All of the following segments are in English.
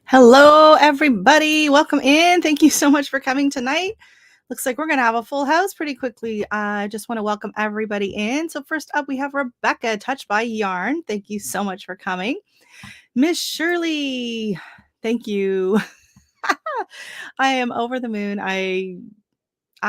Hello, everybody. Welcome in. Thank you so much for coming tonight. Looks like we're going to have a full house pretty quickly. I just want to welcome everybody in. So first up, we have Rebecca, Touched by Yarn. Thank you so much for coming. Miss Shirley, thank you. I am over the moon. I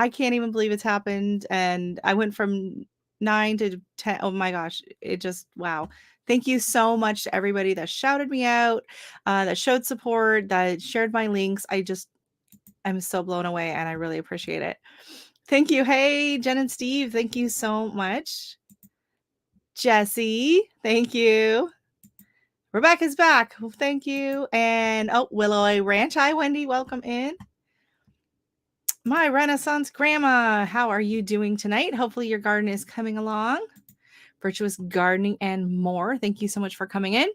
can't even believe it's happened. And I went from 9 to 10. Oh my gosh. It just, wow. Thank you so much to everybody that shouted me out, that showed support, that shared my links. I'm so blown away and I really appreciate it. Thank you. Hey, Jen and Steve. Thank you so much. Jesse, thank you. Rebecca's back. Well, thank you. And Willow Ranch. Hi, Wendy. Welcome in. My Renaissance Grandma, how are you doing tonight? Hopefully your garden is coming along. Virtuous gardening and more. Thank you so much for coming in.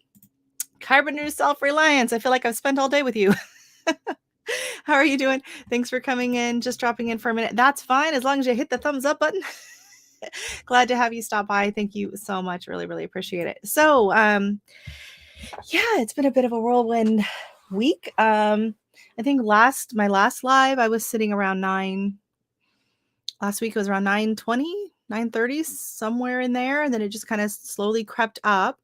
Carpenter's Self-Reliance. I feel like I've spent all day with you. How are you doing? Thanks for coming in, just dropping in for a minute. That's fine as long as you hit the thumbs up button. Glad to have you stop by. Thank you so much. Really, really appreciate it. So, yeah, it's been a bit of a whirlwind week. I think my last live, I was sitting around 9. Last week it was around 9:20, 9:30, somewhere in there. And then it just kind of slowly crept up.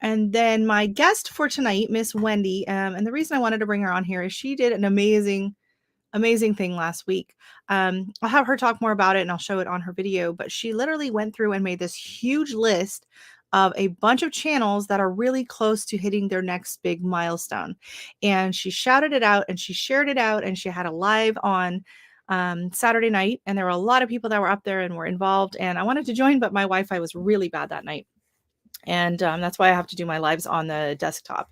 And then my guest for tonight, Miss Wendy, and the reason I wanted to bring her on here is she did an amazing thing last week. I'll have her talk more about it and I'll show it on her video, but she literally went through and made this huge list of a bunch of channels that are really close to hitting their next big milestone. And she shouted it out and she shared it out and she had a live on Saturday night. And there were a lot of people that were up there and were involved. And I wanted to join, but my Wi-Fi was really bad that night. And that's why I have to do my lives on the desktop.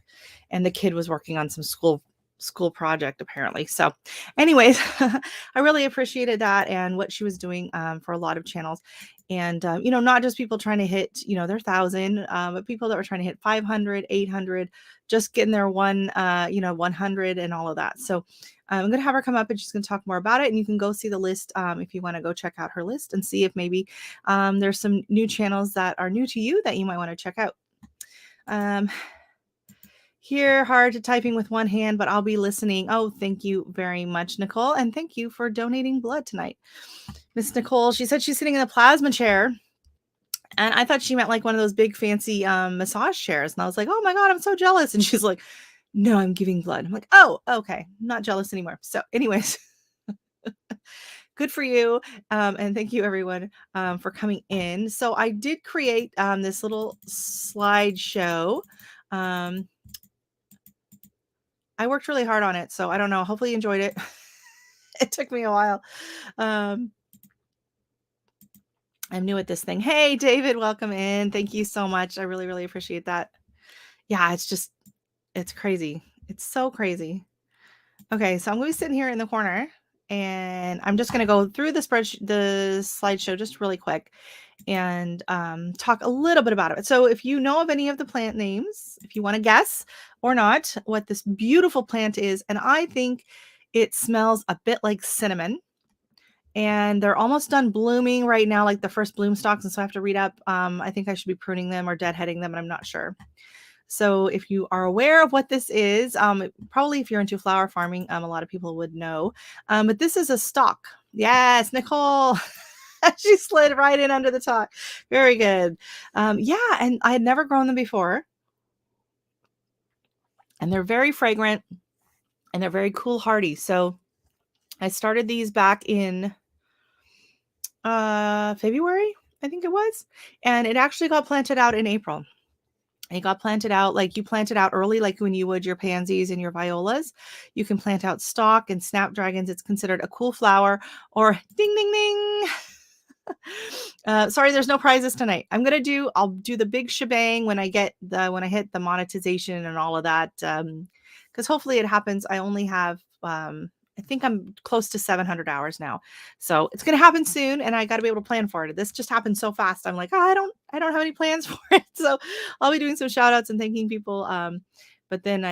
And the kid was working on some school project apparently. So anyways, I really appreciated that and what she was doing for a lot of channels. And, not just people trying to hit, their 1,000, but people that were trying to hit 500, 800, just getting their 100 and all of that. So I'm going to have her come up and she's going to talk more about it. And you can go see the list if you want to go check out her list and see if maybe there's some new channels that are new to you that you might want to check out. Here, hard to typing with one hand, but I'll be listening. Oh, thank you very much, Nicole. And thank you for donating blood tonight. Miss Nicole, she said she's sitting in a plasma chair. And I thought she meant like one of those big fancy massage chairs. And I was like, oh my God, I'm so jealous. And she's like, no, I'm giving blood. I'm like, oh, okay. I'm not jealous anymore. So anyways, good for you. And thank you everyone for coming in. So I did create this little slideshow. I worked really hard on it, so I don't know. Hopefully you enjoyed it. It took me a while. I'm new at this thing. Hey, David, welcome in. Thank you so much. I really, really appreciate that. Yeah, it's crazy. It's so crazy. Okay, so I'm going to be sitting here in the corner, and I'm just going to go through the slideshow just really quick and talk a little bit about it. So if you know of any of the plant names, if you want to guess or not what this beautiful plant is, and I think it smells a bit like cinnamon, and they're almost done blooming right now, like the first bloom stalks, and so I have to read up. I think I should be pruning them or deadheading them, and I'm not sure. So if you are aware of what this is, probably if you're into flower farming, a lot of people would know, but this is a stalk. Yes, Nicole. She slid right in under the top. Very good. Yeah, and I had never grown them before. And they're very fragrant and they're very cool hardy. So I started these back in February, I think it was. And it actually got planted out in April. It got planted out like you plant it out early, like when you would your pansies and your violas. You can plant out stalk and snapdragons. It's considered a cool flower, or ding, ding, ding. Sorry, there's no prizes tonight. I'll do the big shebang when I hit the monetization and all of that. Because hopefully it happens. I only have, I think I'm close to 700 hours now. So it's going to happen soon and I got to be able to plan for it. This just happened so fast. I'm like, I don't have any plans for it. So I'll be doing some shout outs and thanking people. But then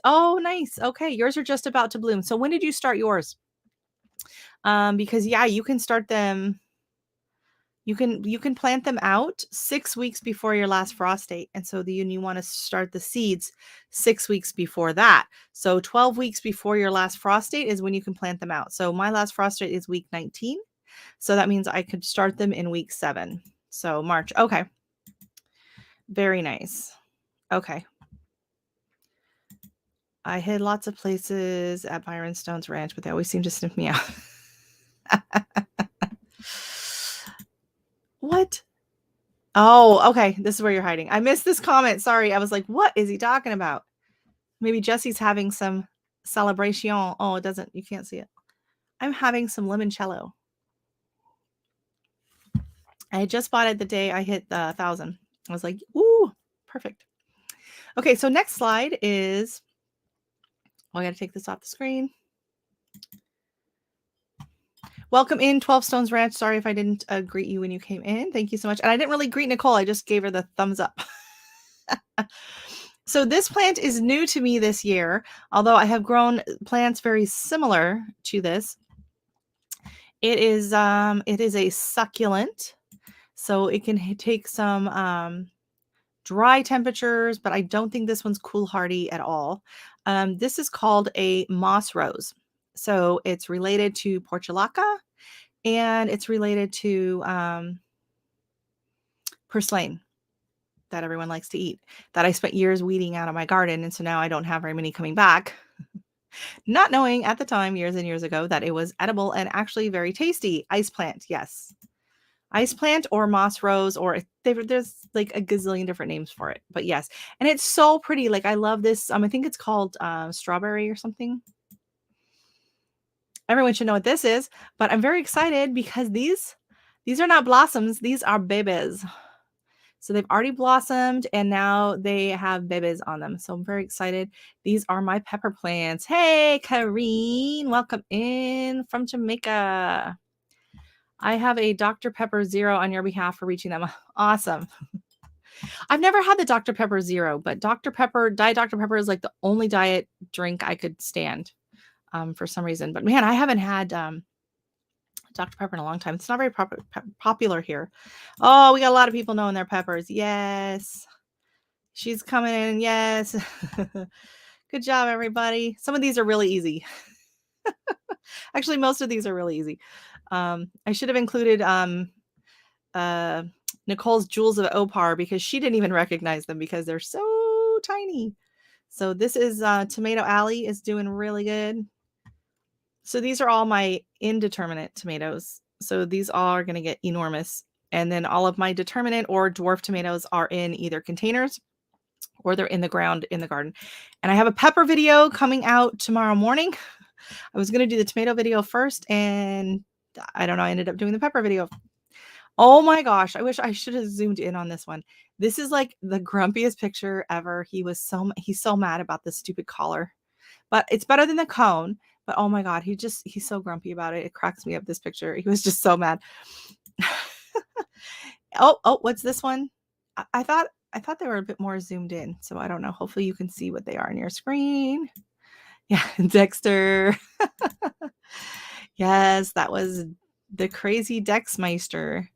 oh, nice. Okay. Yours are just about to bloom. So when did you start yours? Because yeah, you can start them You can plant them out 6 weeks before your last frost date, and so you want to start the seeds 6 weeks before that. So 12 weeks before your last frost date is when you can plant them out. So my last frost date is week 19. So that means I could start them in week 7. So March. Okay. Very nice. Okay. I hid lots of places at Byron Stone's ranch, but they always seem to sniff me out. What? Oh, okay. This is where you're hiding. I missed this comment. Sorry. I was like, what is he talking about? Maybe Jesse's having some celebration. Oh, it doesn't. You can't see it. I'm having some limoncello. I just bought it the day I hit the 1,000. I was like, ooh, perfect. Okay, so next slide is, I got to take this off the screen. Welcome in 12 Stones Ranch. Sorry if I didn't greet you when you came in. Thank you so much. And I didn't really greet Nicole. I just gave her the thumbs up. So this plant is new to me this year, although I have grown plants very similar to this. It is a succulent, so it can take some dry temperatures, but I don't think this one's cool hardy at all. This is called a moss rose. So it's related to portulaca, and it's related to purslane that everyone likes to eat, that I spent years weeding out of my garden. And so now I don't have very many coming back. Not knowing at the time, years and years ago, that it was edible and actually very tasty. Ice plant, yes. Ice plant or moss rose, or there's like a gazillion different names for it. But yes, and it's so pretty. Like I love this. I think it's called strawberry or something. Everyone should know what this is, but I'm very excited because these are not blossoms. These are babies. So they've already blossomed and now they have babies on them. So I'm very excited. These are my pepper plants. Hey, Kareen, welcome in from Jamaica. I have a Dr. Pepper Zero on your behalf for reaching them. Awesome. I've never had the Dr. Pepper Zero, but Diet Dr. Pepper is like the only diet drink I could stand for some reason. But man, I haven't had Dr. Pepper in a long time. It's not very popular here. Oh, we got a lot of people knowing their peppers. Yes. She's coming in. Yes. Good job, everybody. Some of these are really easy. Actually, most of these are really easy. I should have included Nicole's Jewels of Opar because she didn't even recognize them because they're so tiny. So this is Tomato Alley is doing really good. So these are all my indeterminate tomatoes. So these all are going to get enormous. And then all of my determinate or dwarf tomatoes are in either containers or they're in the ground in the garden. And I have a pepper video coming out tomorrow morning. I was going to do the tomato video first, and I don't know, I ended up doing the pepper video. Oh my gosh, I wish I should have zoomed in on this one. This is like the grumpiest picture ever. He's so mad about this stupid collar. But it's better than the cone. But oh my God, he's so grumpy about it. It cracks me up, this picture. He was just so mad. Oh, what's this one? I thought they were a bit more zoomed in. So I don't know. Hopefully you can see what they are on your screen. Yeah, Dexter. Yes, that was the crazy Dexmeister.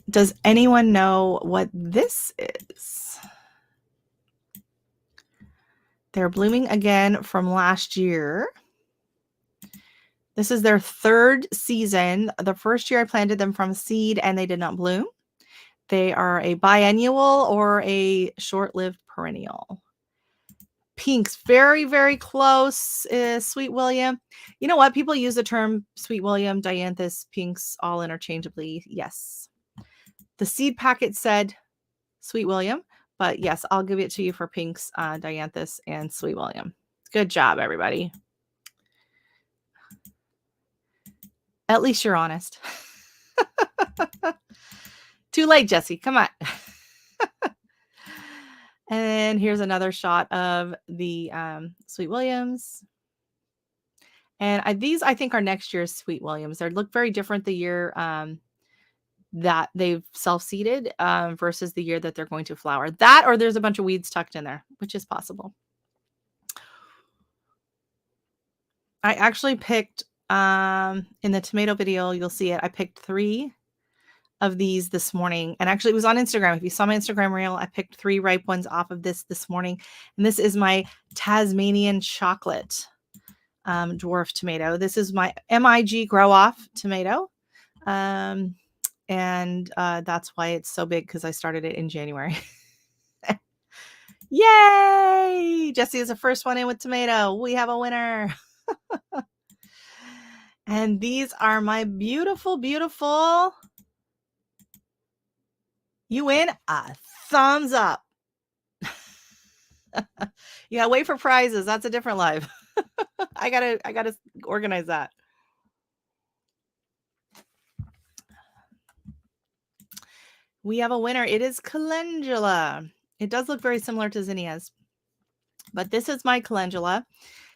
Does anyone know what this is? They're blooming again from last year. This is their third season. The first year I planted them from seed and they did not bloom. They are a biennial or a short-lived perennial. Pinks, very, very close. Sweet William. You know what? People use the term Sweet William, Dianthus, pinks all interchangeably. Yes. The seed packet said Sweet William, but yes, I'll give it to you for pinks, Dianthus, and Sweet William. Good job, everybody. At least you're honest. Too late, Jesse. Come on. And here's another shot of the Sweet Williams. And these, I think, are next year's Sweet Williams. They look very different the year that they've self-seeded versus the year that they're going to flower. That or there's a bunch of weeds tucked in there, which is possible. I actually picked In the tomato video, you'll see it. I picked 3 of these this morning, and actually it was on Instagram. If you saw my Instagram reel, I picked 3 ripe ones off of this morning, and this is my Tasmanian chocolate dwarf tomato. This is my MIG grow off tomato, and that's why it's so big, because I started it in January. Yay! Jessie is the first one in with tomato. We have a winner. And these are my beautiful, beautiful. You win a thumbs up. Yeah, wait for prizes. That's a different live. I gotta organize that. We have a winner. It is calendula. It does look very similar to zinnias, but this is my calendula,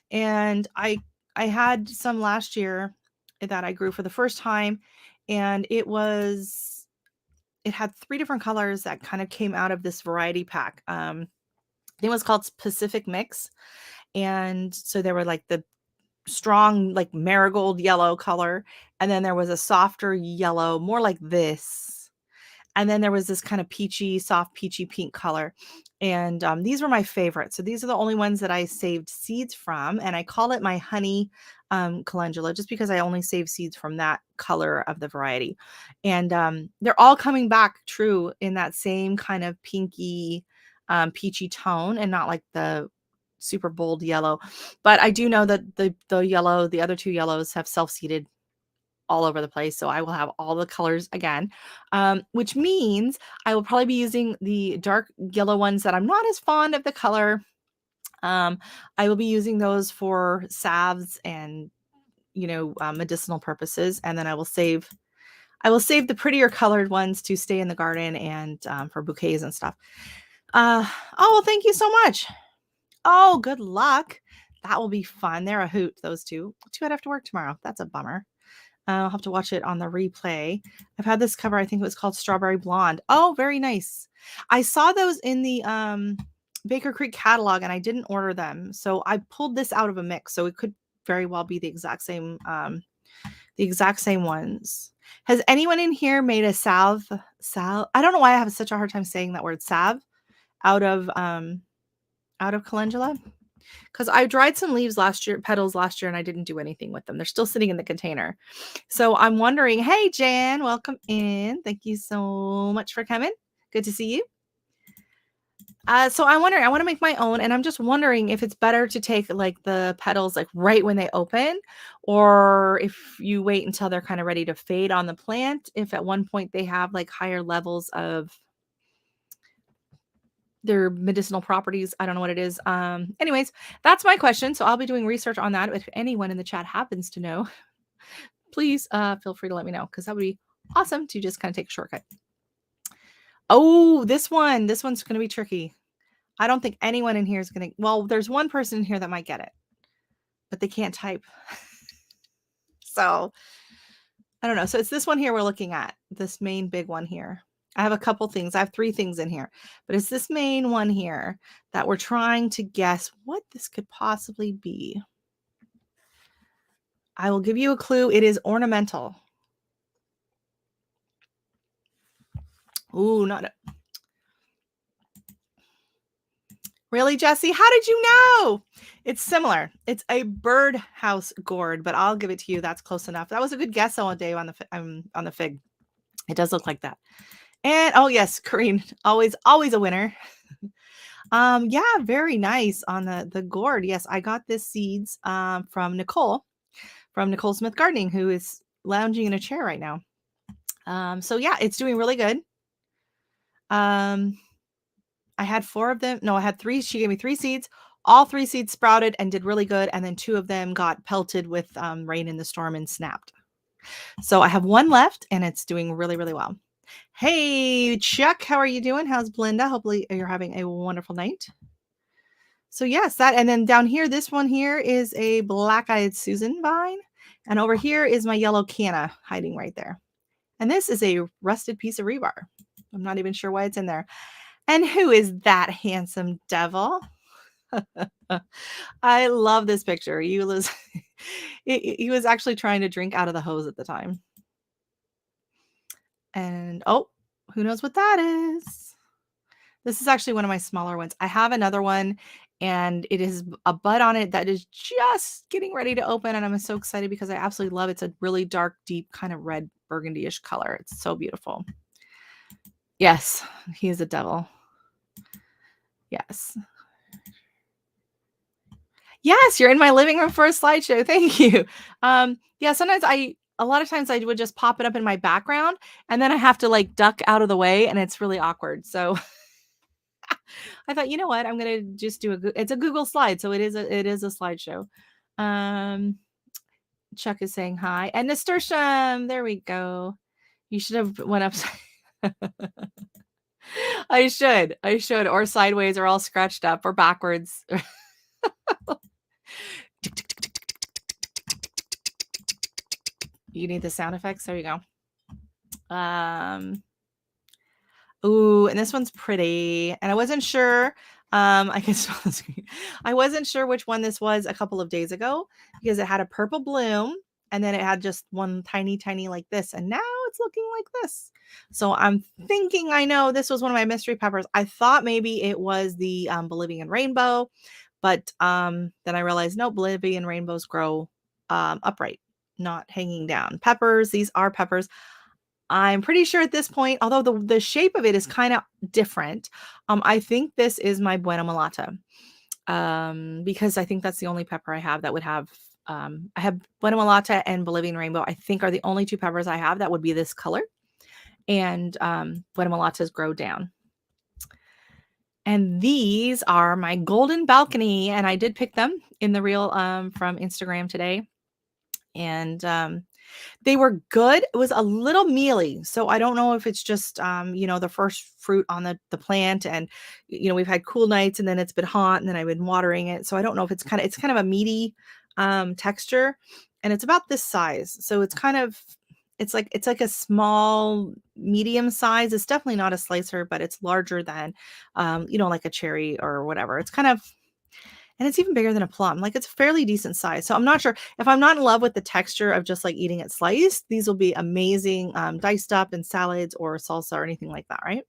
and I had some last year that I grew for the first time, and it had 3 different colors that kind of came out of this variety pack. I think it was called Pacific Mix, and so there were like the strong like marigold yellow color, and then there was a softer yellow, more like this. And then there was this kind of peachy, soft peachy pink color. And these were my favorites. So these are the only ones that I saved seeds from. And I call it my honey calendula, just because I only save seeds from that color of the variety. And they're all coming back true in that same kind of pinky, peachy tone, and not like the super bold yellow. But I do know that the other 2 yellows have self-seeded all over the place. So I will have all the colors again, which means I will probably be using the dark yellow ones that I'm not as fond of the color. I will be using those for salves and, medicinal purposes. And then I will save the prettier colored ones to stay in the garden and for bouquets and stuff. Oh, well, thank you so much. Oh, good luck. That will be fun. They're a hoot, those 2. Too bad I have to work tomorrow. That's a bummer. I'll have to watch it on the replay. I've had this cover. I think it was called Strawberry Blonde. Oh, very nice. I saw those in the Baker Creek catalog, and I didn't order them. So I pulled this out of a mix. So it could very well be the exact same ones. Has anyone in here made a salve? I don't know why I have such a hard time saying that word, salve, out of calendula. Because I dried some petals last year, and I didn't do anything with them. They're still sitting in the container. So I'm wondering, hey, Jan, welcome in. Thank you so much for coming. Good to see you. So I'm wondering, I want to make my own, and I'm just wondering if it's better to take like the petals like right when they open, or if you wait until they're kind of ready to fade on the plant, if at one point they have like higher levels of their medicinal properties. I don't know what it is. Anyways, that's my question. So I'll be doing research on that. If anyone in the chat happens to know, please feel free to let me know, because that would be awesome to just kind of take a shortcut. Oh, this one's going to be tricky. I don't think anyone in here is going to, well, there's one person in here that might get it, but they can't type. So I don't know. So it's this one here we're looking at, this main big one here. I have a couple things. I have 3 things in here, but it's this main one here that we're trying to guess what this could possibly be. I will give you a clue. It is ornamental. Ooh, not it. Really, Jessie? How did you know? It's similar. It's a birdhouse gourd, but I'll give it to you. That's close enough. That was a good guess on Dave on the fig. It does look like that. And oh yes, Corinne, always a winner. Yeah, very nice on the gourd. Yes, I got this seeds from Nicole Smith Gardening, who is lounging in a chair right now. So yeah, it's doing really good. I had 4 of them. No, I had 3. She gave me 3 seeds. All 3 seeds sprouted and did really good, and then 2 of them got pelted with rain in the storm and snapped. So I have 1 left, and it's doing really, really well. Hey, Chuck, how are you doing? How's Belinda? Hopefully you're having a wonderful night. So yes, that, and then down here, this one here is a black-eyed Susan vine, and over here is my yellow canna hiding right there. And this is a rusted piece of rebar. I'm not even sure why it's in there. And who is that handsome devil? I love this picture. He was he was actually trying to drink out of the hose at the time. And oh, who knows what that is? This is actually one of my smaller ones. I have another one and it is a bud on it that is just getting ready to open. And I'm so excited because I absolutely love it. It's a really dark, deep kind of red burgundy-ish color. It's so beautiful. Yes, he is a devil. Yes. Yes, you're in my living room for a slideshow. Thank you. Yeah, sometimes a lot of times I would just pop it up in my background and then I have to like duck out of the way and it's really awkward. So I thought, you know what? I'm gonna just do it's a Google slide, so it is a slideshow. Chuck is saying hi, and nasturtium. There we go. You should have went up. I should, or sideways, or all scratched up, or backwards. You need the sound effects. There you go. Ooh, and this one's pretty. And I wasn't sure. I can spell the screen. I wasn't sure which one this was a couple of days ago because it had a purple bloom and then it had just one tiny, tiny like this. And now it's looking like this. So I'm thinking I know this was one of my mystery peppers. I thought maybe it was the Bolivian rainbow, but then I realized no, Bolivian rainbows grow upright, not hanging down. Peppers, these are peppers. I'm pretty sure at this point, although the shape of it is kind of different, I think this is my Buena Mulata, because I think that's the only pepper I have that would have, I have Buena Mulata and Bolivian Rainbow, I think are the only two peppers I have that would be this color. And Buena Mulatas grow down. And these are my golden balcony. And I did pick them in the reel from Instagram today. And they were good. It was a little mealy. So I don't know if it's just, the first fruit on the plant and, we've had cool nights and then it's been hot and then I've been watering it. So I don't know if it's kind of a meaty texture and it's about this size. So it's it's like a small medium size. It's definitely not a slicer, but it's larger than, like a cherry or whatever. It's kind of, and it's even bigger than a plum. Like it's a fairly decent size. So I'm not sure if I'm not in love with the texture of just like eating it sliced, these will be amazing diced up in salads or salsa or anything like that, right?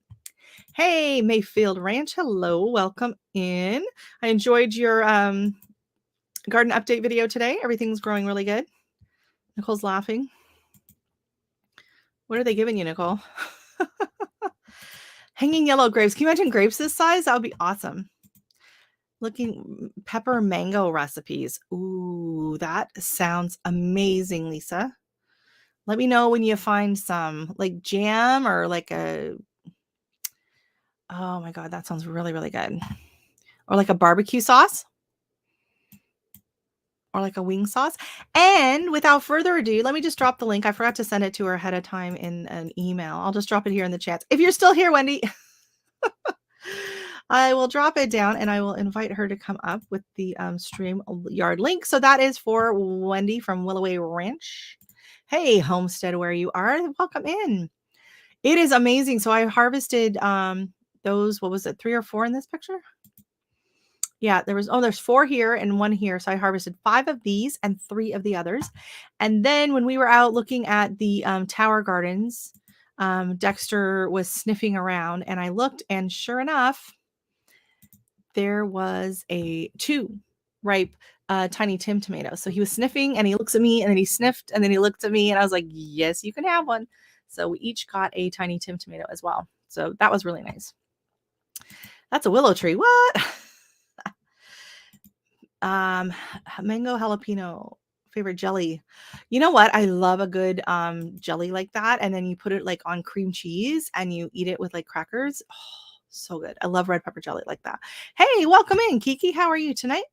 Hey, Mayfield Ranch. Hello, welcome in. I enjoyed your garden update video today. Everything's growing really good. Nicole's laughing. What are they giving you, Nicole? Hanging yellow grapes. Can you imagine grapes this size? That would be awesome. Looking pepper mango recipes. Ooh, that sounds amazing, Lisa. Let me know when you find some like jam or like oh my God, that sounds really, really good. Or like a barbecue sauce or like a wing sauce. And without further ado, let me just drop the link. I forgot to send it to her ahead of time in an email. I'll just drop it here in the chat. If you're still here, Wendy, I will drop it down and I will invite her to come up with the StreamYard link. So that is for Wendy from Willow Ranch. Hey, Homestead, where you are, welcome in. It is amazing. So I harvested those, what was it, 3 or 4 in this picture? Yeah, there's 4 here and 1 here. So I harvested 5 of these and 3 of the others. And then when we were out looking at the tower gardens, Dexter was sniffing around and I looked and sure enough, there was 2 ripe Tiny Tim tomatoes. So he was sniffing and he looks at me and then he sniffed and then he looked at me and I was like, yes, you can have one. So we each got a Tiny Tim tomato as well. So that was really nice. That's a willow tree. What? Mango jalapeno favorite jelly. You know what? I love a good jelly like that. And then you put it like on cream cheese and you eat it with like crackers. Oh, so good. I love red pepper jelly like that. Hey, welcome in, Kiki. How are you tonight?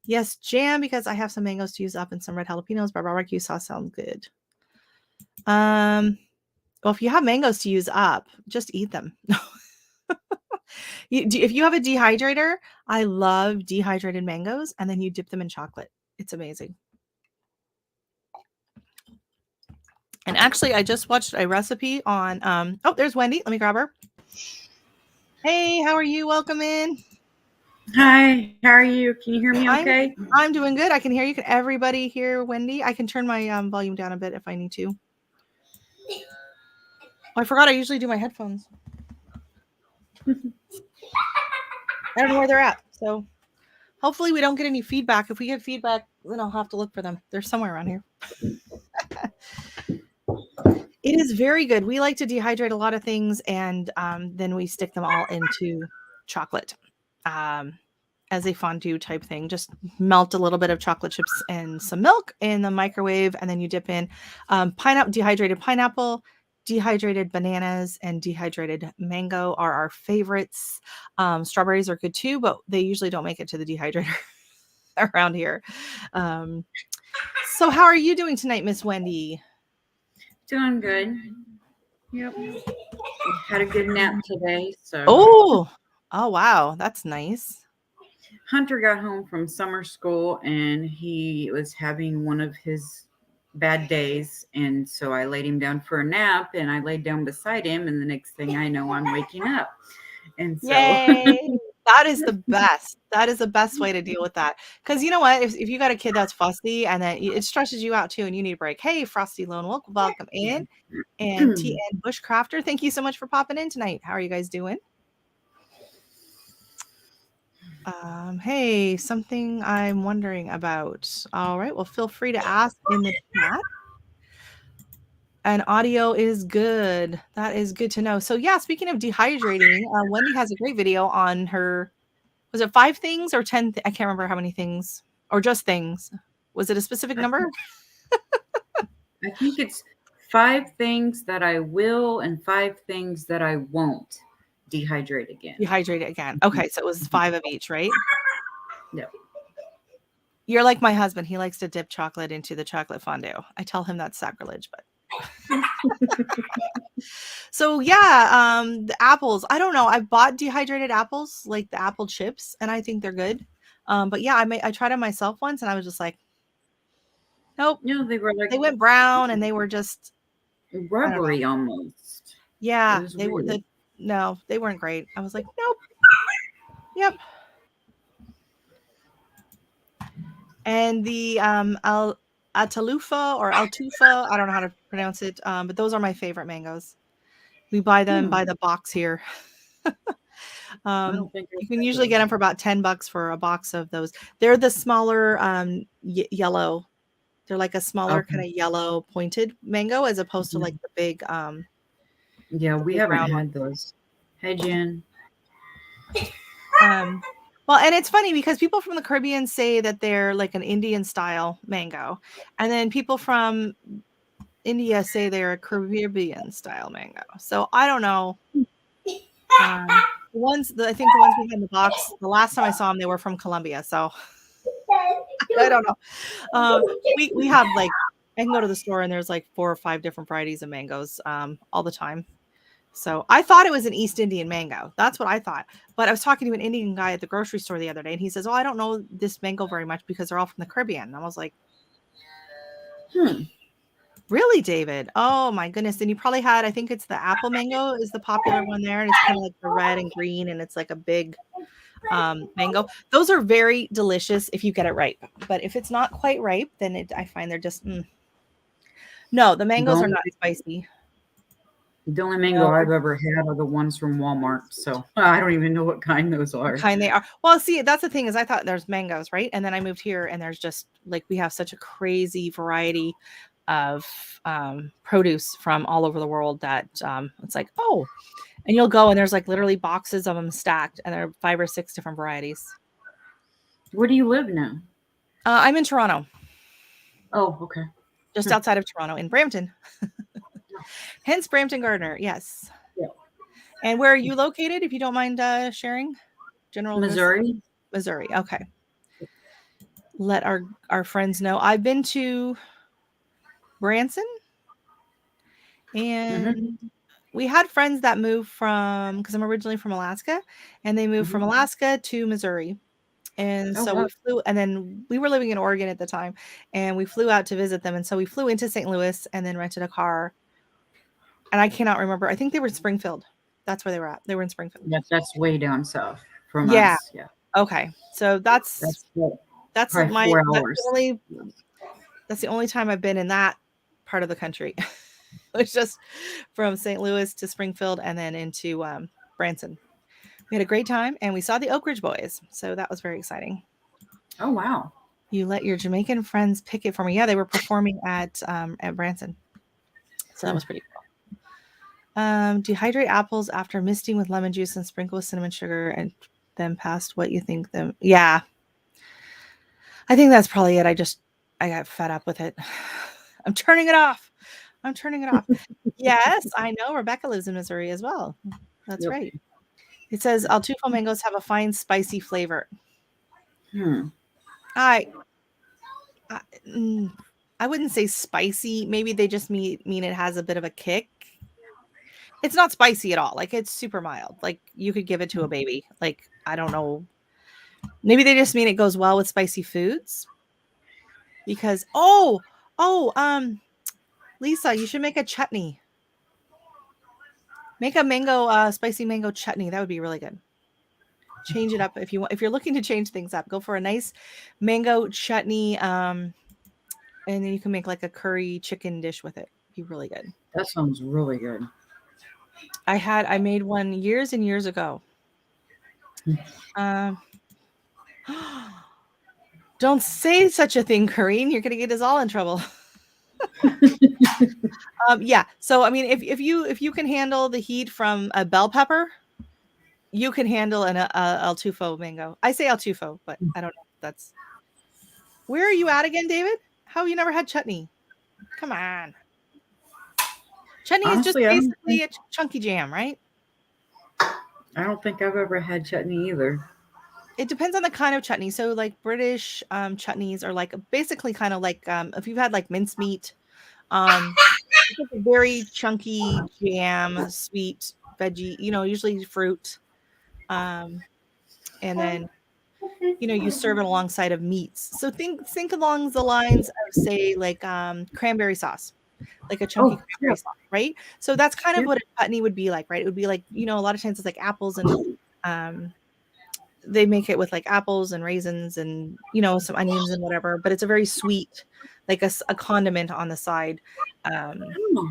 Yes, jam, because I have some mangoes to use up and some red jalapenos, but barbecue sauce sounds good. Well, if you have mangoes to use up, just eat them. If you have a dehydrator, I love dehydrated mangoes, and then you dip them in chocolate. It's amazing. And actually, I just watched a recipe on, oh, there's Wendy. Let me grab her. Hey, how are you? Welcome in. Hi, how are you? Can you hear me I'm okay? I'm doing good. I can hear you. Can everybody hear Wendy? I can turn my volume down a bit if I need to. Oh, I forgot I usually do my headphones. I don't know where they're at. So hopefully we don't get any feedback. If we get feedback, then I'll have to look for them. They're somewhere around here. It is very good. We like to dehydrate a lot of things, and then we stick them all into chocolate um, as a fondue type thing. Just melt a little bit of chocolate chips and some milk in the microwave, and then you dip in dehydrated pineapple, dehydrated bananas, and dehydrated mango are our favorites. Strawberries are good too, but they usually don't make it to the dehydrator around here. Um, so, how are you doing tonight, Miss Wendy? Doing good. Yep. Had a good nap today. So Oh, oh wow, that's nice. Hunter got home from summer school and he was having one of his bad days. And so I laid him down for a nap and I laid down beside him. And the next thing I know, I'm waking up. And so, Yay. That is the best. That is the best way to deal with that. Because you know what? If you got a kid that's fussy and then it stresses you out too and you need a break. Hey, Frosty Lone Wolf, welcome in. And TN Bushcrafter, thank you so much for popping in tonight. How are you guys doing? Hey, something I'm wondering about. All right, well, feel free to ask in the chat. And audio is good. That is good to know. So yeah, speaking of dehydrating, Wendy has a great video on her. Was it 5 things or 10? I can't remember how many things, or just things. Was it a specific I number? think, I think it's 5 things that I will and 5 things that I won't dehydrate again. Dehydrate it again. Okay, so it was 5 of each, right? Yep. You're like my husband. He likes to dip chocolate into the chocolate fondue. I tell him that's sacrilege, but so yeah, the apples. I don't know. I bought dehydrated apples, like the apple chips, and I think they're good. But yeah, I tried them myself once, and I was just like, nope. They were like They went brown, and they were just I don't know. rubbery almost. It Yeah, was they were weird. the no, they weren't great. I was like, nope. Yep. And the Atalufa or Altufa, I don't know how to pronounce it, but those are my favorite mangoes. We buy them Hmm. by the box here. I don't think You I've can had usually get those. them for about $10 for a box of those. They're the smaller yellow. They're like a smaller Okay. kind of yellow pointed mango as opposed to like Mhm. Yeah, the we big haven't round one. had those. Hey, Jen. Um, well, and it's funny because people from the Caribbean say that they're like an Indian style mango, and then people from India say they're a Caribbean style mango. So I don't know. I think the ones we had in the box, the last time I saw them, they were from Colombia. So I don't know. We have like I can go to the store and there's like 4 or 5 different varieties of mangoes all the time. So I thought it was an East Indian mango. That's what I thought. But I was talking to an Indian guy at the grocery store the other day, and he says, "Oh, I don't know this mango very much because they're all from the Caribbean." And I was like, Hmm. "Really, David? Oh my goodness!" And you probably had, I think it's the apple mango is the popular one there, and it's kind of like the red and green, and it's like a big mango. Those are very delicious if you get it ripe. But if it's not quite ripe, then I find they're just no. The The mangoes are only, not spicy. the only mango No, I've ever had are the ones from Walmart. So I don't even know what kind those what are. kind they are. Well, see, that's the thing is I thought there's mangoes, right? And then I moved here and there's just like we have such a crazy variety of produce from all over the world that it's like, oh, and you'll go and there's like literally boxes of them stacked and there are 5 or 6 different varieties. Where do you live now? I'm in Toronto, Oh, okay. just Hmm. outside of Toronto in Brampton. Hence Brampton Gardner. Yes. Yeah. And where are you located, if you don't mind sharing? General Missouri. Missouri. Okay. Let our friends know. I've been to Branson, Mm-hmm. and we had friends that moved from because I'm originally from Alaska, and they moved from Mm-hmm. Alaska to Missouri. And Oh, so we wow. flew, and then we were living in Oregon at the time, and we flew out to visit them. And so we flew into St. Louis and then rented a car. And I cannot remember. I think they were in Springfield. That's where they were at. They were in Springfield. That's way down south from Yeah. us. Yeah. Okay, so that's That's what, that's probably my 4 hours. that's the only time I've been in that part of the country. It's just from St. Louis to Springfield and then into Branson. We had a great time and we saw the Oak Ridge Boys, so that was very exciting. Oh wow. You let your Jamaican friends pick it for me. Yeah, they were performing at Branson, so that was pretty cool. Dehydrate apples after misting with lemon juice and sprinkle with cinnamon sugar and then past what you think them. Yeah, I think that's probably it. I got fed up with it. I'm turning it off. I'm turning it off. Yes, I know Rebecca lives in Missouri as well. That's Yep. right. It says Altufo mangoes have a fine spicy flavor. Hmm. I I, mm, I wouldn't say spicy. Maybe they just mean it has a bit of a kick. It's not spicy at all. Like it's super mild. Like you could give it to a baby. Like I don't know. Maybe they just mean it goes well with spicy foods. Because Lisa, you should make a chutney. Make a mango spicy mango chutney. That would be really good. Change it up if you want. If you're looking to change things up, go for a nice mango chutney. And then you can make like a curry chicken dish with it. Be really good. That sounds really good. I made one years and years ago. Um, don't say such a thing, Corrine. You're gonna get us all in trouble. Yeah. So I mean, if you can handle the heat from a bell pepper, you can handle an El Tufo mango. I say El Tufo, but I don't know if that's. Where are you at again, David? How have you never had chutney? Come on. Chutney is just Honestly, basically a chunky jam, right? I don't think I've ever had chutney either. It depends on the kind of chutney. So like British chutneys are like basically kind of like if you've had like mincemeat, it's like a very chunky jam, sweet veggie, usually fruit. Um, and then you serve it alongside of meats. So think along the lines of say like cranberry sauce, like a chunky Oh, cranberry yeah. sauce, right? So that's kind of Yeah. what a chutney would be like, right? It would be like, a lot of times it's like apples and um they make it with like apples and raisins and some onions and whatever, but it's a very sweet, like a condiment on the side. Um Oh,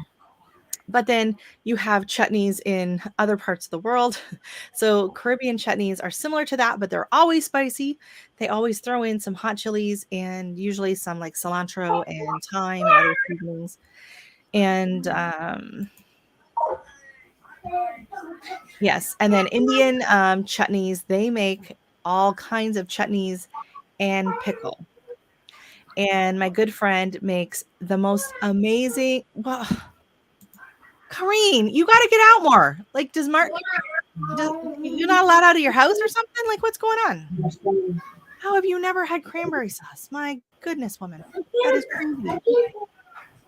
but then you have chutneys in other parts of the world. So Caribbean chutneys are similar to that, but they're always spicy. They always throw in some hot chilies and usually some like cilantro and thyme and other seasonings. And yes, and then Indian chutneys, they make all kinds of chutneys and pickle. And my good friend makes the most amazing. Well, Kareen, you got to get out more. Like, you're not allowed out of your house or something? Like, what's going on? How have you never had cranberry sauce? My goodness, woman, that is crazy.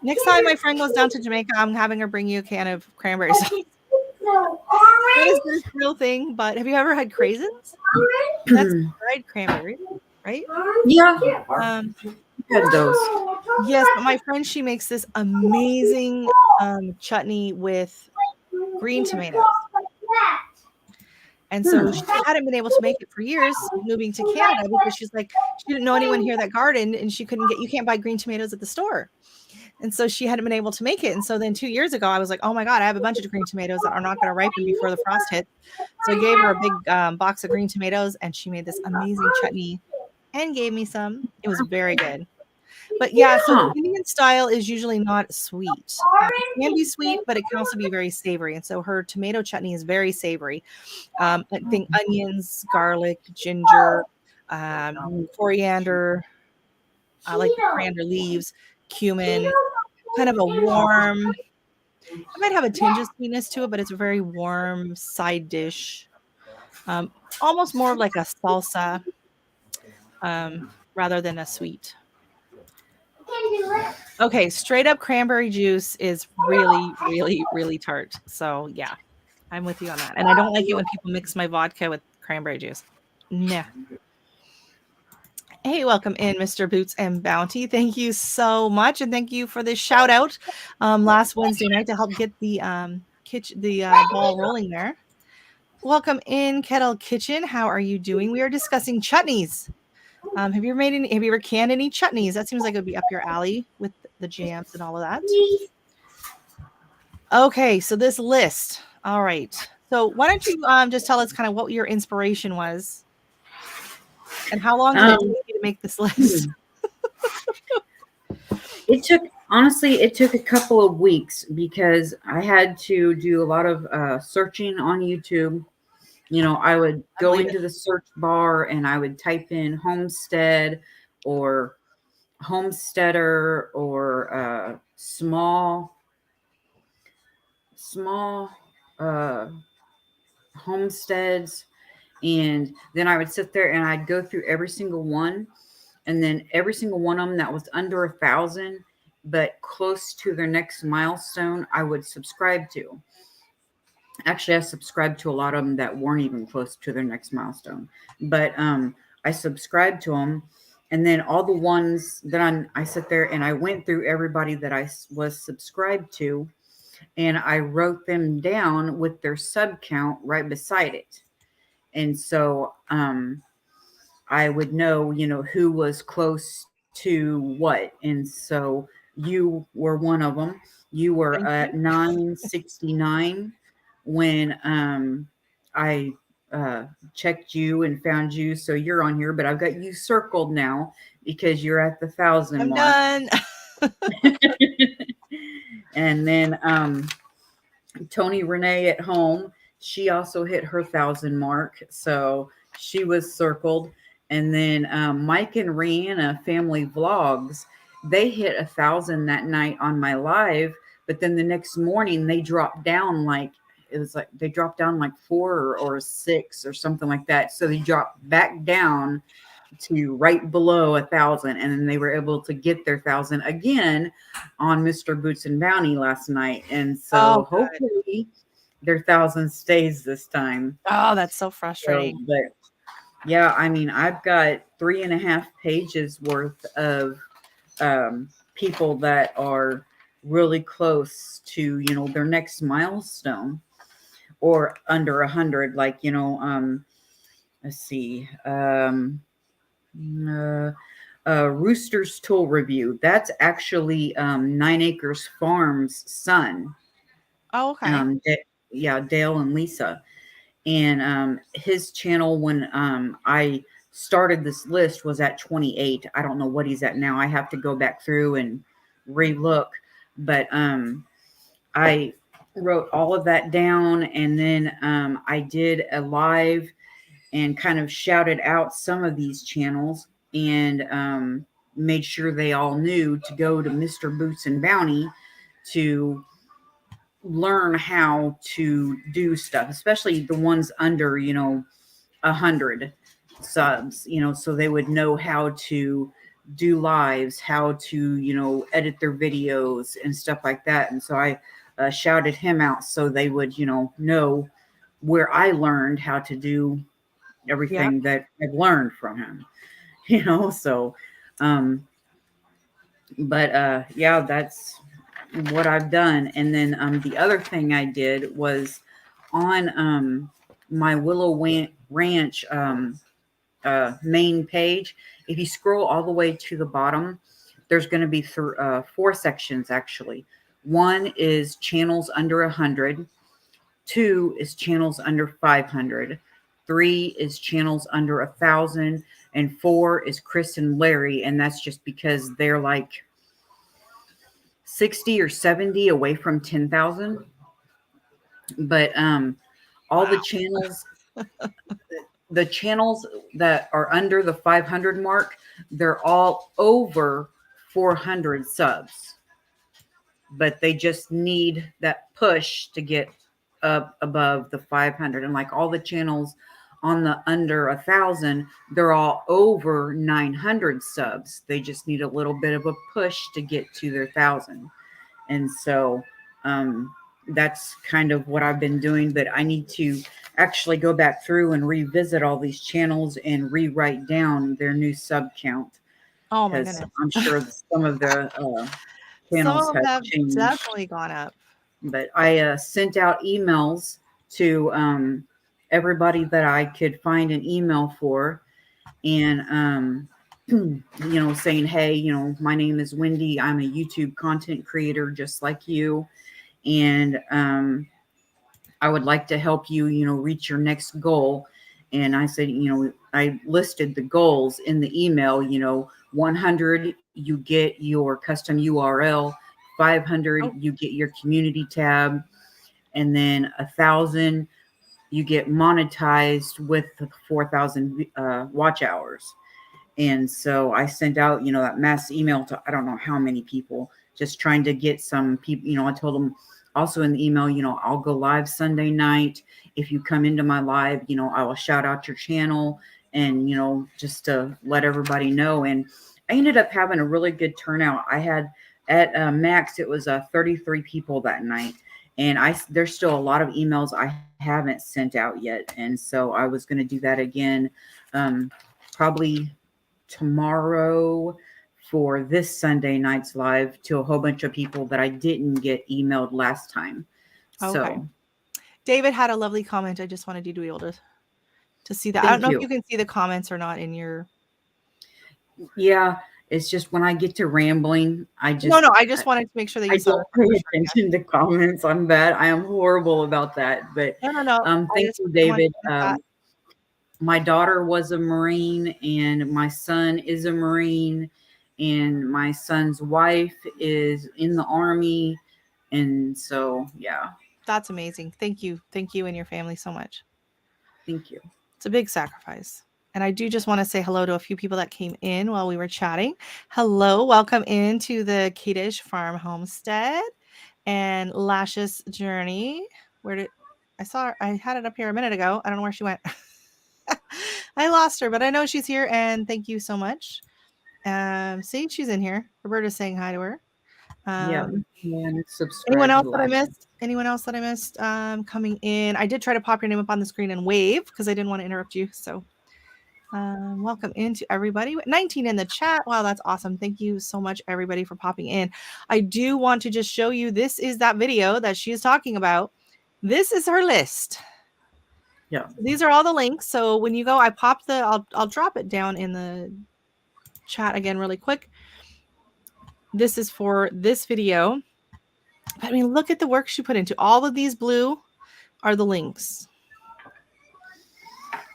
Next time my friend goes down to Jamaica, I'm having her bring you a can of cranberry sauce. That is this real thing. But have you ever had craisins? That's dried cranberry, right? yeah. Um, Had those. yes, but my friend, she makes this amazing chutney with green tomatoes. And so she hadn't been able to make it for years moving to Canada because she's like, she didn't know anyone here that gardened and you can't buy green tomatoes at the store. And so she hadn't been able to make it. And so then 2 years ago, I was like, oh my God, I have a bunch of green tomatoes that are not going to ripen before the frost hits. So I gave her a big box of green tomatoes and she made this amazing chutney and gave me some. It was very good. But yeah, so Indian style is usually not sweet. It can be sweet, but it can also be very savory. And so her tomato chutney is very savory. I think onions, garlic, ginger, coriander. I like the coriander leaves, cumin, kind of a warm. It might have a tinge of sweetness to it, but it's a very warm side dish. Almost more of like a salsa rather than a sweet. Okay, straight up cranberry juice is really, really, really tart. So yeah, I'm with you on that. And I don't like it when people mix my vodka with cranberry juice. Nah. Hey, welcome in, Mr. Boots and Bounty. Thank you so much, and thank you for this shout out last Wednesday night to help get the ball rolling there. welcome in Kettle Kitchen. How are you doing? We are discussing chutneys. Have you ever made any? Have you ever canned any chutneys? That seems like it would be up your alley with the jams and all of that. Okay, so this list. All right. So why don't you just tell us kind of what your inspiration was and how long did it Um, take you to make this list? hmm. It took honestly, it took a couple of weeks because I had to do a lot of searching on YouTube. I would I go believe it. into the search bar and I would type in homestead or homesteader or small uh, homesteads, and then I would sit there and I'd go through every single one, and then every single one of them that was under 1,000 but close to their next milestone I would subscribe to. Actually, I subscribed to a lot of them that weren't even close to their next milestone, but I subscribed to them. And then all the ones that I sit there and I went through everybody that was subscribed to, and I wrote them down with their sub count right beside it. And so I would know, who was close to what. And so you were one of them. You were Thank at you. 969 when I checked you and found you. So you're on here, but I've got you circled now because you're at the 1,000 I'm mark. done. And then Tony Renee at home, she also hit her 1,000 mark. So she was circled. And then Mike and Rihanna family vlogs, they hit 1,000 that night on my live. But then the next morning they dropped down like, it was like they dropped down like 4 or 6 or something like that. So they dropped back down to right below 1,000, and then they were able to get their 1,000 again on Mr. Boots and Bounty last night. And so Oh, good. hopefully their 1,000 stays this time. Oh, that's so So, frustrating. but yeah, I mean, I've got 3.5 pages worth of people that are really close to, their next milestone or under 100. Like, let's see. Uh, Rooster's Tool Review. That's actually 9 Acres Farm's son. Oh, okay. Yeah, Dale and Lisa. And his channel when I started this list was at 28. I don't know what he's at now. I have to go back through and relook. But I wrote all of that down, and then I did a live and kind of shouted out some of these channels and made sure they all knew to go to Mr. Boots and Bounty to learn how to do stuff, especially the ones under, 100 subs, so they would know how to do lives, how to, edit their videos and stuff like that. And so I shouted him out so they would, know where I learned how to do Yeah. everything that I've learned from him, so but yeah, that's what I've done. And then the other thing I did was on my Willow Ranch main page. If you scroll all the way to the bottom, there's going to be 4 sections actually. One is channels under 100. 2 is channels under 500. 3 is channels under 1,000, and 4 is Chris and Larry, and that's just because they're like 60 or 70 away from 10,000. But all Wow. the channels that are under the 500 mark, they're all over 400 subs, but they just need that push to get up above the 500. And like all the channels on the under 1,000, they're all over 900 subs. They just need a little bit of a push to get to their 1,000. And so that's kind of what I've been doing. But I need to actually go back through and revisit all these channels and rewrite down their new sub count, Oh my because goodness. I'm sure some of the Some channels of them have have changed. definitely gone up. But I sent out emails to everybody that I could find an email for, and saying, hey, my name is Wendy. I'm a YouTube content creator just like you, and I would like to help you, reach your next goal. And I said, I listed the goals in the email, 100, you get your custom URL, 500, Oh, you get your community tab, and then 1,000, you get monetized with 4,000 watch hours. And so I sent out, that mass email to I don't know how many people, just trying to get some people. I told them also in the email, I'll go live Sunday night. If you come into my live, I will shout out your channel, and, just to let everybody know. And I ended up having a really good turnout. I had at max, it was 33 people that night. And there's still a lot of emails I haven't sent out yet. And so I was going to do that again, probably tomorrow for this Sunday night's live, to a whole bunch of people that I didn't get emailed last time. okay. So David had a lovely comment. I just wanted you to be able to see that. I don't thank know if you. you can see the comments or not in your. Yeah, it's just when I get to rambling, No. I just wanted to make sure that I you saw don't the pay for sure. attention to comments. I'm bad. I am horrible about that. But No. I thank just you, didn't want David. you to miss that. My daughter was a Marine, and my son is a Marine, and my son's wife is in the Army. And so, yeah, That's amazing. Thank you and your family so much. thank you. It's a big sacrifice. And I do just want to say hello to a few people that came in while we were chatting. Hello, welcome into the Kadish Farm Homestead and Lashes Journey. Where did I saw her? I had it up here a minute ago. I don't know where she went. I lost her, but I know she's here. And thank you so much. See, she's in here. Roberta's saying hi to her. Yeah, Um, and Anyone subscribe to else that I Lashes. missed? Anyone else that I missed coming in? I did try to pop your name up on the screen and wave because I didn't want to interrupt you. So welcome into everybody. 19 in the chat. Wow, that's awesome. Thank you so much, everybody, for popping in. I do want to just show you, this is that video that she is talking about. This is her list. Yeah. So these are all the links. So when you go, I'll drop it down in the chat again really quick. This is for this video. But I mean, look at the work she put into. All of these blue are the links.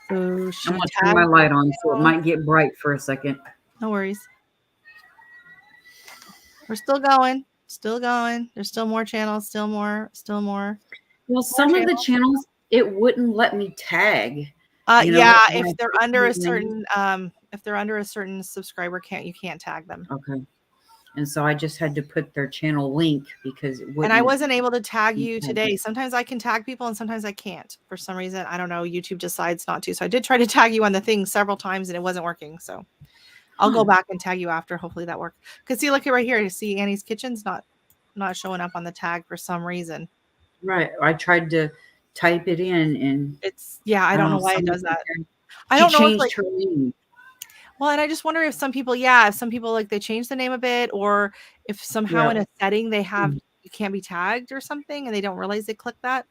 So I'm she gonna turn my tagged. light on so it might get bright for a second. No worries. We're still going. Still going. There's still more channels. Still more. Well, More some of the channels. channels it wouldn't let me tag. Yeah, When I if they're put under a the name. certain subscriber count, you can't tag them. Okay. And so I just had to put their channel link because it And I wouldn't. wasn't able to tag you today. Sometimes I can tag people and sometimes I can't. For some reason, I don't know, YouTube decides not to. So I did try to tag you on the thing several times and it wasn't working. So I'll go back and tag you after. Hopefully that worked. Because see, look at right here. You see Annie's Kitchen's not showing up on the tag for some reason. Right. I tried to type it in, and I don't know why it does that. I don't know if changed her name. Well, and I just wonder if some people, like they change the name a bit, or if somehow in a setting they have you can't be tagged or something and they don't realize they click that.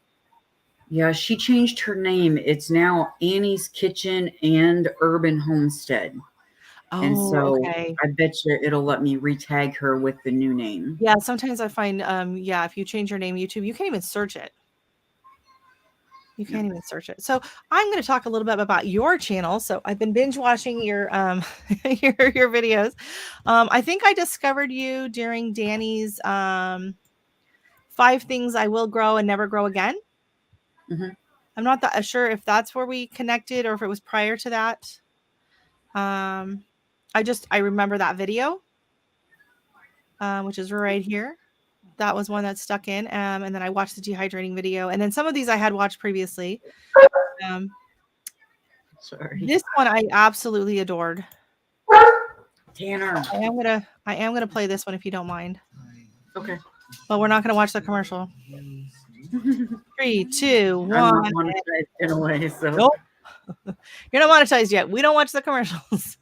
Yeah, she changed her name. It's now Annie's Kitchen and Urban Homestead. And Oh, so okay. I bet you it'll let me retag her with the new name. Yeah, sometimes I find if you change your name YouTube, you can't even search it. You can't even search it. So I'm going to talk a little bit about your channel. So I've been binge watching your your videos. I think I discovered you during Danny's 5 things I will grow and never grow again. Mm-hmm. I'm not that sure if that's where we connected or if it was prior to that. I remember that video, which is right here. That was one that stuck in. And then I watched the dehydrating video. And then some of these I had watched previously. Sorry. This one I absolutely adored. Tanner. I am gonna play this one if you don't mind. Okay. But we're not gonna watch the commercial. 3, 2, 1. I'm not monetized in a way, so nope. You're not monetized yet. We don't watch the commercials.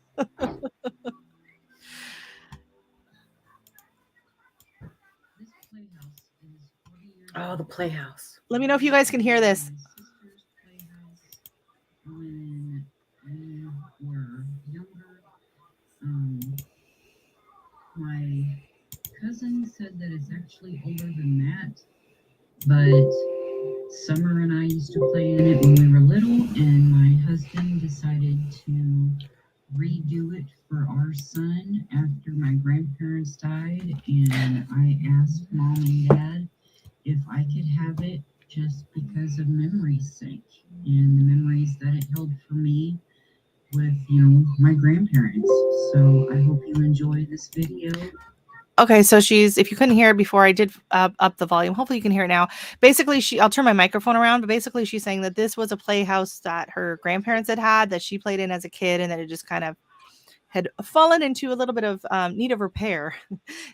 Oh, the Playhouse. Let me know if you guys can hear this. cousin said that it's actually older than that, but Summer and I used to play in it when we were little, and my husband decided to redo it for our son after my grandparents died, and I asked Mom and Dad if I could have it just because of memory's sake and the memories that it held for me with, my grandparents. So I hope you enjoy this video. Okay, so if you couldn't hear it before, I did up the volume. Hopefully you can hear it now. Basically, I'll turn my microphone around, but basically she's saying that this was a playhouse that her grandparents had that she played in as a kid, and that it just kind of had fallen into a little bit of need of repair.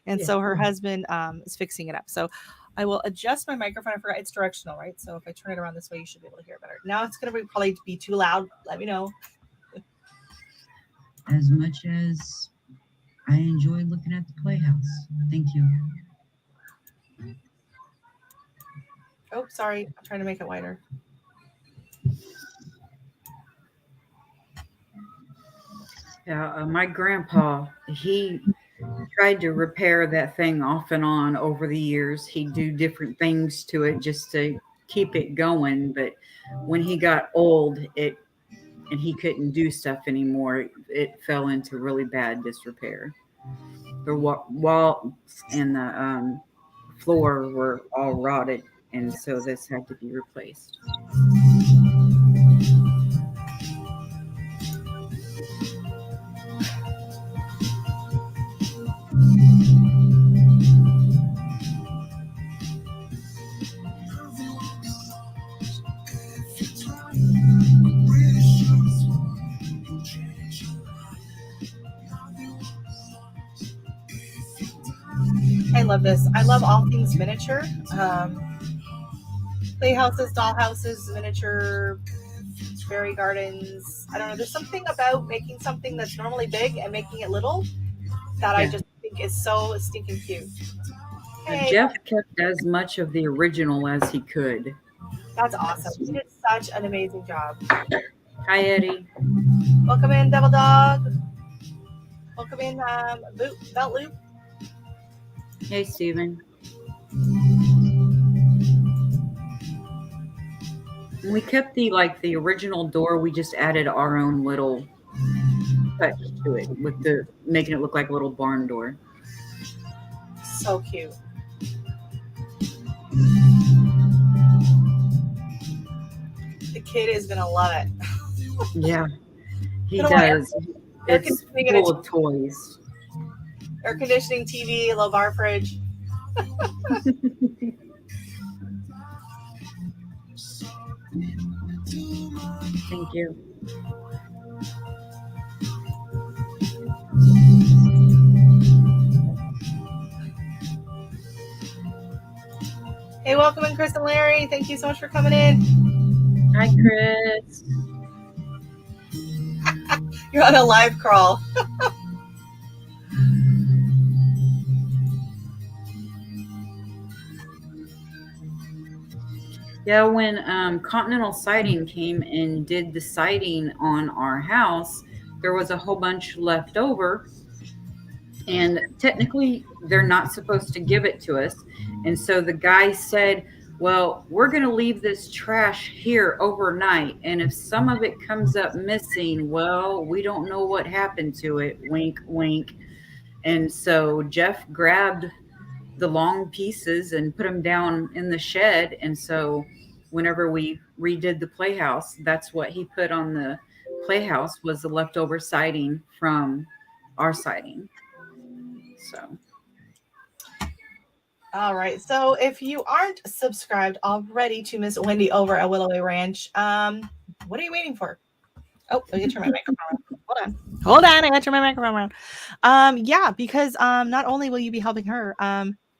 And so her husband is fixing it up. So I will adjust my microphone. I forgot it's directional, right? So if I turn it around this way, you should be able to hear it better. Now it's going to probably be too loud. Let me know. As much as I enjoy looking at the playhouse. Thank you. Oh, sorry. I'm trying to make it wider. Yeah, my grandpa, he tried to repair that thing off and on over the years. He'd do different things to it just to keep it going. But when he got old, and he couldn't do stuff anymore, it fell into really bad disrepair. The walls and the floor were all rotted, and so this had to be replaced. I love this. I love all things miniature. Playhouses, dollhouses, miniature, fairy gardens. I don't know. There's something about making something that's normally big and making it little that I just think is so stinking cute. Hey, Jeff kept as much of the original as he could. That's awesome. He did such an amazing job. Hi, Eddie. Welcome in, Devil Dog. Welcome in, Belt Loop. Hey, Steven. We kept the original door. We just added our own little touch to it with making it look like a little barn door. So cute. The kid is gonna love it. Yeah, he does. It's full of toys. Air conditioning, TV, low bar fridge. Thank you. Hey, welcome in, Chris and Larry. Thank you so much for coming in. Hi, Chris. You're on a live crawl. Yeah, when Continental Siding came and did the siding on our house, there was a whole bunch left over. And technically, they're not supposed to give it to us. And so the guy said, well, we're going to leave this trash here overnight. And if some of it comes up missing, well, we don't know what happened to it. Wink, wink. And so Jeff grabbed the long pieces and put them down in the shed. And so whenever we redid the playhouse, that's what he put on the playhouse, was the leftover siding from our siding. So, all right. So if you aren't subscribed already to Miss Wendy over at Willow Ranch, what are you waiting for? Oh, I get to turn my microphone on. Hold on. I got to turn my microphone on. Yeah, because not only will you be helping her,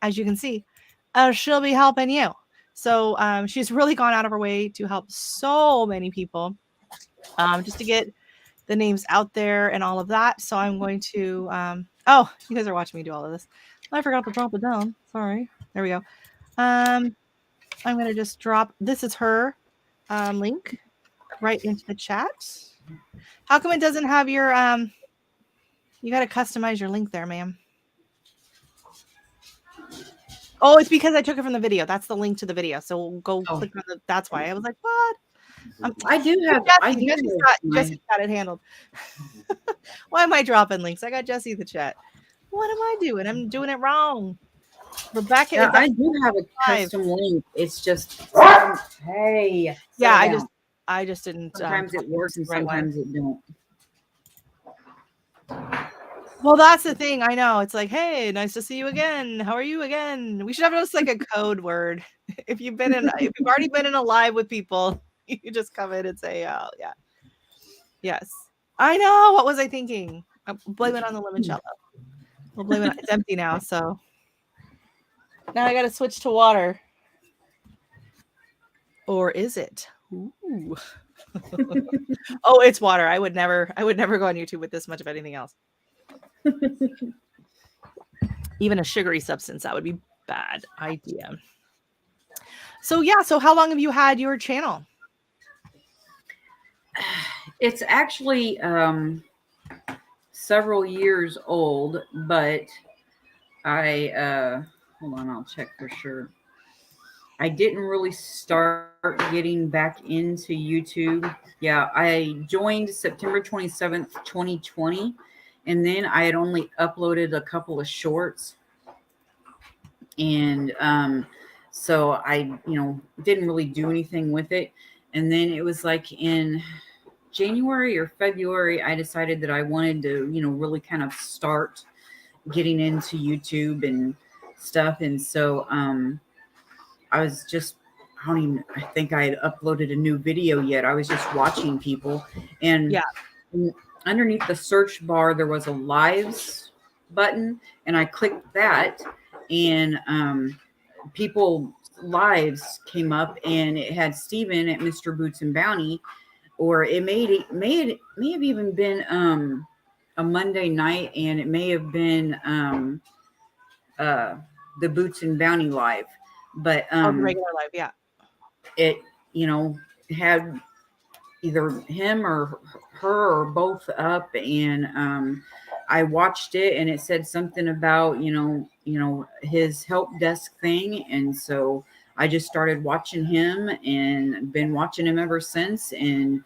as you can see, she'll be helping you. So she's really gone out of her way to help so many people, just to get the names out there and all of that. So I'm going to, oh, you guys are watching me do all of this. I forgot to drop it down. Sorry. There we go. I'm going to just drop, this is her link right into the chat. How come it doesn't have your, you got to customize your link there, ma'am. Oh, it's because I took it from the video. That's the link to the video. So go Oh, click on the. That's why I was like, what? I do Look have. at I Jesse. do Jesse's have got my. Jesse's got it handled. Why am I dropping links? I got Jesse the chat. What am I doing? I'm doing it wrong. Rebecca Yeah, is I at do have a 5. custom link. It's just. Hey, Yeah, settle down. I just didn't Sometimes it copy works and the right one. sometimes it don't. Well, that's the thing. I know. It's like, hey, nice to see you again. How are you again? We should have just like a code word. If you've already been in a live with people, you just come in and say, oh yeah. Yes. I know. What was I thinking? I'll blame it on the limoncello. We'll blame it on, it's empty now, so now I gotta switch to water. Or is it? Ooh. Oh, it's water. I would never go on YouTube with this much of anything else. Even a sugary substance, that would be bad idea. So yeah, so how long have you had your channel? It's actually several years old, but I hold on, I'll check for sure. I didn't really start getting back into YouTube. Yeah, I joined September 27th, 2020, and then I had only uploaded a couple of shorts. And so I, didn't really do anything with it. And then it was like in January or February, I decided that I wanted to, really kind of start getting into YouTube and stuff. And so I was just, I think I had uploaded a new video yet. I was just watching people. And Yeah. underneath the search bar, there was a lives button. And I clicked that. And people lives came up and it had Steven at Mr. Boots and Bounty, or it may have even been a Monday night, and it may have been the Boots and Bounty live, but Oh, the regular live, yeah. it had either him or her or both up, and I watched it, and it said something about his help desk thing, and so I just started watching him and been watching him ever since, and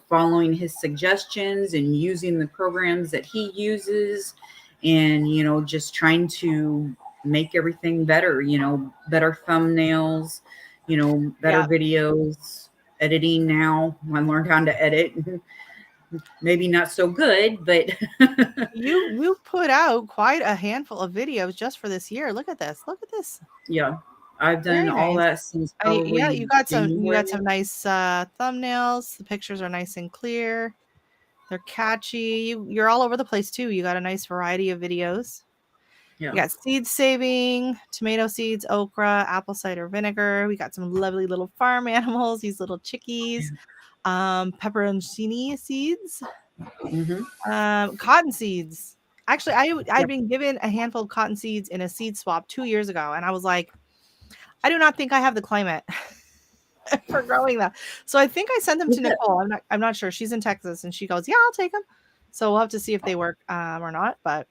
following his suggestions and using the programs that he uses, and just trying to make everything better, better thumbnails, better videos, editing. Now I learned how to edit. Maybe not so good, but you put out quite a handful of videos just for this year. Look at this. Look at this. yeah, I've done Very all nice. that since Yeah, probably you got January. some nice thumbnails. The pictures are nice and clear. They're catchy. You're all over the place too. You got a nice variety of videos. Yeah. We got seed saving, tomato seeds, okra, apple cider vinegar. We got some lovely little farm animals, these little chickies, pepperoncini seeds, cotton seeds. Actually, I'd been given a handful of cotton seeds in a seed swap 2 years ago, and I was like, I do not think I have the climate for growing that. So I think I sent them to Nicole. I'm not sure. She's in Texas, and she goes, "Yeah, I'll take them." So we'll have to see if they work or not. But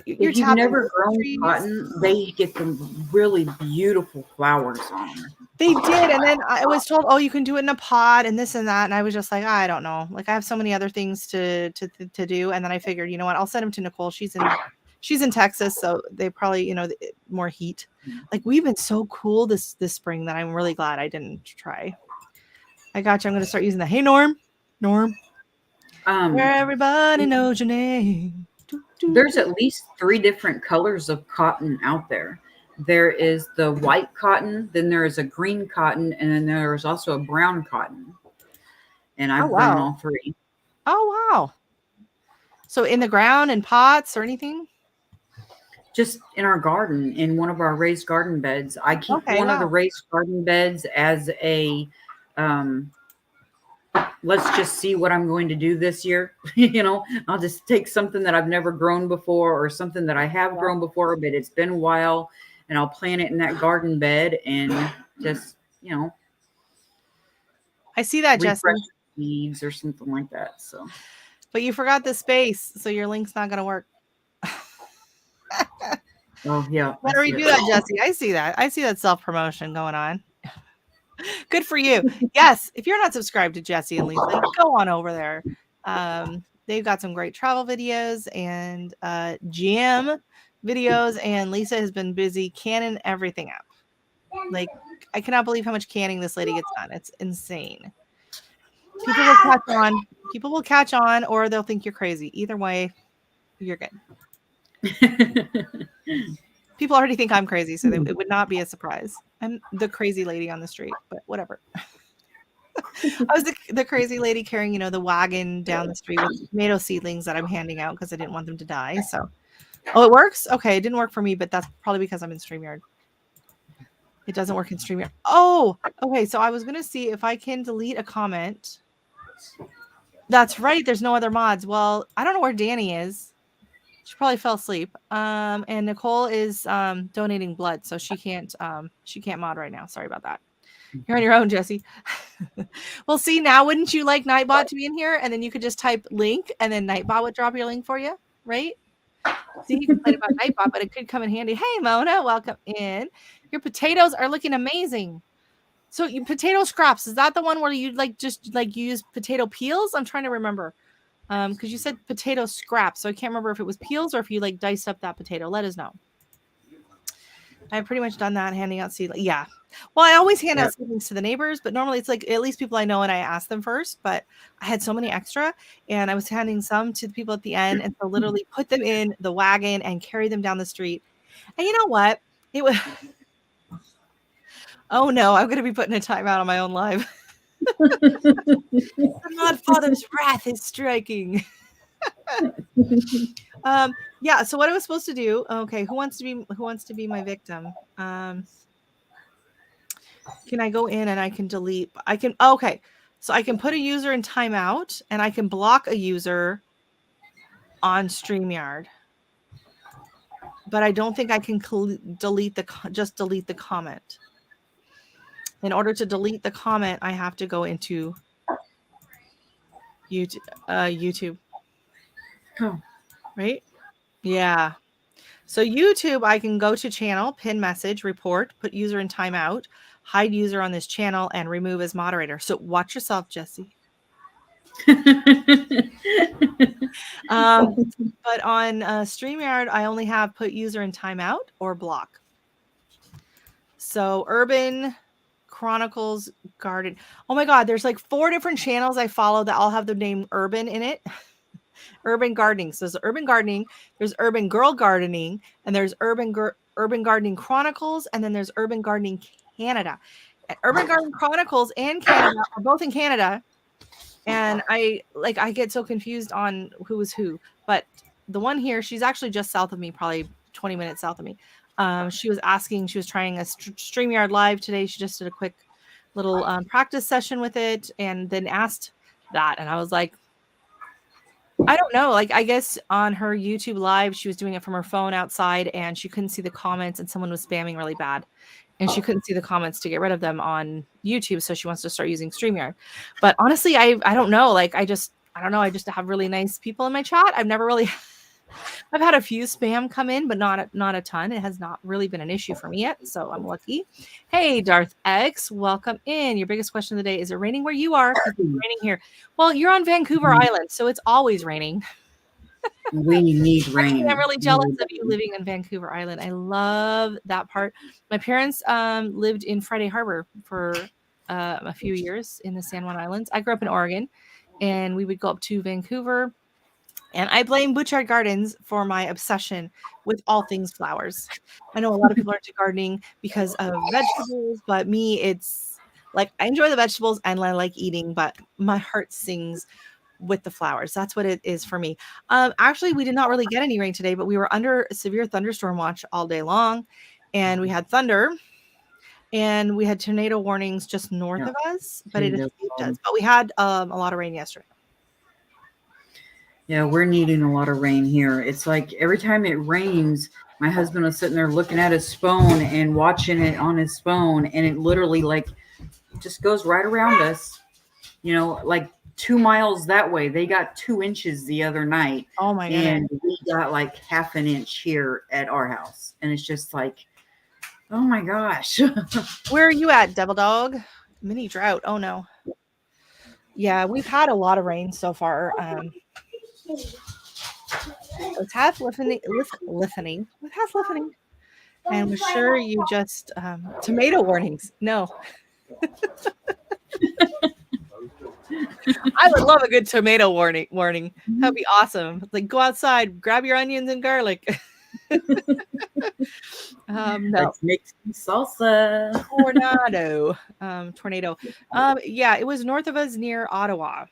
you're If you've tapping never grown trees. cotton, they get some really beautiful flowers on them. They did, and then I was told, "Oh, you can do it in a pot and this and that," and I was just like, I don't know. Like I have so many other things to do, and then I figured, you know what? I'll send them to Nicole. She's in Texas, so they probably more heat. Like we've been so cool this spring that I'm really glad I didn't try. I got you. I'm going to start using the hey Norm, where everybody knows your name. There's at least 3 different colors of cotton out there. There is the white cotton, then there is a green cotton, and then there is also a brown cotton. And I've grown all 3. Oh wow! So in the ground, in pots or anything? Just in our garden, in one of our raised garden beds. I keep one of the raised garden beds as a let's just see what I'm going to do this year. I'll just take something that I've never grown before or something that I have grown before, but it's been a while, and I'll plant it in that garden bed and just, I see that, Justin. Seeds or something like that. So, but you forgot the space, so your link's not going to work. Oh yeah, I Better see redo it. that, Jesse. I see that. I see that self-promotion going on. Good for you. Yes, if you're not subscribed to Jesse and Lisa, go on over there. They've got some great travel videos and GM videos, and Lisa has been busy canning everything up. Like, I cannot believe how much canning this lady gets done. It's insane. People will catch on. People will catch on, or they'll think you're crazy. Either way, you're good. People already think I'm crazy, so it would not be a surprise. I'm the crazy lady on the street, but whatever. I was the crazy lady carrying, the wagon down the street with tomato seedlings that I'm handing out because I didn't want them to die. So, oh, it works? Okay, it didn't work for me, but that's probably because I'm in StreamYard. It doesn't work in StreamYard. Oh, okay. So I was gonna see if I can delete a comment. That's right. There's no other mods. Well, I don't know where Danny is. She probably fell asleep. And Nicole is donating blood, so she can't mod right now. Sorry about that. You're on your own, Jesse. Well, see, now wouldn't you like Nightbot to be in here? And then you could just type link and then Nightbot would drop your link for you, right? See, you complain about Nightbot, but it could come in handy. Hey, Mona, welcome in. Your potatoes are looking amazing. So you potato scraps, is that the one where you just use potato peels? I'm trying to remember. Because you said potato scraps, so I can't remember if it was peels or if you diced up that potato. Let us know. I've pretty much done that, handing out seedlings. Yeah. Well, I always hand out seedlings to the neighbors, but normally it's at least people I know and I ask them first. But I had so many extra, and I was handing some to the people at the end, and so literally put them in the wagon and carry them down the street. And you know what? It was. Oh no, I'm going to be putting a timeout on my own live. The mod father's wrath is striking. Yeah, so what I was supposed to do, okay, who wants to be my victim? Can I go in and I can delete? Okay, so I can put a user in timeout and I can block a user on StreamYard, but I don't think I can delete the comment. In order to delete the comment, I have to go into YouTube. Oh. Right? Yeah. So YouTube, I can go to channel, pin message, report, put user in timeout, hide user on this channel, and remove as moderator. So watch yourself, Jesse. But on StreamYard, I only have put user in timeout or block. So Urban Chronicles Garden. Oh my God, there's 4 different channels I follow that all have the name Urban in it. Urban gardening. So there's urban gardening, there's urban girl gardening, and there's urban gardening chronicles, and then there's urban gardening Canada. Urban Garden Chronicles and Canada are both in Canada, and I get so confused on who is who. But the one here, she's actually just south of me, probably 20 minutes south of me. She was trying a StreamYard live today. She just did a quick little practice session with it, and then asked that, and I was like, I don't know. I guess on her YouTube live, she was doing it from her phone outside and she couldn't see the comments and someone was spamming really bad. And she couldn't see the comments to get rid of them on YouTube. So she wants to start using StreamYard. But honestly, I don't know. I don't know. I just have really nice people in my chat. I've had a few spam come in, but not a ton. It has not really been an issue for me yet. So I'm lucky. Hey, Darth X, welcome in. Your biggest question of the day, is it raining where you are? It's raining here. Well, you're on Vancouver Island, so it's always raining. We need rain. I'm really jealous of you living in Vancouver Island. I love that part. My parents lived in Friday Harbor for a few years in the San Juan Islands. I grew up in Oregon, and we would go up to Vancouver. And I blame Butchart Gardens for my obsession with all things flowers. I know a lot of people are into gardening because of vegetables, but me, it's I enjoy the vegetables and I like eating, but my heart sings with the flowers. That's what it is for me. Actually, we did not really get any rain today, but we were under severe thunderstorm watch all day long, and we had thunder, and we had tornado warnings just north of us, but it escaped us. But we had a lot of rain yesterday. Yeah, we're needing a lot of rain here. It's like every time it rains, my husband was sitting there looking at his phone and watching it on his phone, and it literally just goes right around us. 2 miles that way. They got 2 inches the other night. Oh my goodness. And we got like half an inch here at our house. And it's just like, oh my gosh. Where are you at, Devil Dog? Mini drought. Oh no. Yeah, we've had a lot of rain so far. It's half listening, with half listening. And we're sure you just tomato warnings. No. I would love a good tomato warning. That'd be awesome. Like, go outside, grab your onions and garlic. No. Let's make some salsa. Tornado. Yeah, it was north of us near Ottawa.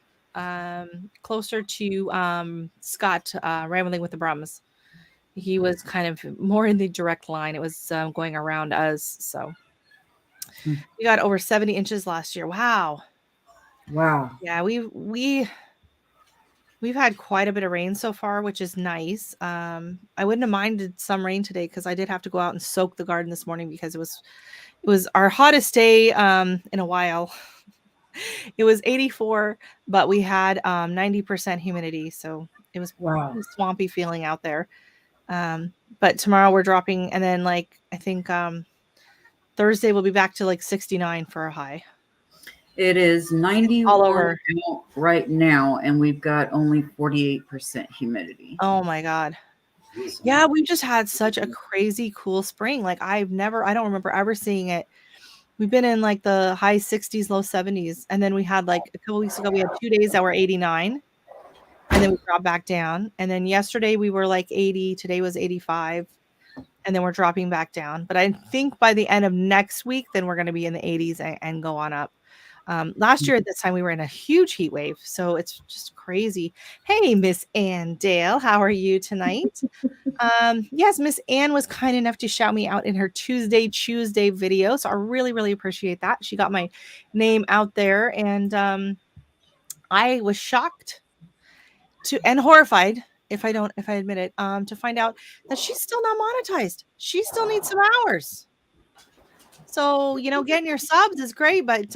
Closer to Scott rambling with the Brums. He was kind of more in the direct line. It was going around us. So we got over 70 inches last year. Wow. Yeah, we've had quite a bit of rain so far, which is nice. I wouldn't have minded some rain today because I did have to go out and soak the garden this morning because it was our hottest day in a while. It was 84, but we had 90% humidity, so it was a swampy feeling out there. But tomorrow we're dropping, and then I think Thursday we'll be back to 69 for a high. It is 91 all over right now, and we've got only 48% humidity. Oh my God. Yeah, we've just had such a crazy cool spring. I don't remember ever seeing it. We've been in the high 60s, low 70s. And then we had a couple weeks ago, we had 2 days that were 89. And then we dropped back down. And then yesterday we were 80. Today was 85. And then we're dropping back down. But I think by the end of next week, then we're going to be in the 80s and go on up. Last year at this time, we were in a huge heat wave. So it's just crazy. Hey, Miss Ann Dale, how are you tonight? Yes, Miss Ann was kind enough to shout me out in her Tuesday video. So I really, really appreciate that. She got my name out there. And I was shocked and horrified, if I admit it, to find out that she's still not monetized. She still needs some hours. So, getting your subs is great, but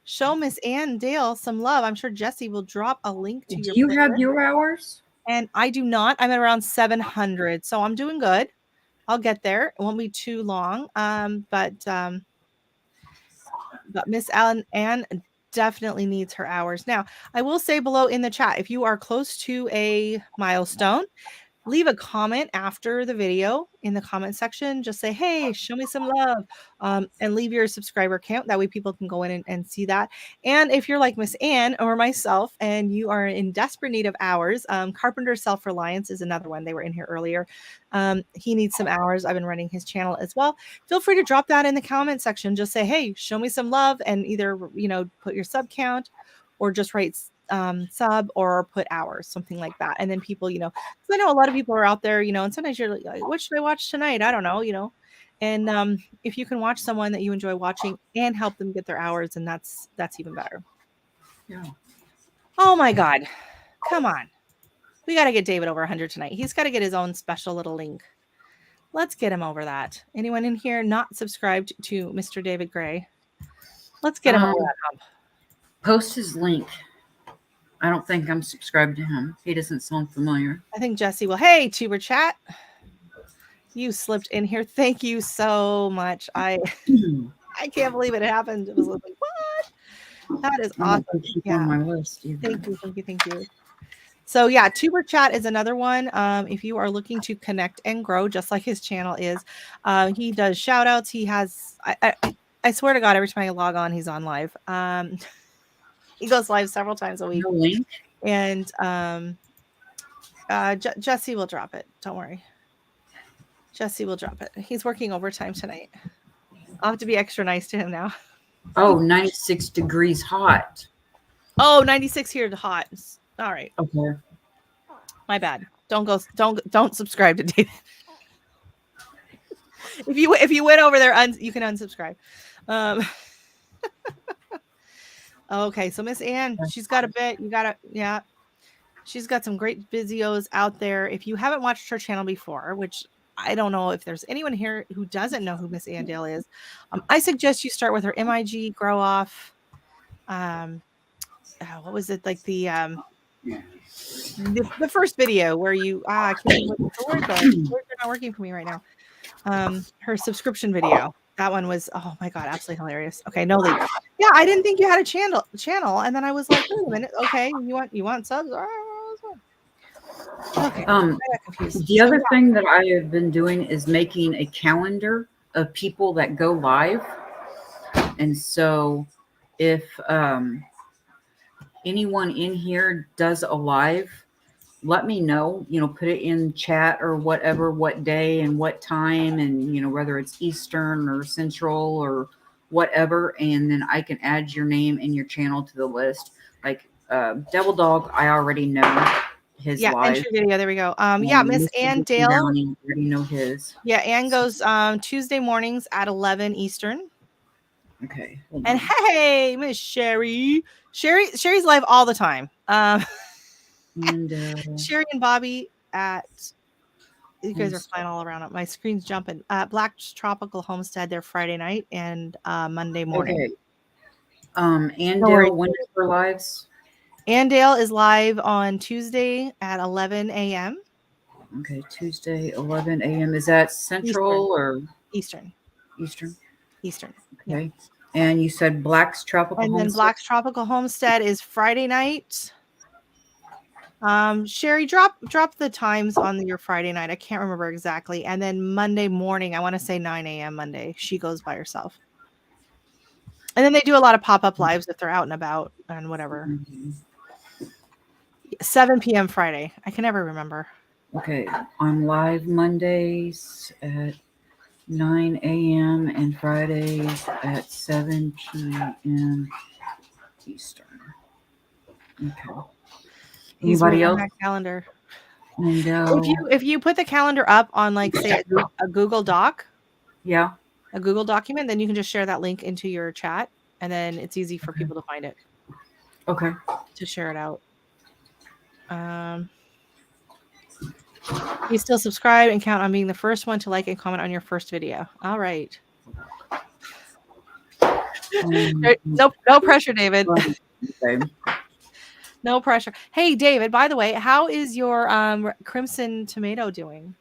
show Miss Ann Dale some love. I'm sure Jesse will drop a link to your. Do you have your hours? And I do not. I'm at around 700, so I'm doing good. I'll get there. It won't be too long. But Miss Ann definitely needs her hours. Now, I will say below in the chat, if you are close to a milestone, leave a comment after the video in the comment section. Just say, hey, show me some love, and leave your subscriber count. That way people can go in and see that. And if you're like Miss Ann or myself and you are in desperate need of hours, Carpenter Self-Reliance is another one. They were in here earlier. He needs some hours. I've been running his channel as well. Feel free to drop that in the comment section. Just say, hey, show me some love, and either, put your sub count or just write sub or put hours, something like that. And then people, because I know a lot of people are out there, and sometimes you're like, what should I watch tonight? I don't know, and if you can watch someone that you enjoy watching and help them get their hours, and that's even better. Yeah. Oh my God. Come on. We got to get David over 100 tonight. He's got to get his own special little link. Let's get him over that. Anyone in here not subscribed to Mr. David Gray? Let's get him over that hump. Post his link. I don't think I'm subscribed to him. He doesn't sound familiar. I think Jesse will. Hey, Tuber Chat. You slipped in here. Thank you so much. I can't believe it happened. It was like, what? That is awesome. Yeah. On my list Thank you. So yeah, Tuber Chat is another one. If you are looking to connect and grow, just like his channel is, he does shout outs. He has, I swear to God, every time I log on, he's on live. He goes live several times a week. No link. And Jesse will drop it. Don't worry. Jesse will drop it. He's working overtime tonight. I'll have to be extra nice to him now. Oh, 96 degrees hot. Oh, 96 here to hot. All right. Okay. My bad. Don't subscribe to David. If you went over there, you can unsubscribe. Okay, so Miss Ann, she's got a bit. Yeah. She's got some great videos out there. If you haven't watched her channel before, which I don't know if there's anyone here who doesn't know who Miss Ann Dale is, I suggest you start with her MIG Grow Off. what was it like the first video where you I can't remember the words are not working for me right now. Her subscription video. That one was, oh my God, absolutely hilarious. Okay, no leak. Yeah, I didn't think you had a channel, and then I was like, wait a minute. Okay, you want subs? Okay, I got confused. The other thing that I have been doing is making a calendar of people that go live. And so if anyone in here does a live, let me know, put it in chat or whatever, what day and what time, and, whether it's Eastern or Central or whatever. And then I can add your name and your channel to the list. Like Devil Dog, I already know his live. Entry video. There we go. Yeah, Miss Ann Dale. I already know his. Yeah, Ann goes Tuesday mornings at 11 Eastern. Okay. And hey, Miss Sherry. Sherry's live all the time. And Sherry and Bobby you guys are flying all around. My screen's jumping. Black's Tropical Homestead, they're Friday night and Monday morning. Okay. Andale, when is her lives? Andale is live on Tuesday at 11 a.m. Okay, Tuesday, 11 a.m. Is that Central or Eastern? Eastern. Okay. Yeah. And you said Black's Tropical Homestead? And then Black's Tropical Homestead is Friday night. Sherry, drop the times on your Friday night. I can't remember exactly. And then Monday morning, I want to say 9 a.m. Monday. She goes by herself. And then they do a lot of pop-up lives if they're out and about and whatever. Mm-hmm. 7 p.m. Friday. I can never remember. Okay. I'm live Mondays at 9 a.m. and Fridays at 7 p.m. Eastern. Okay. Anybody else? That calendar. If you put the calendar up on, like, say a Google Doc, a Google document, then you can just share that link into your chat, and then it's easy for people to find it. Okay. To share it out. You still subscribe and count on being the first one to like and comment on your first video. All right. No pressure, David. Okay. No pressure. Hey, David, by the way, how is your crimson tomato doing?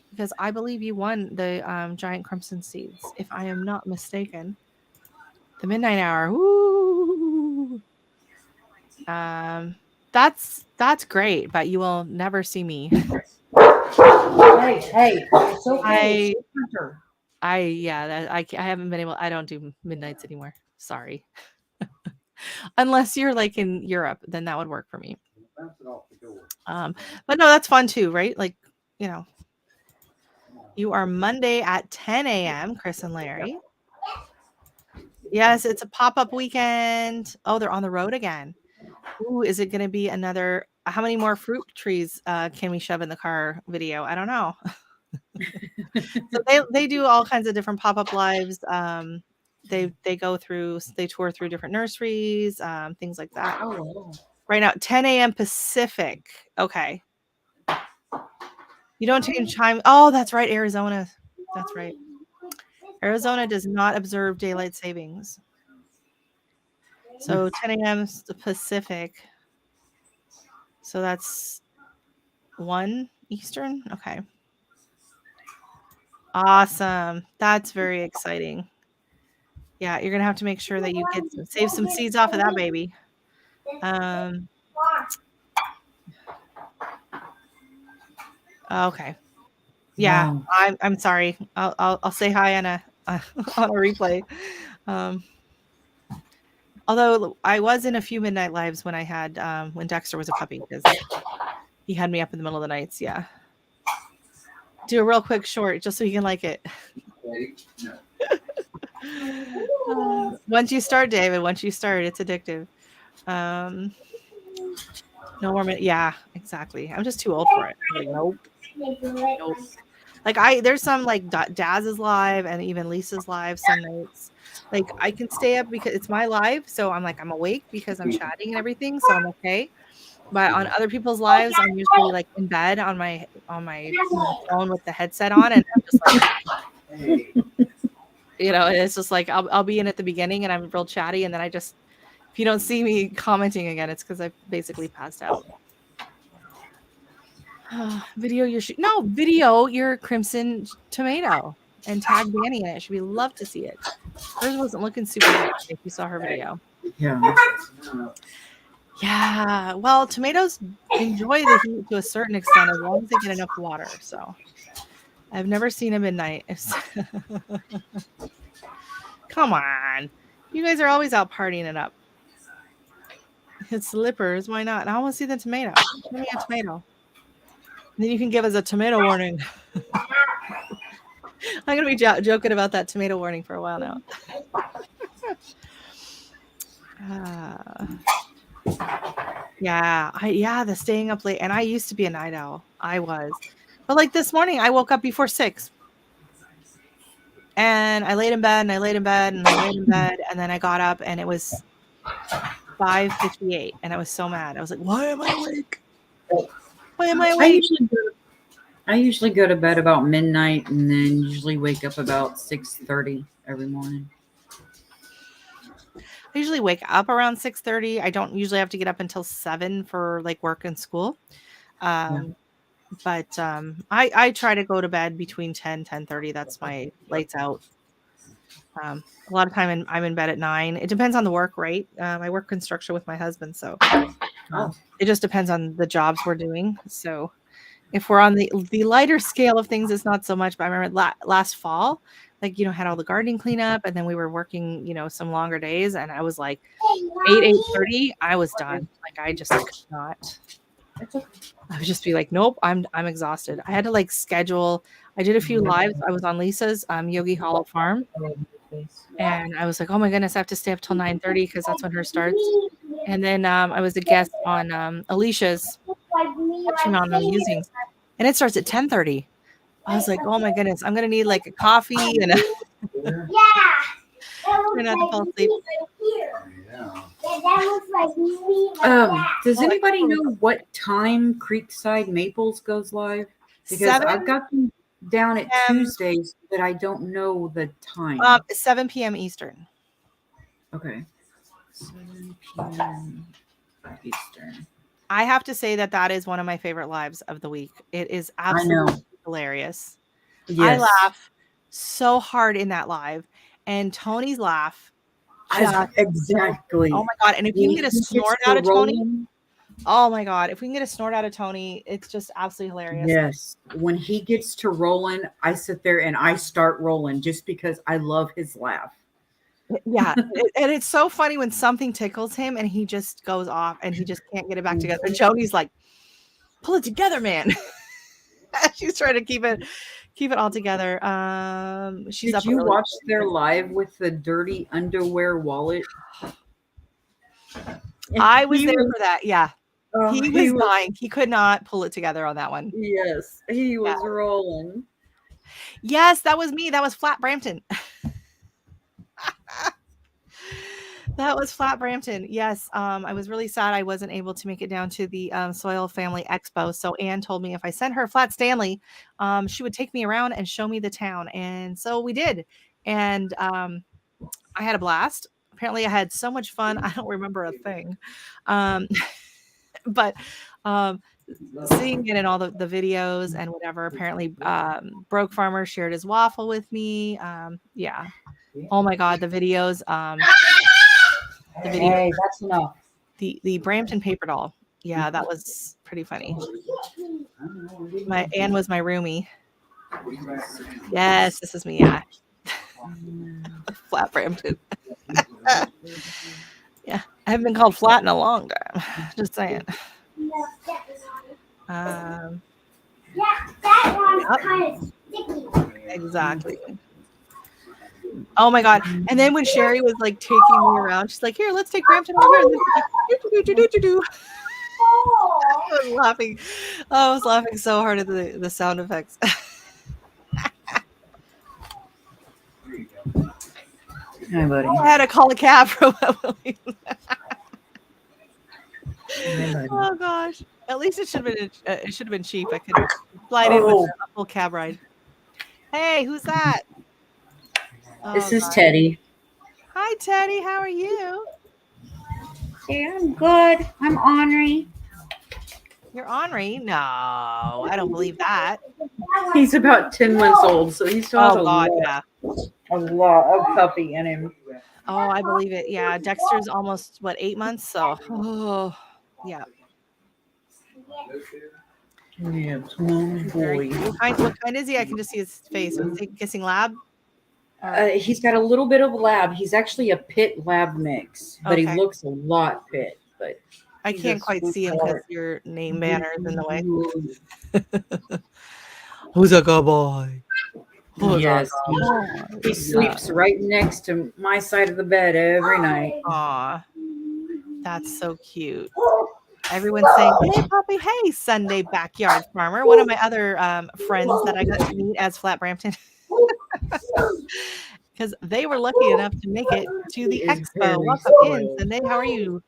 Because I believe you won the giant crimson seeds, if I am not mistaken. The midnight hour. Woo! That's great, but you will never see me. Hey, so I haven't been able. I don't do midnights anymore. Sorry. Unless you're like in Europe, then that would work for me. But no, that's fun too, right? Like, you are Monday at 10 a.m., Chris and Larry. Yes, it's a pop-up weekend. Oh, they're on the road again. Ooh, is it going to be another? How many more fruit trees can we shove in the car video? I don't know. So they do all kinds of different pop-up lives. They tour through different nurseries, things like that. Oh. Right now, 10 a.m. Pacific. Okay. You don't change time. Oh, that's right, Arizona. That's right. Arizona does not observe daylight savings. So 10 a.m. Pacific. So that's 1 Eastern. Okay. Awesome. That's very exciting. Yeah, you're gonna have to make sure that you save some seeds off of that baby. Okay. Yeah, wow. I'm sorry. I'll say hi on a replay. Although I was in a few midnight lives when I had when Dexter was a puppy, because he had me up in the middle of the nights. Yeah. Do a real quick short just so you can like it. Once you start, David, it's addictive. No more minutes. Yeah, exactly. I'm just too old for it. Like, nope. Like there's some like Daz is live and even Lisa's live some nights. Like I can stay up because it's my live, so I'm awake because I'm chatting and everything, so I'm okay. But on other people's lives, I'm usually like in bed on my phone with the headset on, and I'm just like, it's just like I'll be in at the beginning and I'm real chatty, and then I just If you don't see me commenting again, it's because I basically passed out. Video your crimson tomato and tag Danny in it. She'd love to see it. Hers wasn't looking super good if you saw her video. Yeah. Yeah. Well, tomatoes enjoy the heat to a certain extent as long as they get enough water. So I've never seen a midnight. Come on. You guys are always out partying it up. It's slippers. Why not? I want to see the tomato. Show me a tomato. And then you can give us a tomato warning. I'm going to be joking about that tomato warning for a while now. The staying up late. And I used to be a night owl. I was. But like this morning, I woke up before 6. And I laid in bed and I laid in bed and I laid in bed. And then I got up and it was 5:58. And I was so mad. I was like, why am I awake? Why am I awake? I usually go to bed about midnight and then usually wake up about 6:30 every morning. I usually wake up around 6:30. I don't usually have to get up until 7 for like work and school. But I try to go to bed between 10:30. That's my lights out. A lot of time I'm in bed at 9. It depends on the work, right? I work construction with my husband, so it just depends on the jobs we're doing. So if we're on the lighter scale of things, it's not so much. But I remember last fall, like, had all the gardening cleanup, and then we were working, some longer days, and I was like 8:30, I was done. Like I just could not. I would just be like, nope, I'm exhausted. I had to like schedule. I did a few lives. I was on Lisa's Yogi Hollow Farm, and I was like, oh my goodness, I have to stay up till 9:30 because that's when her starts. And then I was a guest on Alicia's on the musings, and it starts at 10:30. I was like, oh my goodness, I'm gonna need like a coffee and try not to fall asleep. Does anybody know what time Creekside Maples goes live? Because I've got them down at Tuesdays, but I don't know the time. 7 p.m. Eastern. Okay. 7 p.m. Eastern. I have to say that is one of my favorite lives of the week. It is absolutely hilarious. Yes. I laugh so hard in that live, and Tony's laugh. Exactly. Oh my God. And if you can get a snort out of Tony. Oh my God. If we can get a snort out of Tony, it's just absolutely hilarious. Yes. When he gets to rolling, I sit there and I start rolling just because I love his laugh. Yeah. And it's so funny when something tickles him and he just goes off and he just can't get it back together. And Tony's like, pull it together, man. She's trying to keep it all together. Did you watch their live with the dirty underwear wallet? I was there for that. Yeah. He was dying. He could not pull it together on that one. Yes. He was rolling. Yes, that was me. That was Flat Brampton. That was Flat Brampton. Yes. I was really sad I wasn't able to make it down to the Soil Family Expo. So Anne told me if I sent her Flat Stanley, she would take me around and show me the town. And so we did. And I had a blast. Apparently I had so much fun. I don't remember a thing. But seeing it in all the videos and whatever, apparently Broke Farmer shared his waffle with me. Yeah. Oh my God, the videos. Hey, that's enough. The Brampton paper doll. Yeah, that was pretty funny. Anne was my roomie. Yes, this is me. Yeah. Flat Brampton. Yeah, I haven't been called flat in a long time. Just saying. Yeah, that one's kind of sticky. Exactly. Oh my God. And then when Sherry was like taking me around, she's like, here, let's take Brampton over here. I was laughing. I was laughing so hard at the sound effects. Hi, buddy. I had to call a cab for Oh gosh. At least it should have been cheap. I could slide in with a full cab ride. Hey, who's that? This is Teddy. Hi, Teddy. How are you? Say, I'm good. I'm ornery. You're ornery? No, I don't believe that. He's about 10 months old, so he still has Oh God, yeah. a lot of puppy in him. Oh, I believe it. Yeah, Dexter's almost 8 months. So, oh, yeah. Yeah, small boy. What kind is he? I can just see his face. Was he kissing lab? He's got a little bit of lab. He's actually a pit lab mix, but he Okay. looks a lot pit. But I he's can't a quite see him because sweetheart. your name banner is in the way. Who's a good boy? Yes, he sleeps right next to my side of the bed every night. Aw, that's so cute. Everyone's saying, "Hey, puppy! Hey, Sunday backyard farmer." One of my other friends that I got to meet as Flat Brampton, because they were lucky enough to make it to the expo. Welcome in, Sunday. How are you?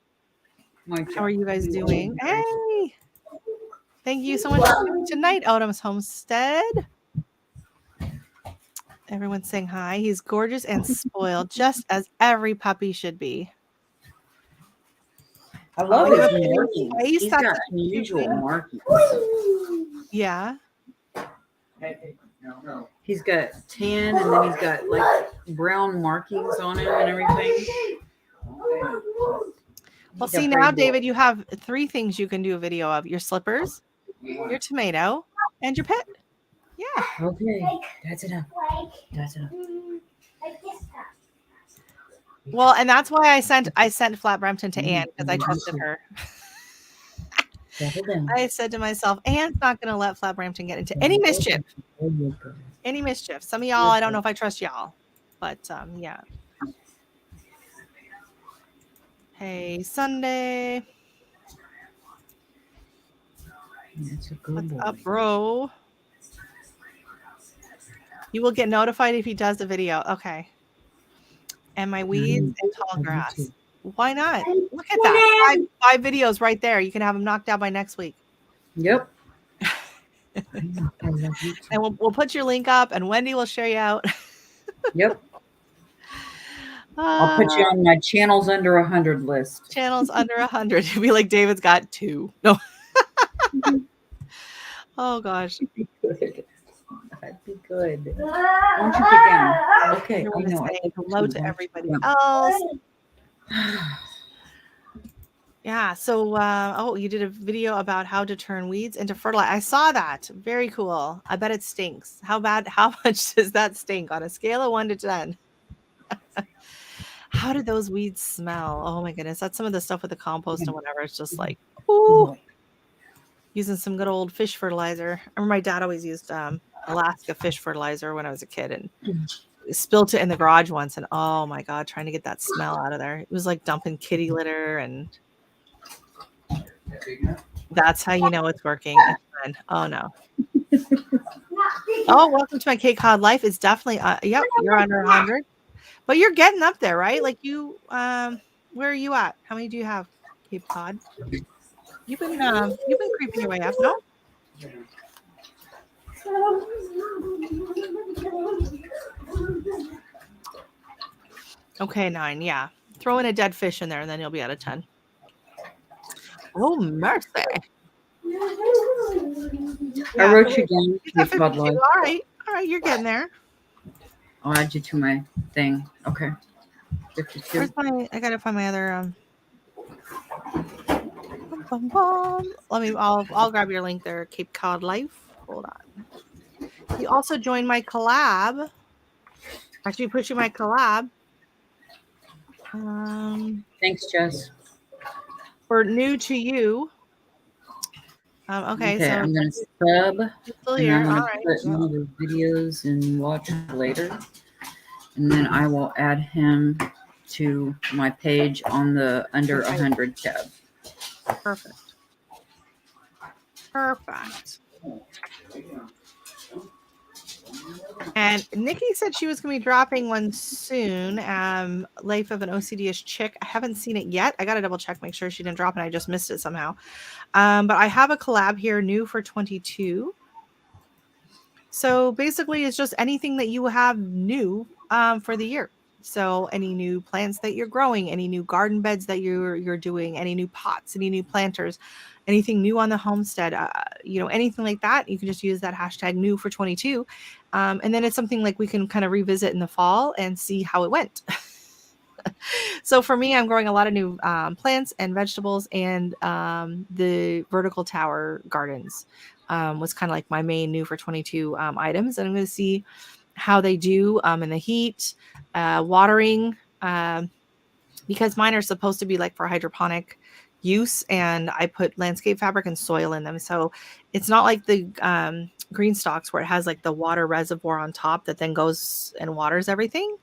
How are you guys doing? Hey, thank you so much for coming tonight, Odom's Homestead. Everyone's saying hi. He's gorgeous and spoiled, just as every puppy should be. I love you his have a pretty markings. face. He's That's got a cute unusual thing. markings. Yeah. He's got tan, and then he's got like brown markings on him and everything. Well, see now, David, you have 3 things you can do a video of: your slippers, your tomato, and your pet. Yeah. Okay, that's enough. That's enough. Well, and that's why I sent Flat Brampton to Anne, because I trusted her. I said to myself, Anne's not going to let Flat Brampton get into any mischief. Any mischief. Some of y'all, I don't know if I trust y'all, but yeah. Hey, Sunday. That's a good What's boy. up, bro? You will get notified if he does the video. Okay. And my weeds and tall grass. Why not? Look at that. 5 videos right there. You can have them knocked out by next week. Yep. And we'll put your link up, and Wendy will share you out. Yep. I'll put you on my channels under 100 list. Channels under 100. You'll be like, David's got 2. No. Oh gosh. That'd be good. That'd be good. Why don't you get down? Okay. I know. Say hello to everybody else. Yeah. So, you did a video about how to turn weeds into fertilizer. I saw that. Very cool. I bet it stinks. How much does that stink on a scale of 1 to 10? How do those weeds smell? Oh my goodness. That's some of the stuff with the compost and whatever. It's just like, ooh, using some good old fish fertilizer. I remember my dad always used Alaska fish fertilizer when I was a kid, and spilled it in the garage once, and oh my god, trying to get that smell out of there. It was like dumping kitty litter, and that's how you know it's working. It's fun. Oh no. Oh, welcome to my Cape Cod life. It's definitely yep, you're under 100. But you're getting up there, right? Like you where are you at? How many do you have, Cape Cod? You've been creeping your way up, no? Okay, 9, yeah. Throw in a dead fish in there, and then you'll be at a 10. Oh, mercy. I wrote you down. All right, you're getting there. I'll add you to my thing. Okay. 52. Where's I gotta find my other I'll grab your link there, Cape Cod Life. Hold on. You also joined my collab. Actually, push you my collab. Thanks, Jess. For new to you. Okay, so I'm gonna sub. And I'm gonna put one of the videos and watch later, and then I will add him to my page on the under 100 tab. Perfect. And Nikki said she was going to be dropping one soon. Life of an OCD-ish Chick. I haven't seen it yet. I got to double check, make sure she didn't drop it. I just missed it somehow. But I have a collab here, new for 22. So basically, it's just anything that you have new for the year. So any new plants that you're growing, any new garden beds that you're doing, any new pots, any new planters, anything new on the homestead, anything like that, you can just use that hashtag new for 22. And then it's something like we can kind of revisit in the fall and see how it went. So for me, I'm growing a lot of new plants and vegetables, and the vertical tower gardens was kind of like my main new for 22 items. And I'm going to see how they do in the heat, watering, because mine are supposed to be like for hydroponic use, and I put landscape fabric and soil in them. So it's not like the green stalks where it has like the water reservoir on top that then goes and waters everything.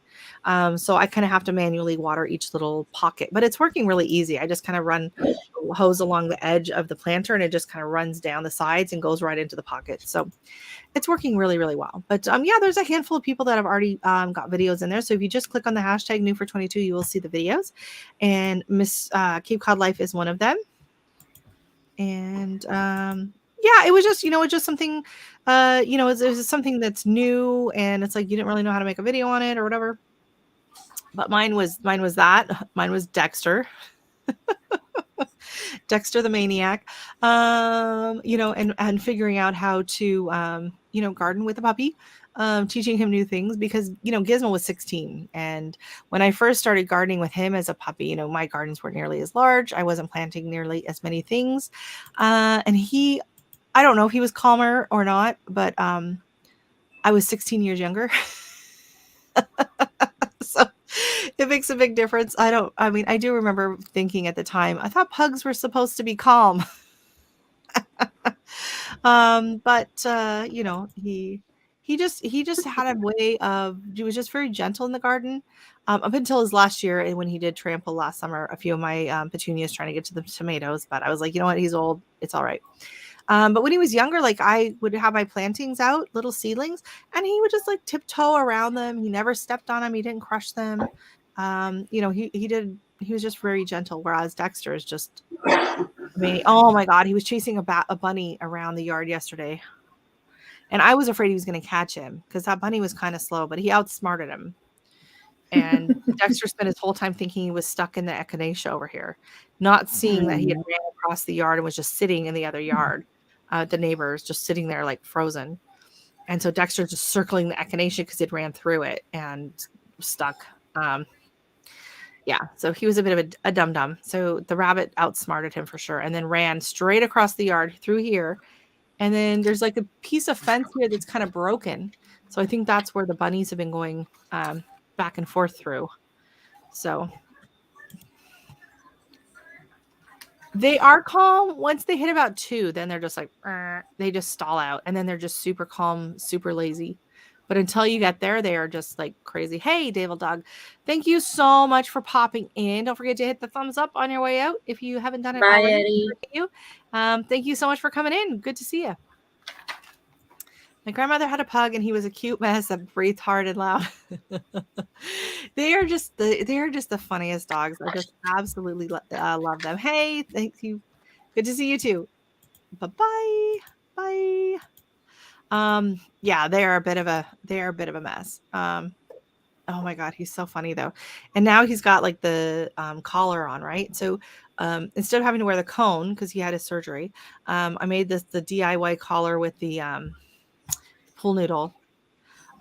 So I kind of have to manually water each little pocket, but it's working really easy. I just kind of run a hose along the edge of the planter, and it just kind of runs down the sides and goes right into the pocket. So it's working really, really well. But yeah, there's a handful of people that have already got videos in there. So if you just click on the hashtag new for 22, you will see the videos. And Miss Cape Cod Life is one of them. And yeah, it was just something, it was something that's new, and it's like you didn't really know how to make a video on it or whatever. But mine was Dexter. Dexter the Maniac, and figuring out how to, garden with a puppy, teaching him new things, because, Gizmo was 16. And when I first started gardening with him as a puppy, my gardens weren't nearly as large. I wasn't planting nearly as many things. And I don't know if he was calmer or not, but I was 16 years younger. So it makes a big difference. I do remember thinking at the time, I thought pugs were supposed to be calm. But he just had a way of, he was just very gentle in the garden, up until his last year, and when he did trample last summer a few of my petunias trying to get to the tomatoes. But I was like, you know what, he's old, it's all right. But when he was younger, like I would have my plantings out, little seedlings, and he would just like tiptoe around them. He never stepped on them. He didn't crush them. He was just very gentle. Whereas Dexter is just, oh my God, he was chasing a bunny around the yard yesterday. And I was afraid he was going to catch him because that bunny was kind of slow, but he outsmarted him. And Dexter spent his whole time thinking he was stuck in the echinacea over here, not seeing that he had ran across the yard and was just sitting in the other yard. The neighbors just sitting there like frozen. And so Dexter just circling the echinacea because it ran through it and stuck. Yeah, so he was a bit of a dum-dum. So the rabbit outsmarted him for sure, and then ran straight across the yard through here. And then there's like a piece of fence here that's kind of broken. So I think that's where the bunnies have been going back and forth through. So they are calm. Once they hit about 2, then they're just like, they just stall out. And then they're just super calm, super lazy. But until you get there, they are just like crazy. Hey, Devil Dog, thank you so much for popping in. Don't forget to hit the thumbs up on your way out if you haven't done it Bye, already. Eddie. Thank you so much for coming in. Good to see you. My grandmother had a pug, and he was a cute mess that breathed hard and loud. They are just the funniest dogs. I just absolutely love them. Hey, thank you. Good to see you too. Bye. Bye. Yeah, they are a bit of a mess. Oh my God, he's so funny though. And now he's got like the collar on, right? So instead of having to wear the cone because he had his surgery, I made the DIY collar with the pool noodle.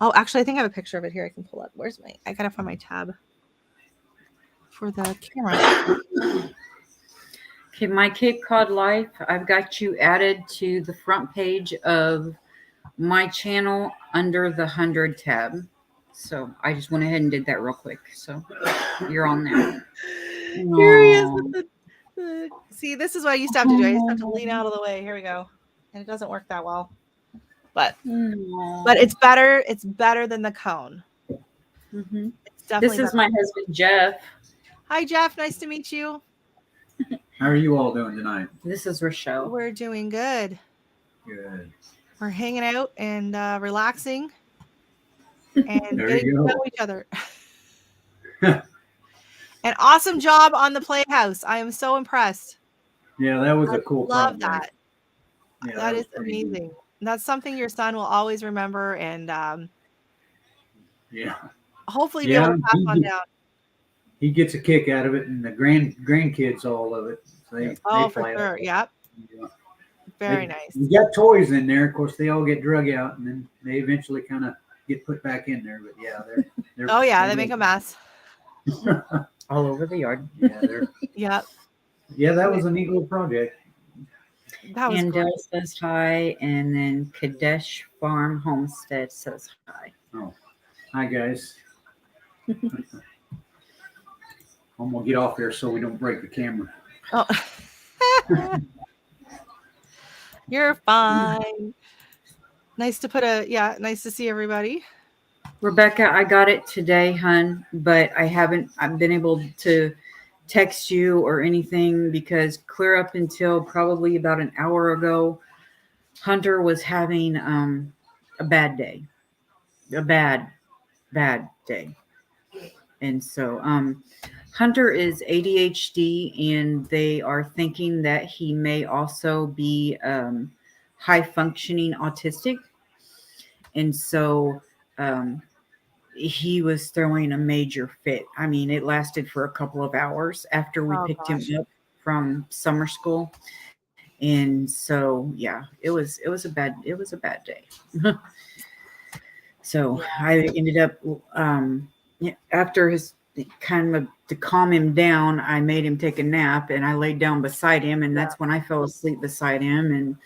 Oh, actually, I think I have a picture of it here. I can pull up. I gotta find my tab for the camera. Okay, my Cape Cod Life, I've got you added to the front page of my channel under the 100 tab. So I just went ahead and did that real quick. So you're on there. Here he is with the see, this is what I used to have to do. I used to have to lean out of the way. Here we go. And it doesn't work that well. But it's better. It's better than the cone. Mm-hmm. It's definitely this is my husband, Jeff. Hi, Jeff. Nice to meet you. How are you all doing tonight? This is Rochelle. We're doing good. Good. We're hanging out and relaxing and getting to know each other. An awesome job on the playhouse. I am so impressed. Yeah, that was a cool Love project. that. Yeah, that is amazing. Neat. That's something your son will always remember. And yeah, hopefully be able Yeah, to pass on down. he gets a kick out of it, and the grandkids all of it. So they Oh, for play sure. it. Yep. Yeah. Very nice. You got toys in there. Of course, they all get drug out, and then they eventually kind of get put back in there. But yeah, they're Oh yeah, they make a mess. All over the yard. Yep. Yeah, that was a neat little project. That was And great. Dell says hi, and then Kadesh Farm Homestead says hi. Hi guys. I'm gonna get off here so we don't break the camera. Oh. You're fine. Nice to see everybody. Rebecca, I got it today, hun, but I've been able to text you or anything because clear up until probably about an hour ago, Hunter was having a bad day. A bad day. And so Hunter is ADHD, and they are thinking that he may also be high functioning autistic. And so he was throwing a major fit. I mean, it lasted for a couple of hours after we picked him up from summer school. And so, yeah, it was a bad day. So I ended up, after his kind of to calm him down, I made him take a nap, and I laid down beside him, and that's when I fell asleep beside him. And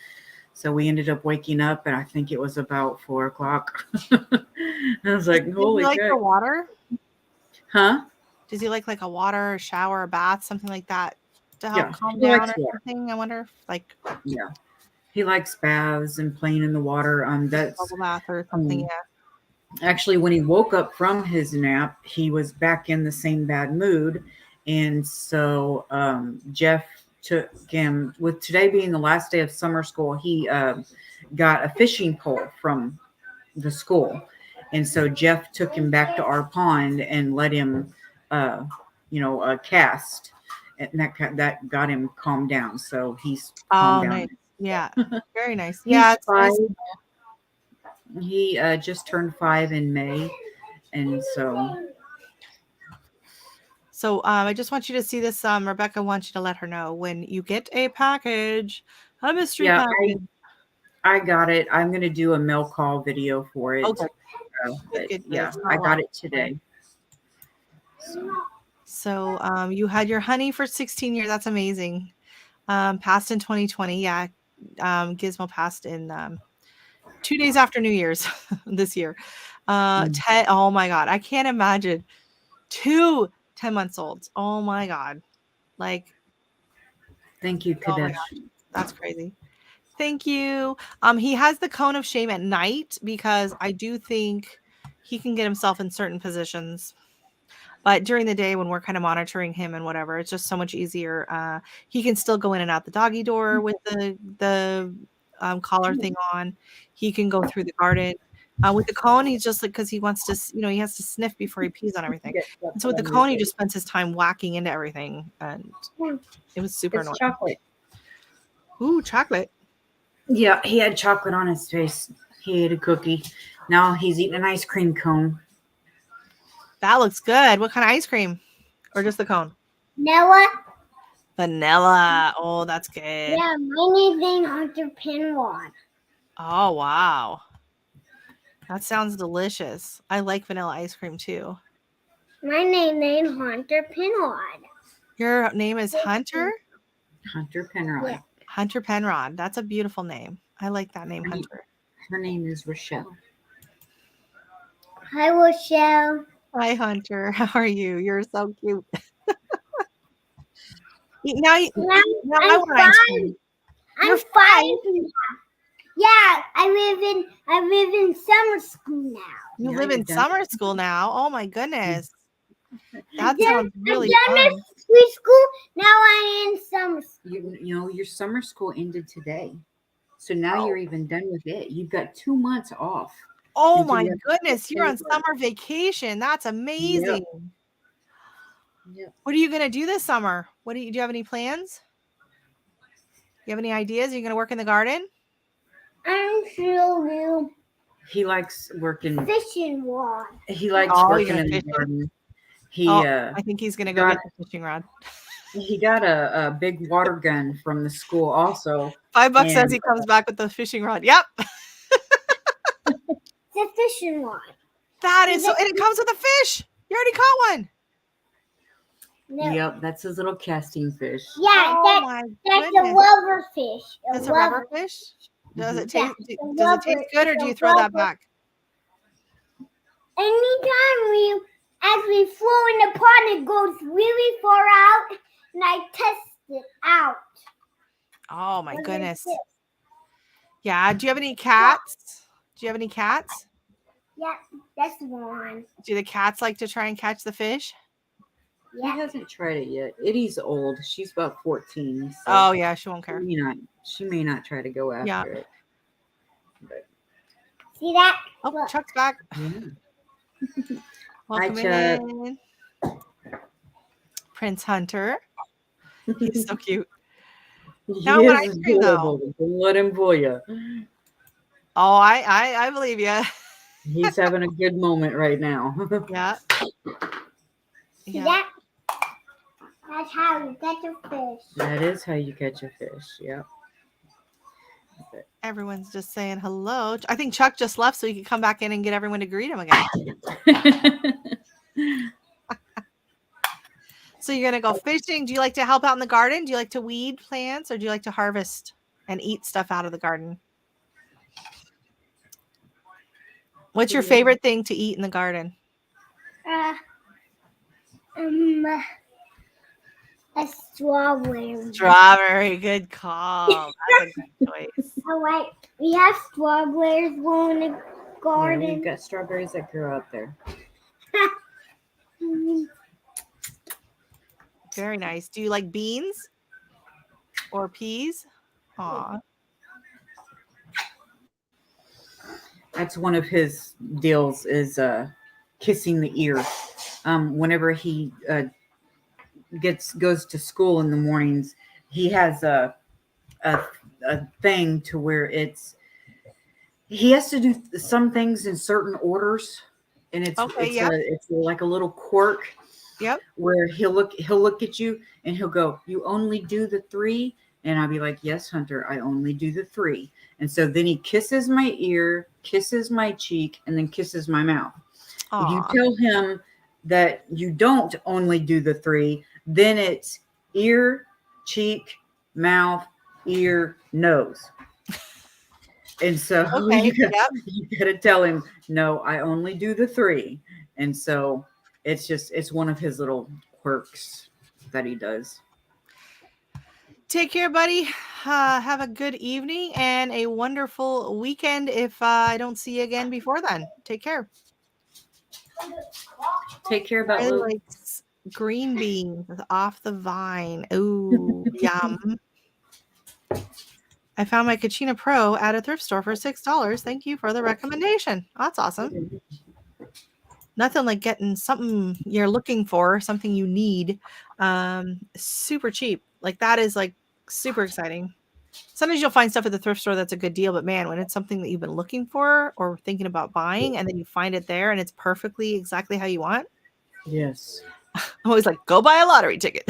so we ended up waking up, and I think it was about 4 o'clock. I was like, holy Does he like the water? Huh? Does he like a water, a shower, a bath, something like that to help calm he down likes or water. something? I wonder if Yeah, he likes baths and playing in the water. That's bubble bath or something. Actually, when he woke up from his nap, he was back in the same bad mood. And so Jeff took him, with today being the last day of summer school, he got a fishing pole from the school. And so Jeff took him back to our pond and let him, cast. And that got him calmed down. So he's calmed down. Nice. Yeah. Very nice. He's Yeah. It's 5. nice. He just turned 5 in May. And so I just want you to see this. Rebecca wants you to let her know when you get a package, a mystery package. I got it. I'm going to do a mail call video for it. Okay. I got it today. So you had your honey for 16 years. That's amazing. Passed in 2020. Yeah. Gizmo passed in 2 days after New Year's this year. Oh my God. I can't imagine 2 10-month olds. Oh my God. Thank you, Kadesh. Oh, that's crazy. Thank you. He has the cone of shame at night because I do think he can get himself in certain positions. But during the day when we're kind of monitoring him and whatever, it's just so much easier. He can still go in and out the doggy door with the collar thing on. He can go through the garden. With the cone, he's just because he wants to, he has to sniff before he pees on everything. And so with the cone, he just spends his time whacking into everything. And it was super annoying. Chocolate. Ooh, chocolate. Yeah, he had chocolate on his face. He ate a cookie. Now he's eating an ice cream cone. That looks good. What kind of ice cream? Or just the cone? Vanilla. Oh, that's good. Yeah, my name's Hunter Penrod. Oh, wow. That sounds delicious. I like vanilla ice cream too. My name is Hunter Penrod. Your name is Hunter? Hunter Penrod. Yeah. Hunter Penrod. That's a beautiful name. I like that name, Hunter. Her name is Rochelle. Hi, Rochelle. Hi, Hunter. How are you? You're so cute. now I want ice cream. I'm 5 now. Yeah, I live in summer school now. You Now live in you're done. summer school now. Oh my goodness. That sounds really I'm fun. done with preschool. Now I'm in summer school. Your summer school ended today. So now you're even done with it. You've got 2 months off. Oh until my you have goodness. You're on September. summer vacation. That's amazing. Yep. What are you going to do this summer? Do you have any plans? You have any ideas? Are you going to work in the garden? I'm sure you. He likes working. Fishing rod. He likes Oh, you're working gonna in the fish it? garden. He I think he's gonna go got- get the fishing rod. he got a big water gun from the school also. $5 says And- he comes back with the fishing rod. Yep. It's a fishing rod. That is so, and it comes with a fish. You already caught one. No. Yep, that's his little casting fish. Yeah, Oh my that's a goodness. rubber fish. It's a rubber fish. Does it Yeah, taste? it's a Does it taste rubber- good, or it's do a you throw that rubber- back? Anytime we actually throw in the pot, it goes really far out, and I test it out. Oh my What is goodness. this? Yeah. Do you have any cats? Do you have any cats? Yeah, that's one. Do the cats like to try and catch the fish? He Yeah. hasn't tried it yet. Eddie's old. She's about 14. So Oh yeah, she won't care. she may not try to go after Yeah. it. But See that? Oh, Look. Chuck's back. yeah. Welcome Chuck. in. Prince Hunter. He's so cute. Now what I He is do, though- adorable. Don't let him fool you. Oh, I believe you. He's having a good moment right now. Yeah. See Yeah. that? That's how you get your fish. That is how you catch a fish. Yep. Everyone's just saying hello. I think Chuck just left so he could come back in and get everyone to greet him again. So you're gonna go fishing. Do you like to help out in the garden? Do you like to weed plants, or do you like to harvest and eat stuff out of the garden? What's your favorite thing to eat in the garden? A strawberry. Strawberry. Good call. That's a good choice. Oh wait, we have strawberries growing in the Yeah, garden. we've got strawberries that grow out there. Very nice. Do you like beans or peas? Aw. That's one of his deals is kissing the ear. Whenever he goes to school in the mornings, he has a thing to where he has to do some things in certain orders, and it's like a little quirk. Yep. Where he'll look at you and he'll go, "You only do the 3?" And I'll be like, "Yes, Hunter, I only do the 3." And so then he kisses my ear, kisses my cheek, and then kisses my mouth. If you Aw. tell him that you don't only do the 3, then it's ear, cheek, mouth, ear, nose. And so Okay. Yep. you gotta tell him, "No, I only do the 3." And so it's one of his little quirks that he does. Take care, buddy. Have a good evening and a wonderful weekend if I don't see you again before then. Take care. Take care about Really Willow. likes green beans off the vine. Ooh, yum. I found my Kachina Pro at a thrift store for $6. Thank you for the recommendation. That's awesome. Nothing like getting something you're looking for, something you need, super cheap. Like that is like super exciting. Sometimes you'll find stuff at the thrift store that's a good deal, but man, when it's something that you've been looking for or thinking about buying and then you find it there and it's perfectly exactly how you want, Yes. I'm always like, go buy a lottery ticket.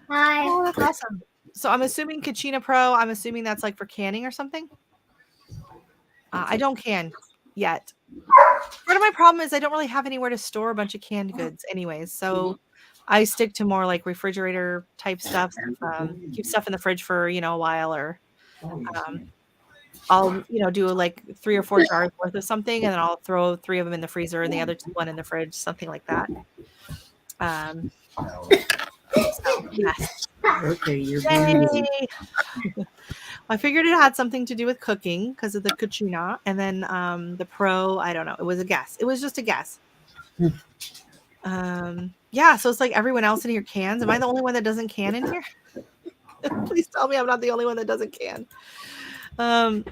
Hi. Oh, that's awesome. So I'm assuming Kachina Pro, I'm assuming that's like for canning or something. I don't can yet. Part of my problem is I don't really have anywhere to store a bunch of canned goods anyways. So I stick to more like refrigerator type stuff. Keep stuff in the fridge for, a while, or I'll, do like 3 or 4 jars worth of something, and then I'll throw 3 of them in the freezer and the other 1 in the fridge, something like that. So, yes. Okay, you're Yay! busy. I figured it had something to do with cooking because of the Kachina, and then the Pro, I don't know. It was a guess. It was just a guess. Yeah, so it's like everyone else in here cans. Am I the only one that doesn't can in here? Please tell me I'm not the only one that doesn't can. I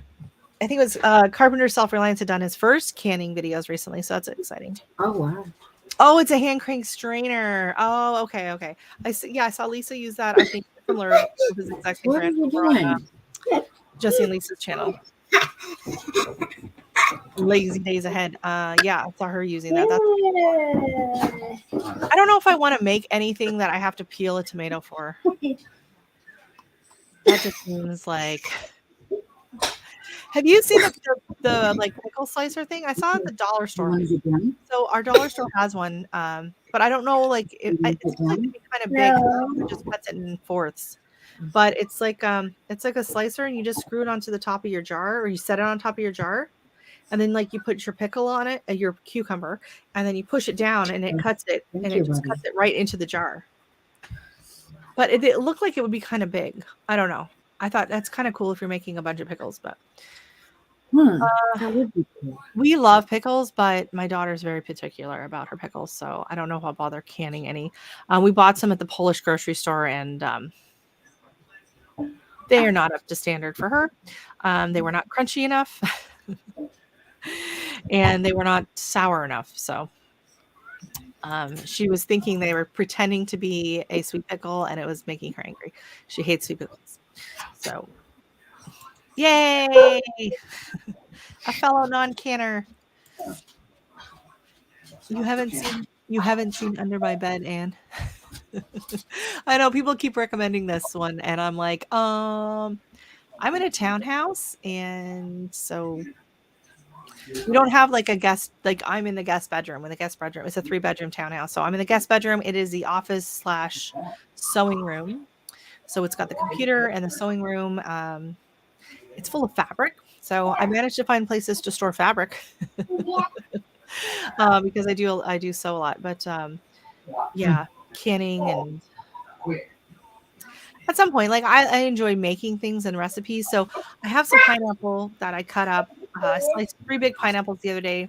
think it was Carpenter Self-Reliance had done his first canning videos recently, so that's exciting. Oh wow. Oh, it's a hand crank strainer. Oh, okay. I saw Lisa use that. I think similar to his exact same What are brand you over on, doing? Jesse and Lisa's channel. Lazy days ahead. Yeah, I saw her using that. I don't know if I want to make anything that I have to peel a tomato for. That just seems like. Have you seen the like pickle slicer thing? I saw it at the dollar You store. want to get done? So our dollar store has one, but I don't know, like it You seems want like to it'd be kind of big. I don't know if it just cuts it in fourths. But it's like a slicer, and you just screw it onto the top of your jar, or you set it on top of your jar, and then like you put your pickle on it, your cucumber, and then you push it down, and it cuts it, Thank and you, it just buddy. cuts it right into the jar. But it looked like it would be kind of big. I don't know. I thought that's kind of cool if you're making a bunch of pickles, but That would be cool. we love pickles, but my daughter's very particular about her pickles, so I don't know if I'll bother canning any. We bought some at the Polish grocery store, and they are not up to standard for her. They were not crunchy enough, and they were not sour enough. So she was thinking they were pretending to be a sweet pickle, and it was making her angry. She hates sweet pickles. So, yay! A fellow non-canner. You haven't seen Under My Bed, Anne. I know people keep recommending this one, and I'm like, I'm in a townhouse, and so we don't have like a guest. Like I'm in the guest bedroom. In the guest bedroom, it's a 3-bedroom townhouse, so I'm in the guest bedroom. It is the office / sewing room. So it's got the computer and the sewing room. It's full of fabric, so I managed to find places to store fabric. Because I do sew a lot, but yeah, canning, and at some point, like I enjoy making things and recipes. So I have some pineapple that I cut up. I sliced 3 big pineapples the other day,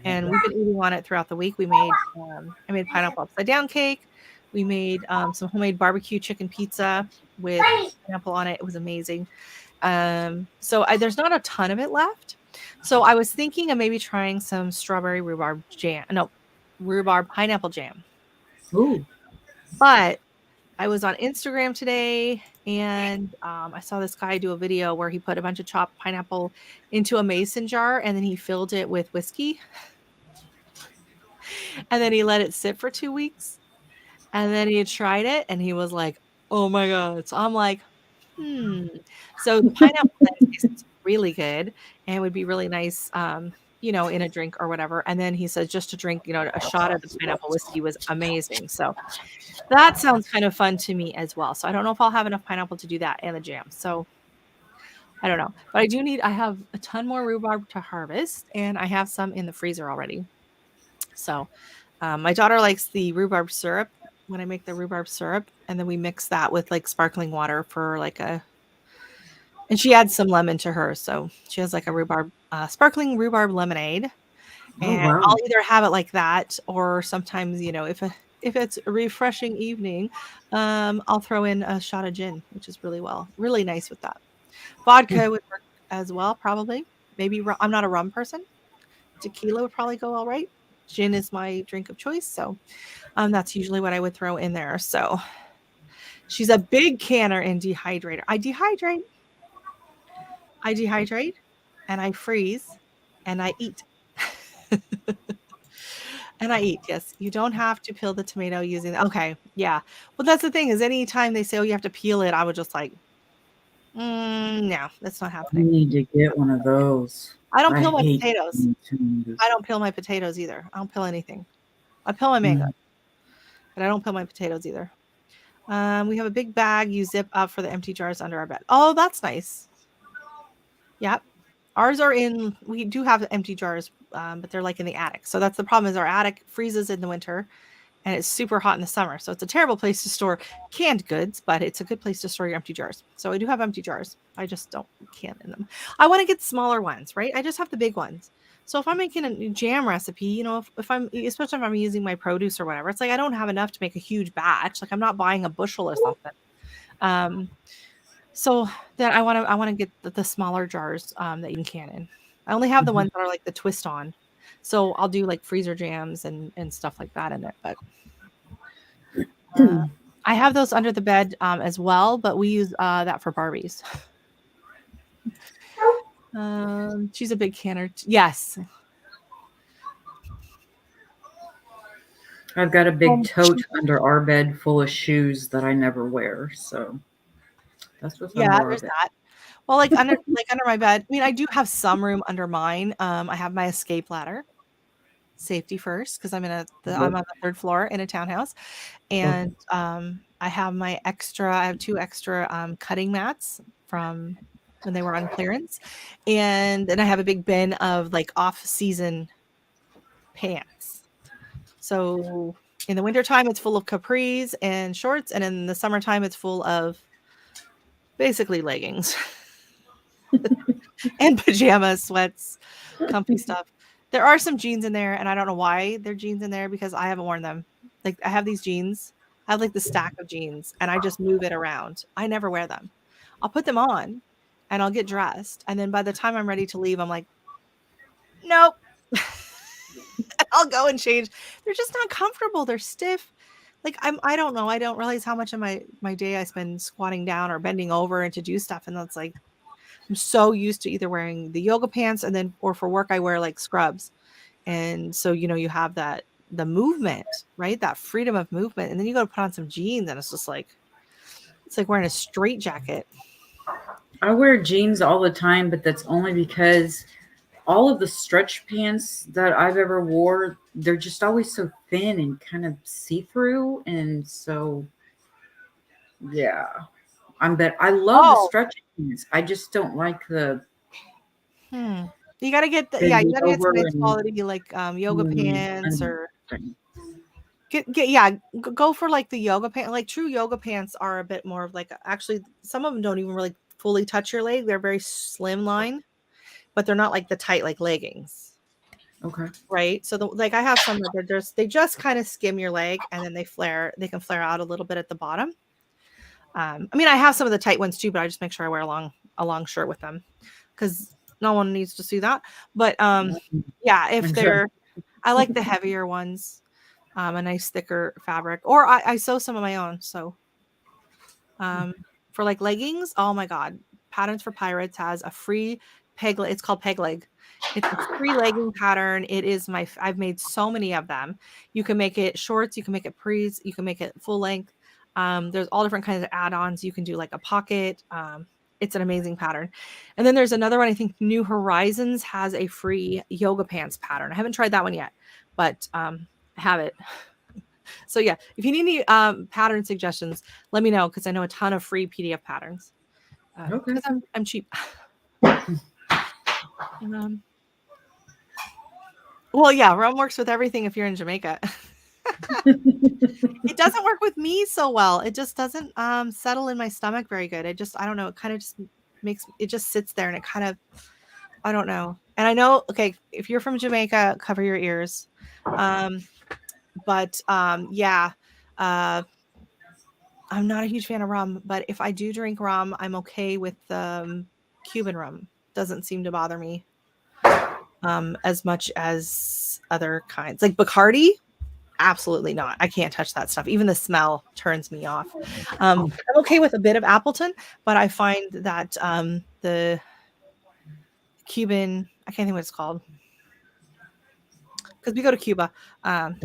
and we've been eating on it throughout the week. I made pineapple upside down cake. We made some homemade barbecue chicken pizza with pineapple on it. It was amazing. So there's not a ton of it left. So I was thinking of maybe trying some strawberry rhubarb jam. No, rhubarb pineapple jam. Ooh. But I was on Instagram today, and I saw this guy do a video where he put a bunch of chopped pineapple into a mason jar, and then he filled it with whiskey. And then he let it sit for 2 weeks. And then he tried it, and he was like, oh my God. So I'm like, So the pineapple then tastes really good and would be really nice, in a drink or whatever. And then he said just to drink, a shot of the pineapple whiskey was amazing. So that sounds kind of fun to me as well. So I don't know if I'll have enough pineapple to do that and the jam. So I don't know. But I have a ton more rhubarb to harvest, and I have some in the freezer already. So my daughter likes the rhubarb syrup when I make the rhubarb syrup, and then we mix that with like sparkling water for and she adds some lemon to her. So she has like a sparkling rhubarb lemonade. And wow. I'll either have it like that, or sometimes, if it's a refreshing evening, I'll throw in a shot of gin, which is really nice with that. Vodka would work as well, probably. Maybe I'm not a rum person. Tequila would probably go all right. Gin is my drink of choice, so that's usually what I would throw in there. So she's a big canner and dehydrator. I dehydrate, and I freeze, and I eat. And I eat. Yes, you don't have to peel the tomato using. Okay, yeah. Well, that's the thing is, anytime they say, "Oh, you have to peel it," I would just like, no, that's not You happening. need to get one of those. I don't peel my hate potatoes. tomatoes. I don't peel my potatoes either. I don't peel anything. I peel my mango, but I don't peel my potatoes either. We have a big bag you zip up for the empty jars under our bed. Oh, that's nice. Yep. Ours are we do have empty jars, but they're like in the attic. So that's the problem is our attic freezes in the winter and it's super hot in the summer. So it's a terrible place to store canned goods, but it's a good place to store your empty jars. So I do have empty jars. I just don't can in them. I want to get smaller ones, right? I just have the big ones. So if I'm making a jam recipe, if I'm, especially if I'm using my produce or whatever, it's like I don't have enough to make a huge batch. Like I'm not buying a bushel or something. So then I want to get the smaller jars that you can can in. I only have the ones that are like the twist on. So I'll do like freezer jams and stuff like that in it. But I have those under the bed as well, but we use that for Barbies. She's a big canner. Yes. I've got a big tote under our bed full of shoes that I never wear. So that's what's Yeah, under our there's bed. that. Well, like under my bed. I mean, I do have some room under mine. I have my escape ladder. Safety first, because I'm on the third floor in a townhouse. And I have I have 2 extra cutting mats from when they were on clearance. And then I have a big bin of like off-season pants. So in the wintertime, it's full of capris and shorts. And in the summertime, it's full of basically leggings and pajamas, sweats, comfy stuff. There are some jeans in there, and I don't know why there are jeans in there because I haven't worn them. Like I have these jeans. I have like the stack of jeans, and I just move it around. I never wear them. I'll put them on, and I'll get dressed, and then by the time I'm ready to leave, I'm like, nope. I'll go and change. They're just not comfortable. They're stiff. Like I don't know. I don't realize how much of my day I spend squatting down or bending over and to do stuff, and that's like I'm so used to either wearing the yoga pants and then or for work I wear like scrubs. And so you have the movement, right? That freedom of movement. And then you go to put on some jeans and it's just like wearing a straight jacket. I wear jeans all the time, but that's only because all of the stretch pants that I've ever wore, they're just always so thin and kind of see-through. And so yeah. I love the stretch pants. I just don't like the You gotta get you gotta get some nice quality like yoga pants or go for like the yoga pants. Like true yoga pants are a bit more of like actually some of them don't even really fully touch your leg. They're very slim line, but they're not like the tight like leggings. Okay. Right. So like I have some that they just kind of skim your leg and then they can flare out a little bit at the bottom. I mean, I have some of the tight ones too, but I just make sure I wear a long shirt with them because no one needs to see that. But yeah, if they're, I like the heavier ones, a nice thicker fabric, or I sew some of my own. So for like leggings, oh my God, Patterns for Pirates has a free peg. It's called peg leg. It's a free legging pattern. It is I've made so many of them. You can make it shorts, you can make it pres, you can make it full length. There's all different kinds of add-ons. You can do like a pocket. It's an amazing pattern. And then there's another one. I think New Horizons has a free yoga pants pattern. I haven't tried that one yet, but I have it. So yeah, if you need any pattern suggestions, let me know because I know a ton of free PDF patterns. Okay. Because I'm cheap. Well, yeah, rum works with everything if you're in Jamaica. It doesn't work with me so well. It just doesn't settle in my stomach very good. I don't know. It kind of just it just sits there and it kind of, I don't know. And I know, okay, if you're from Jamaica, cover your ears. But yeah, I'm not a huge fan of rum, but if I do drink rum, I'm okay with Cuban rum. Doesn't seem to bother me as much as other kinds. Like Bacardi, absolutely not. I can't touch that stuff. Even the smell turns me off. I'm okay with a bit of Appleton, but I find that the Cuban, I can't think what it's called. Because we go to Cuba.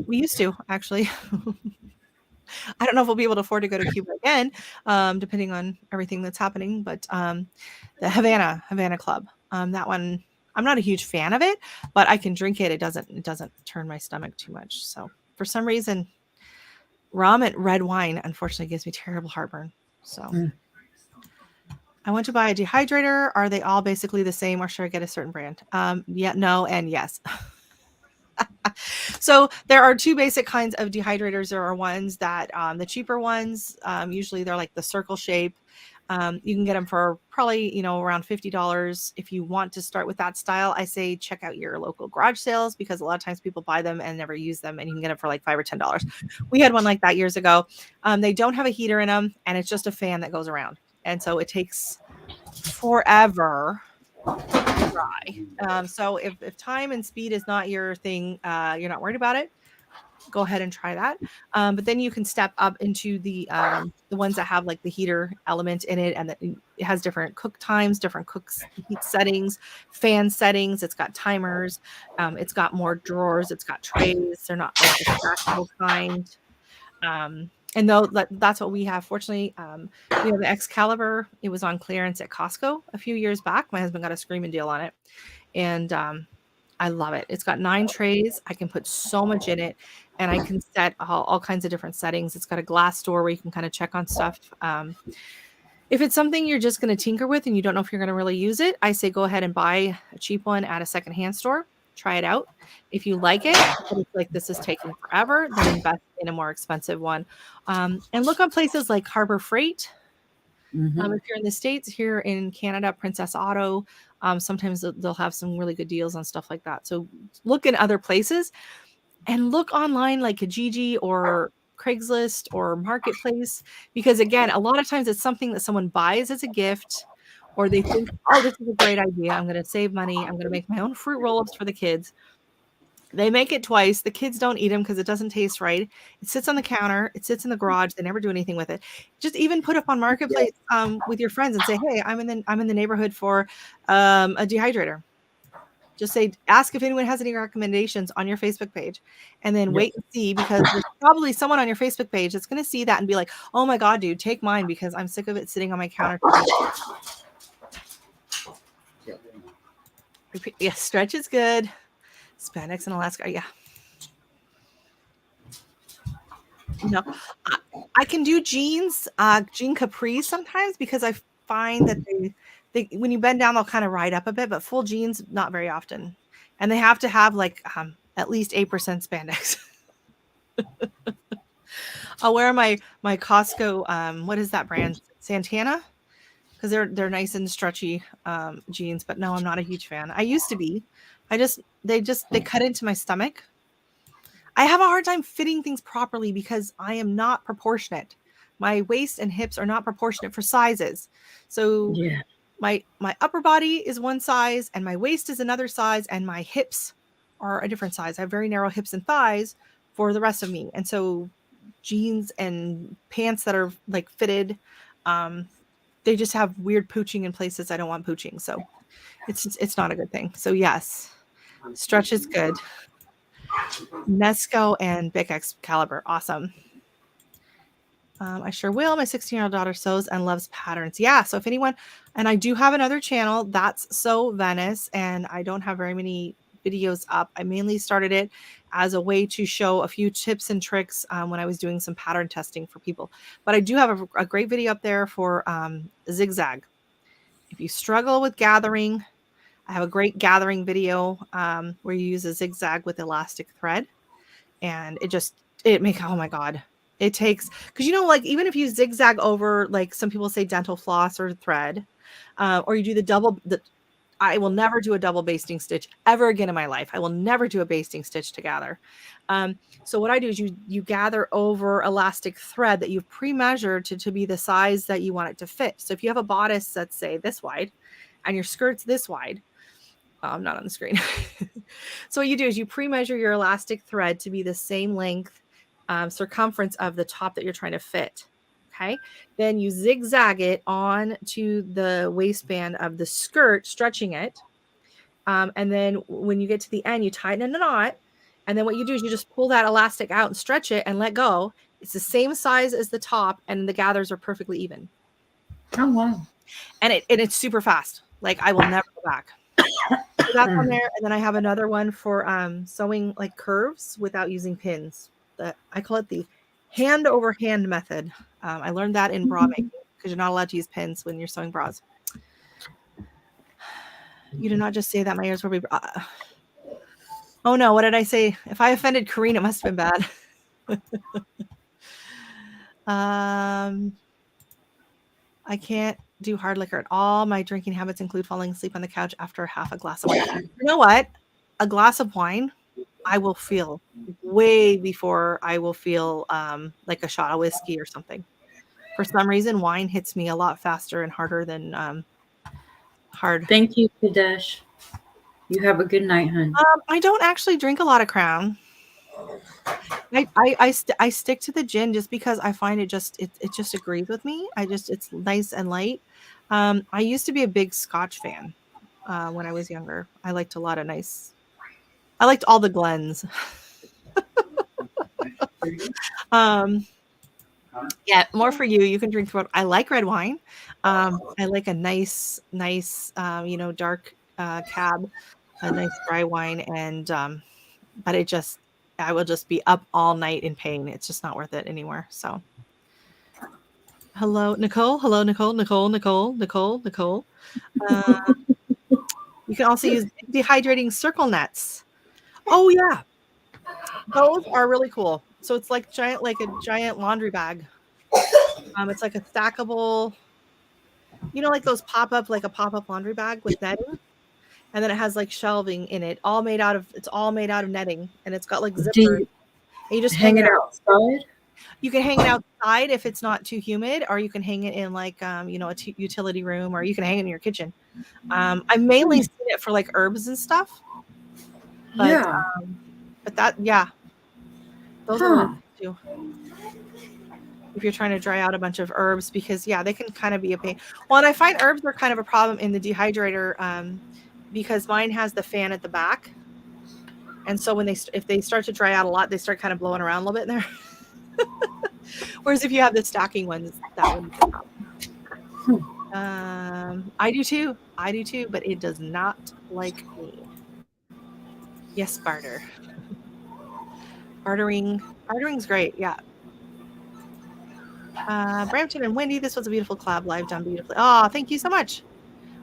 We used to, actually. I don't know if we'll be able to afford to go to Cuba again, depending on everything that's happening. But the Havana Club, that one, I'm not a huge fan of it, but I can drink it. It doesn't turn my stomach too much. So for some reason, rum and red wine, unfortunately, gives me terrible heartburn. So I want to buy a dehydrator. Are they all basically the same, or should I get a certain brand? Yeah, no, and yes. So there are 2 basic kinds of dehydrators. There are ones that the cheaper ones, usually they're like the circle shape. You can get them for probably, around $50. If you want to start with that style, I say check out your local garage sales because a lot of times people buy them and never use them, and you can get them for like $5 or $10. We had one like that years ago. They don't have a heater in them, and it's just a fan that goes around. And so it takes forever to dry. So if time and speed is not your thing, you're not worried about it, go ahead and try that. But then you can step up into the ones that have like the heater element in it, and it has different cook times, different heat settings, fan settings. It's got timers. It's got more drawers. It's got trays. They're not like the stackable kind. And though that's what we have. Fortunately, we have the Excalibur. It was on clearance at Costco a few years back. My husband got a screaming deal on it, and I love it. It's got 9 trays. I can put so much in it, and I can set all kinds of different settings. It's got a glass door where you can kind of check on stuff. If it's something you're just going to tinker with and you don't know if you're going to really use it, I say go ahead and buy a cheap one at a secondhand store. Try it out. If you like it, but it's like this is taking forever, then invest in a more expensive one. And look on places like Harbor Freight. If you're in the States, here in Canada, Princess Auto, sometimes they'll have some really good deals on stuff like that. So look in other places and look online like Kijiji or Craigslist or Marketplace, because again, a lot of times it's something that someone buys as a gift, or they think, oh, this is a great idea. I'm going to save money. I'm going to make my own fruit roll-ups for the kids. They make it twice. The kids don't eat them because it doesn't taste right. It sits on the counter. It sits in the garage. They never do anything with it. Just even put up on Marketplace with your friends and say, "Hey, I'm in the neighborhood for a dehydrator." Just say, ask if anyone has any recommendations on your Facebook page, and then wait and see, because there's probably someone on your Facebook page that's going to see that and be like, "Oh my God, dude, take mine because I'm sick of it sitting on my counter." Yeah, stretch is good. Spandex in Alaska, yeah. No, I can do jeans, jean capris sometimes, because I find that they when you bend down, they'll kind of ride up a bit, but full jeans, not very often. And they have to have like at least 8% spandex. I'll wear my Costco, what is that brand? Santana? Because they're nice and stretchy jeans, but no, I'm not a huge fan. I used to be. They cut into my stomach. I have a hard time fitting things properly because I am not proportionate. My waist and hips are not proportionate for sizes. So my upper body is one size and my waist is another size and my hips are a different size. I have very narrow hips and thighs for the rest of me. And so jeans and pants that are like fitted, they just have weird pooching in places I don't want pooching. So it's not a good thing. So yes, stretch is good. Nesco and Bic Excalibur, awesome. I sure will. My 16-year-old daughter sews and loves patterns. Yeah, so if anyone, and I do have another channel, that's Sew Venice, and I don't have very many videos up. I mainly started it as a way to show a few tips and tricks when I was doing some pattern testing for people. But I do have a great video up there for zigzag. If you struggle with gathering, I have a great gathering video where you use a zigzag with elastic thread, and oh my God, it takes, because like even if you zigzag over, like some people say dental floss or thread, or you do I will never do a double basting stitch ever again in my life. I will never do a basting stitch to gather. So what I do is you gather over elastic thread that you've pre-measured to be the size that you want it to fit. So if you have a bodice that's say this wide and your skirt's this wide, I'm not on the screen. So what you do is you pre-measure your elastic thread to be the same length, circumference of the top that you're trying to fit. Okay. Then you zigzag it on to the waistband of the skirt, stretching it. And then when you get to the end, you tighten in a knot. And then what you do is you just pull that elastic out and stretch it and let go. It's the same size as the top, and the gathers are perfectly even. Oh, wow. And it's super fast. Like I will never go back. So that's on there. And then I have another one for sewing like curves without using pins. I call it the hand over hand method. I learned that in bra making, because you're not allowed to use pins when you're sewing bras. You did not just say that. My ears were oh no, what did I say? If I offended Corrine, it must have been bad. I can't do hard liquor at all. My drinking habits include falling asleep on the couch after half a glass of wine. You know what? A glass of wine, I will feel way before I will feel like a shot of whiskey or something. For some reason, wine hits me a lot faster and harder than hard. Thank you, Kadesh. You have a good night, hon. I don't actually drink a lot of Crown. I stick to the gin just because I find it just agrees with me. It's nice and light. I used to be a big Scotch fan when I was younger. I liked a lot of nice. I liked all the Glens. Yeah, more for you. You can drink throughout. I like red wine. I like a nice, dark cab, a nice dry wine, and but I will just be up all night in pain. It's just not worth it anymore. So, hello, Nicole. Hello, Nicole. Nicole. Nicole. Nicole. Nicole. Uh, you can also use dehydrating circle nets. Oh yeah, those are really cool. So it's like a giant laundry bag. It's like a stackable, like those like a pop-up laundry bag with netting, and then it has like shelving in it, it's all made out of netting, and it's got like Do zippers. you And you just hang it outside? You can hang it outside if it's not too humid, or you can hang it in like a utility room, or you can hang it in your kitchen. I mainly seen it for like herbs and stuff, but Yeah. Those are really cool too. If you're trying to dry out a bunch of herbs, because they can kind of be a pain. Well, and I find herbs are kind of a problem in the dehydrator, because mine has the fan at the back, and so if they start to dry out a lot, they start kind of blowing around a little bit in there. Whereas if you have the stacking ones, that wouldn't be a problem. I do too, but it does not like me. Yes, barter. Bartering's great. Yeah. Brampton and Wendy, this was a beautiful collab, live done beautifully. Oh, thank you so much.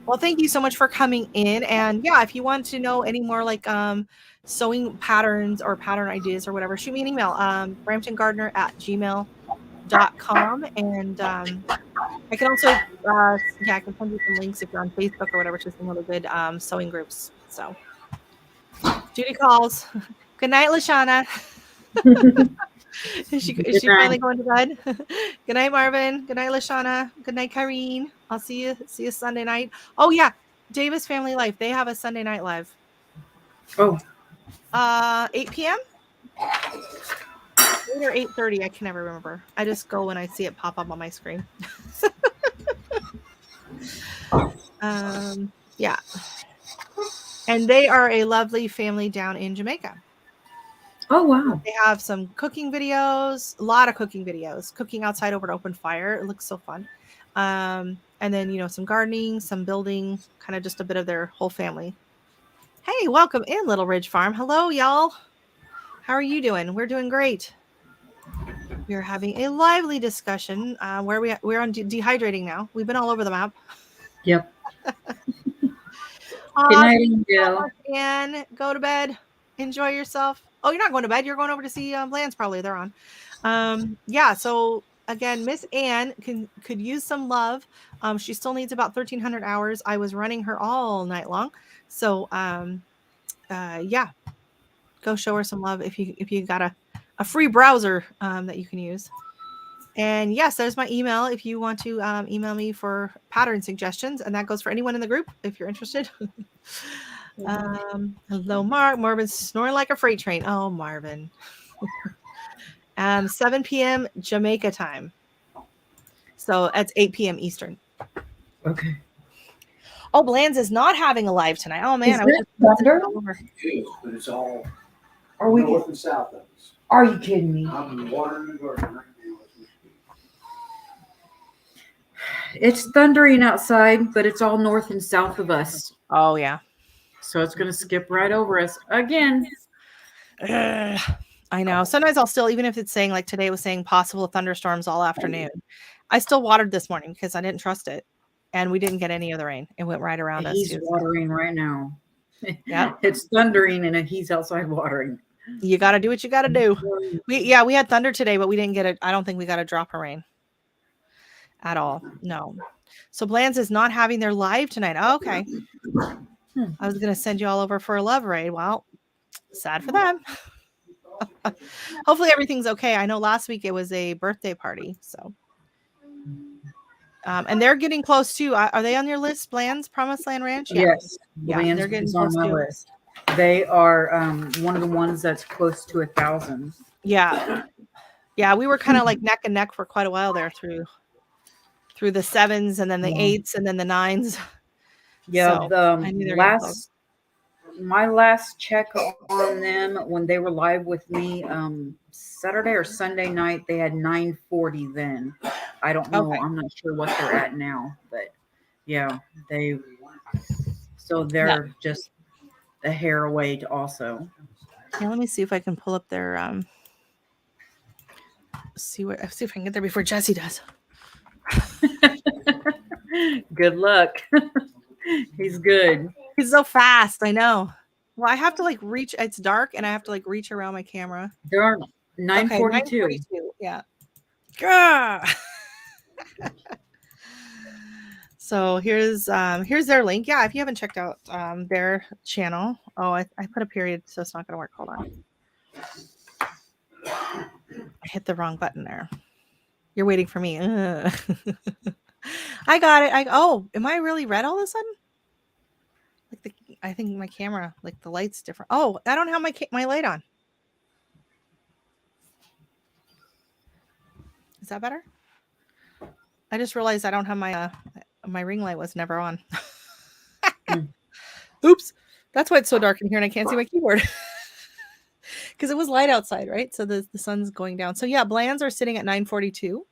Well, thank you so much for coming in. And yeah, if you want to know any more like sewing patterns or pattern ideas or whatever, shoot me an email, bramptongardner@gmail.com. And I can also I can send you some links if you're on Facebook or whatever to some other good sewing groups. So Judy calls. Good night, Lashana. Is she finally going to bed? Good night, Marvin. Good night, Lashana. Good night, Kyrene. I'll see you Sunday night. Oh yeah, Davis Family Life. They have a Sunday night live. Oh. 8 p.m. 8 or 8:30. I can never remember. I just go when I see it pop up on my screen. Yeah. And they are a lovely family down in Jamaica. Oh, wow. They have some cooking videos, a lot of cooking videos, cooking outside over an open fire. It looks so fun. And then, some gardening, some building, kind of just a bit of their whole family. Hey, welcome in, Little Ridge Farm. Hello, y'all. How are you doing? We're doing great. We're having a lively discussion where we're on dehydrating now. We've been all over the map. Yep. Good night, Angel. And go to bed. Enjoy yourself. Oh, you're not going to bed. You're going over to see Bland's probably. They're on. So again, Miss Ann could use some love. She still needs about 1,300 hours. I was running her all night long. So go show her some love if you got a free browser that you can use. And yes, there's my email if you want to email me for pattern suggestions, and that goes for anyone in the group if you're interested. Hello, Mark. Marvin's snoring like a freight train. Oh, Marvin. 7 p.m. Jamaica time. So that's 8 p.m. Eastern. Okay. Oh, Bland's is not having a live tonight. Oh man, I was just thunder. But it's all Are we? north and south of us. Are you kidding me? I'm watering the garden right now as we speak. It's thundering outside, but it's all north and south of us. Oh yeah. So it's going to skip right over us again. I know. Sometimes I'll still, even if it's saying like today was saying possible thunderstorms all afternoon, I still watered this morning because I didn't trust it. And we didn't get any of the rain. It went right around us. He's watering right now. Yeah. It's thundering and he's outside watering. You got to do what you got to do. We had thunder today, but we didn't get it. I don't think we got a drop of rain at all. No. So Bland's is not having their live tonight. Oh, okay. I was going to send you all over for a love raid. Well, sad for them. Hopefully everything's okay. I know last week it was a birthday party. So, and they're getting close too. Are they on your list? Bland's Promised Land Ranch? Yeah. Yes. Yeah, they're getting on close my too. list. They are one of the ones that's close to 1,000. Yeah. Yeah, we were kind of like neck and neck for quite a while there through the 7s and then the 8s and then the 9s. Yeah, So, I knew the they were getting close. my last check on them when they were live with me, Saturday or Sunday night, they had 940 then. I don't know. Okay. I'm not sure what they're at now, but yeah, they're just a hair away to also. Yeah, let me see if I can pull up their see if I can get there before Jesse does. Good luck. He's good. He's so fast, I know. Well, I have to like reach, it's dark and I have to like reach around my camera. There are Okay, 942. 942. Yeah. Gah! So here's their link. Yeah, if you haven't checked out their channel. Oh, I put a period, so it's not gonna work. Hold on. I hit the wrong button there. You're waiting for me. I got it. Am I really red all of a sudden? Like I think my camera, like the light's different. Oh, I don't have my light on. Is that better? I just realized I don't have my ring light was never on. Oops. That's why it's so dark in here and I can't see my keyboard. Because it was light outside, right? So the sun's going down. So yeah, Bland's are sitting at 942.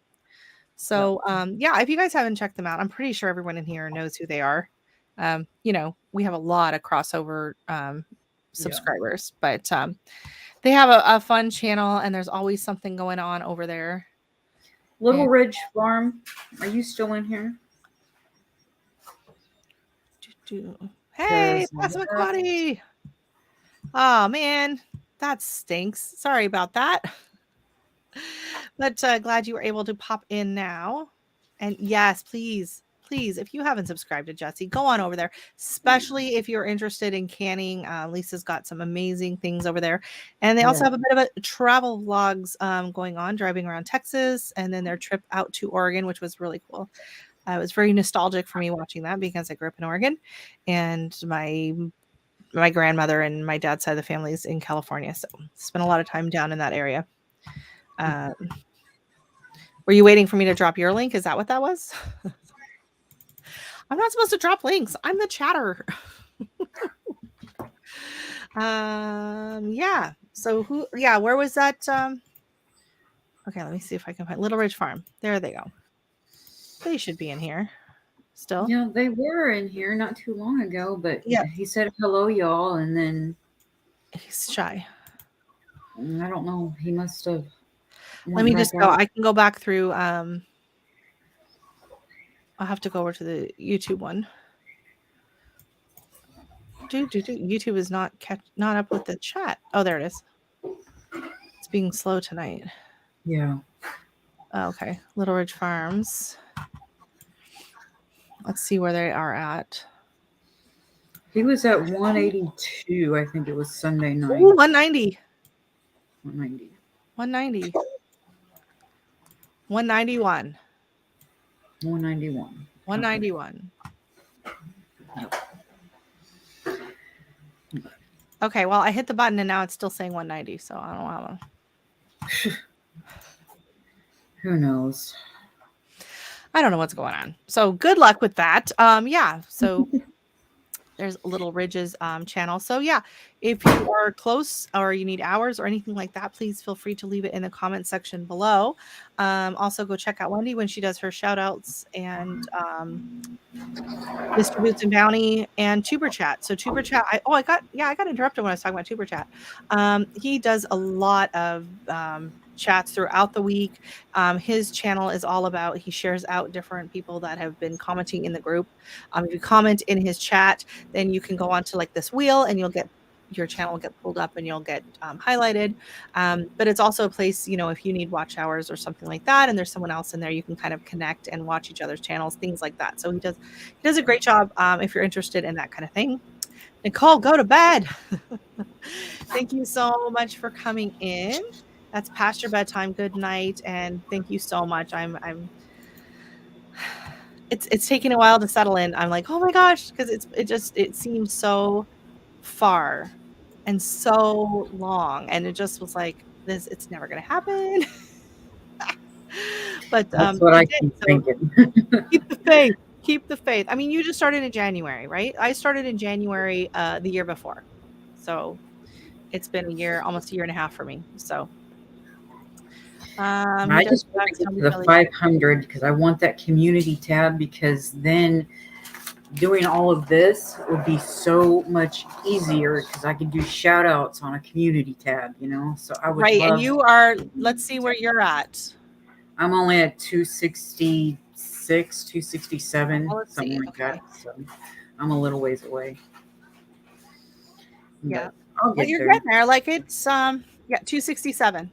So yeah, if you guys haven't checked them out, I'm pretty sure everyone in here knows who they are. We have a lot of crossover subscribers, but they have a fun channel and there's always something going on over there. Little Ridge Farm, are you still in here? Hey, Passamaquoddy. Oh man, that stinks. Sorry about that. But glad you were able to pop in now. And yes, please, if you haven't subscribed to Jesse, go on over there, especially if you're interested in canning. Lisa's got some amazing things over there. And they also have a bit of a travel vlogs going on, driving around Texas, and then their trip out to Oregon, which was really cool. It was very nostalgic for me watching that because I grew up in Oregon and my grandmother and my dad's side of the family is in California. So spent a lot of time down in that area. Were you waiting for me to drop your link? Is that what that was? I'm not supposed to drop links. I'm the chatter. Yeah. So where was that? Okay, let me see if I can find Little Ridge Farm. There they go. They should be in here still. Yeah, they were in here not too long ago, but he said hello, y'all, and then he's shy. I don't know. He must have. Let me just go. I can go back through. I'll have to go over to the YouTube one. YouTube is not up with the chat. Oh, there it is. It's being slow tonight. Yeah. Oh, okay. Little Ridge Farms. Let's see where they are at. He was at 182. I think it was Sunday night. Ooh, 190. 190. 190. 191. 191. 191. Okay, well, I hit the button and now it's still saying 190, so I don't know. Who knows? I don't know what's going on. So good luck with that. Yeah, so there's Little Ridge's channel. So yeah, if you are close or you need hours or anything like that, please feel free to leave it in the comment section below. Also go check out Wendy when she does her shout outs and Mr. Boots and Bounty and Tuber Chat. So Tuber Chat, I got interrupted when I was talking about Tuber Chat. He does a lot of chats throughout the week. His channel is all about, he shares out different people that have been commenting in the group. If you comment in his chat, then you can go onto like this wheel and your channel will get pulled up and you'll get highlighted. But it's also a place, if you need watch hours or something like that, and there's someone else in there, you can kind of connect and watch each other's channels, things like that. So he does a great job if you're interested in that kind of thing. Nicole, go to bed. Thank you so much for coming in. That's past your bedtime. Good night, and thank you so much. It's taking a while to settle in. I'm like, oh my gosh, because it seems so far and so long, and it just was like this. It's never going to happen. But That's what I it did. keep So thinking. keep the faith. Keep the faith. I mean, you just started in January, right? I started in January the year before, so it's been a year, almost a year and a half for me. So he I does just want have to get some to the really 500 because I want that community tab, because then doing all of this would be so much easier because I could do shout outs on a community tab, So I would right. And love. you are. Let's see where you're at. I'm only at 266, 267, Well, let's something see. like Okay. that. So I'm a little ways away. Yeah. But I'll But get you're there. getting there. Like it's 267.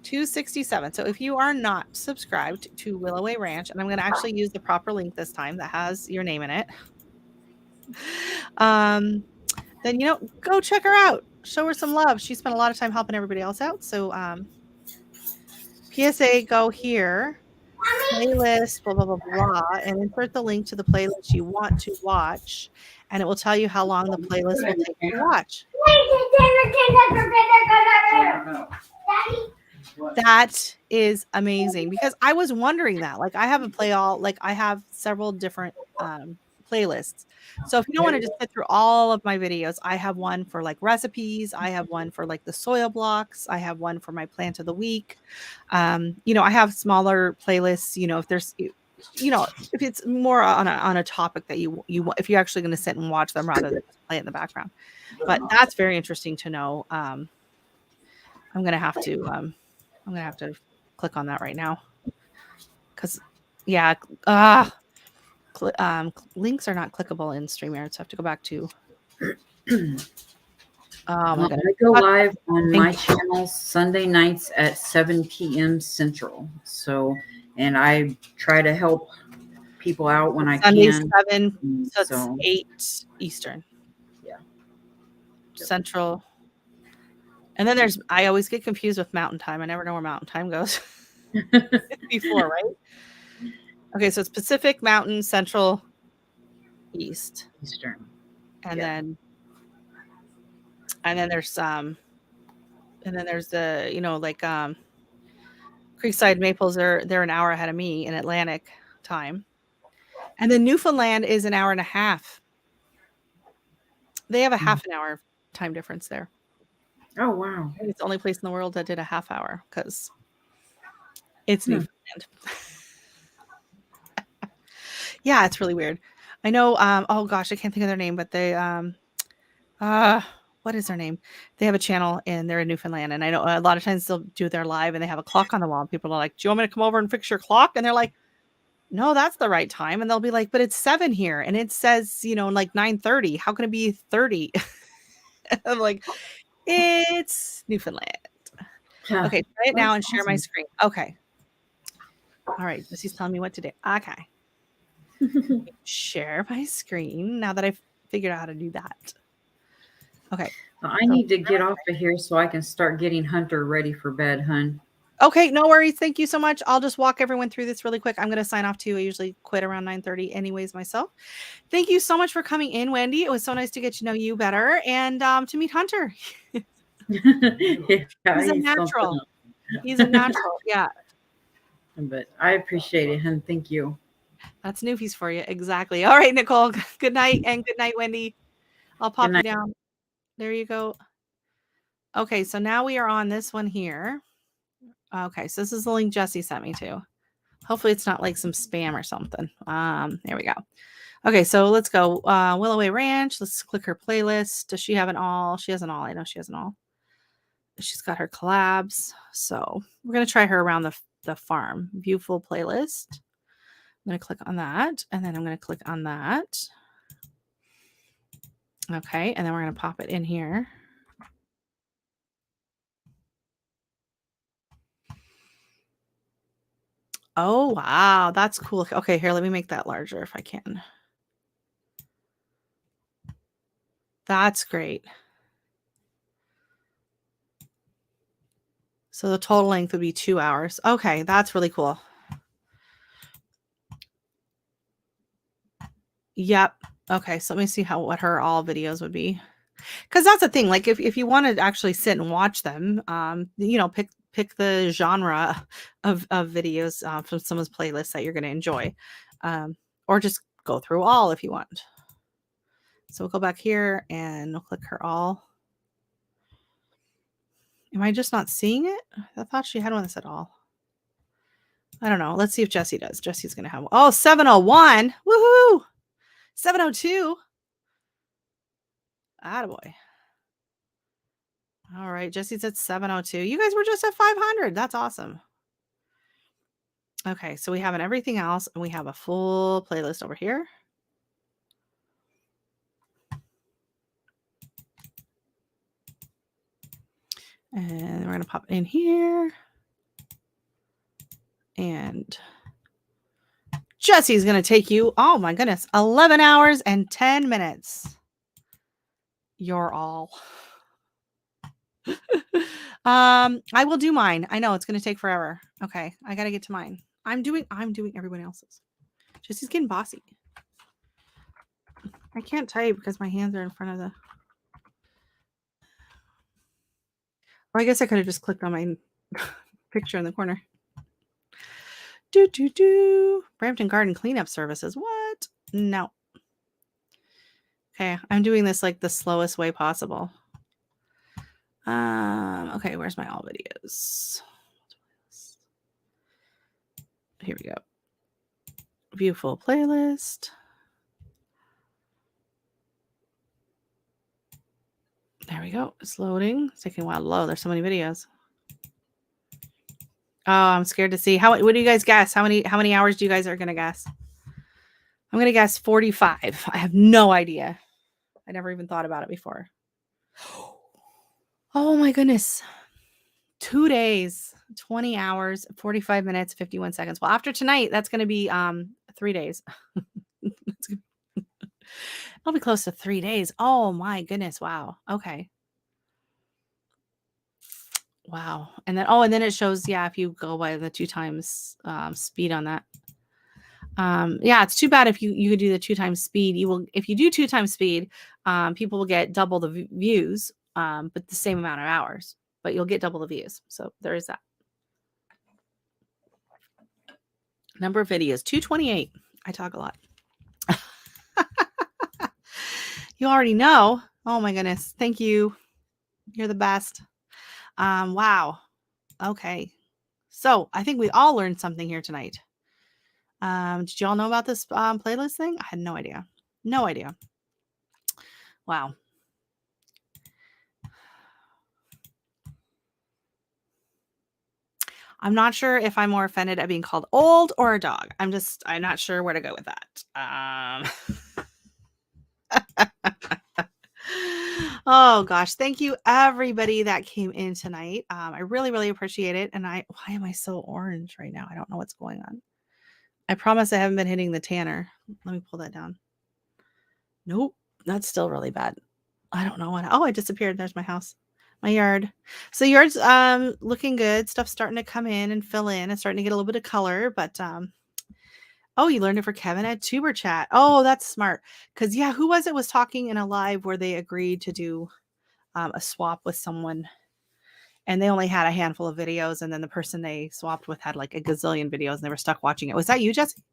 267. So if you are not subscribed to Willow Ranch, and I'm going to actually use the proper link this time that has your name in it, then go check her out. Show her some love. She spent a lot of time helping everybody else out. So PSA, go here, playlist, blah blah blah blah, and insert the link to the playlist you want to watch, and it will tell you how long the playlist will take to watch. That is amazing, because I was wondering that. Like, I have I have several different playlists. So if you don't want to just sit through all of my videos, I have one for like recipes, I have one for like the soil blocks, I have one for my plant of the week. I have smaller playlists, if there's if it's more on a topic that if you're actually going to sit and watch them rather than just play it in the background. But that's very interesting to know. I'm gonna have to click on that right now, because links are not clickable in StreamYard, so I have to go back to. Oh my I goodness. go live on Thank my you. channel Sunday nights at 7 p.m. Central. So, and I try to help people out when I Sunday can. 7, so it's So 8 Eastern. Yeah. Central. And then I always get confused with Mountain Time. I never know where Mountain Time goes. Before, right? Okay, so it's Pacific, Mountain, Central, East. Eastern. And Yeah. then there's the Creekside Maples they're an hour ahead of me in Atlantic time. And then Newfoundland is an hour and a half. They have a half an hour time difference there. Oh wow. I think it's the only place in the world that did a half hour, because it's Newfoundland. Yeah, it's really weird. I know. Oh gosh, I can't think of their name, but they what is their name? They have a channel and they're in Newfoundland, and I know a lot of times they'll do their live and they have a clock on the wall. And people are like, "Do you want me to come over and fix your clock?" And they're like, "No, that's the right time." And they'll be like, "But it's 7 here, and it says like 9:30. How can it be 30?" I'm like, "It's Newfoundland." Huh. Okay, try it now and That's share my awesome. screen. Okay. All right, Jesse's telling me what to do. Okay. Share my screen now that I've figured out how to do that. Okay. I need to get off of here so I can start getting Hunter ready for bed, hun. Okay, no worries. Thank you so much. I'll just walk everyone through this really quick. I'm going to sign off too. I usually quit around 9:30 anyways myself. Thank you so much for coming in, Wendy. It was so nice to get to know you better and to meet Hunter. He's a natural. He's a natural. Yeah. But I appreciate it, hun. Thank you. That's Newfies for you. Exactly. All right, Nicole. Good night, and good night, Wendy. I'll pop you down. There you go. Okay, so now we are on this one here. Okay, so this is the link Jesse sent me to. Hopefully it's not like some spam or something. There we go. Okay, so let's go. Willow Ranch. Let's click her playlist. Does she have an all? She has an all. I know she has an all. She's got her collabs. So we're going to try her around the farm. Viewful playlist. I'm going to click on that. And then I'm going to click on that. Okay, and then we're going to pop it in here. Oh, wow. That's cool. Okay, here, let me make that larger if I can. That's great. So the total length would be 2 hours. Okay, that's really cool. Yep. Okay, so let me see what her all videos would be. Because that's the thing. Like if you want to actually sit and watch them, pick the genre of videos from someone's playlist that you're going to enjoy, or just go through all if you want. So we'll go back here and we'll click her all. Am I just not seeing it? I thought she had one that said all. I don't know. Let's see if Jessie does. Jessie's going to have one. Oh, 701. Woohoo! 702. Attaboy. All right. Jessie's at 702. You guys were just at 500. That's awesome. Okay. So we have everything else, and we have a full playlist over here. And we're going to pop it in here. And Jessie's going to take you, oh my goodness, 11 hours and 10 minutes. You're all. I will do mine. I know it's going to take forever. Okay. I got to get to mine. I'm doing everyone else's. Jessie's getting bossy. I can't type because my hands are in front of the. Or I guess I could have just clicked on my picture in the corner. Brampton Garden cleanup services. What? No. Okay, I'm doing this like the slowest way possible. Okay, where's my all videos? Here we go. View full playlist. There we go. It's loading. It's taking a while to load. There's so many videos. Oh, I'm scared to see. What do you guys guess? How many hours do you guys are gonna guess? I'm gonna guess 45. I have no idea. I never even thought about it before. Oh my goodness. 2 days, 20 hours, 45 minutes, 51 seconds. Well, after tonight, that's gonna be 3 days. It'll be close to 3 days. Oh my goodness. Wow. Okay. Wow. And then it shows, yeah, if you go by the 2 times speed on that. Yeah, it's too bad if you could do the 2 times speed. If you do 2 times speed, people will get double the views, but the same amount of hours, but you'll get double the views. So there is that. Number of videos, 228. I talk a lot. You already know. Oh my goodness. Thank you. You're the best. Wow. Okay. So I think we all learned something here tonight. Did you all know about this playlist thing? I had no idea. No idea. Wow. I'm not sure if I'm more offended at being called old or a dog. I'm not sure where to go with that. Oh gosh, thank you everybody that came in tonight. I really, really appreciate it. And why am I so orange right now? I don't know what's going on. I promise I haven't been hitting the tanner. Let me pull that down. Nope, that's still really bad. I don't know what. Oh, I disappeared. There's my house, my yard. So yard's looking good. Stuff's starting to come in and fill in. It's starting to get a little bit of color, but oh, you learned it for Kevin at Tuber Chat. Oh, that's smart. Because yeah, who was talking in a live where they agreed to do a swap with someone, and they only had a handful of videos, and then the person they swapped with had like a gazillion videos, and they were stuck watching it. Was that you, Jessie?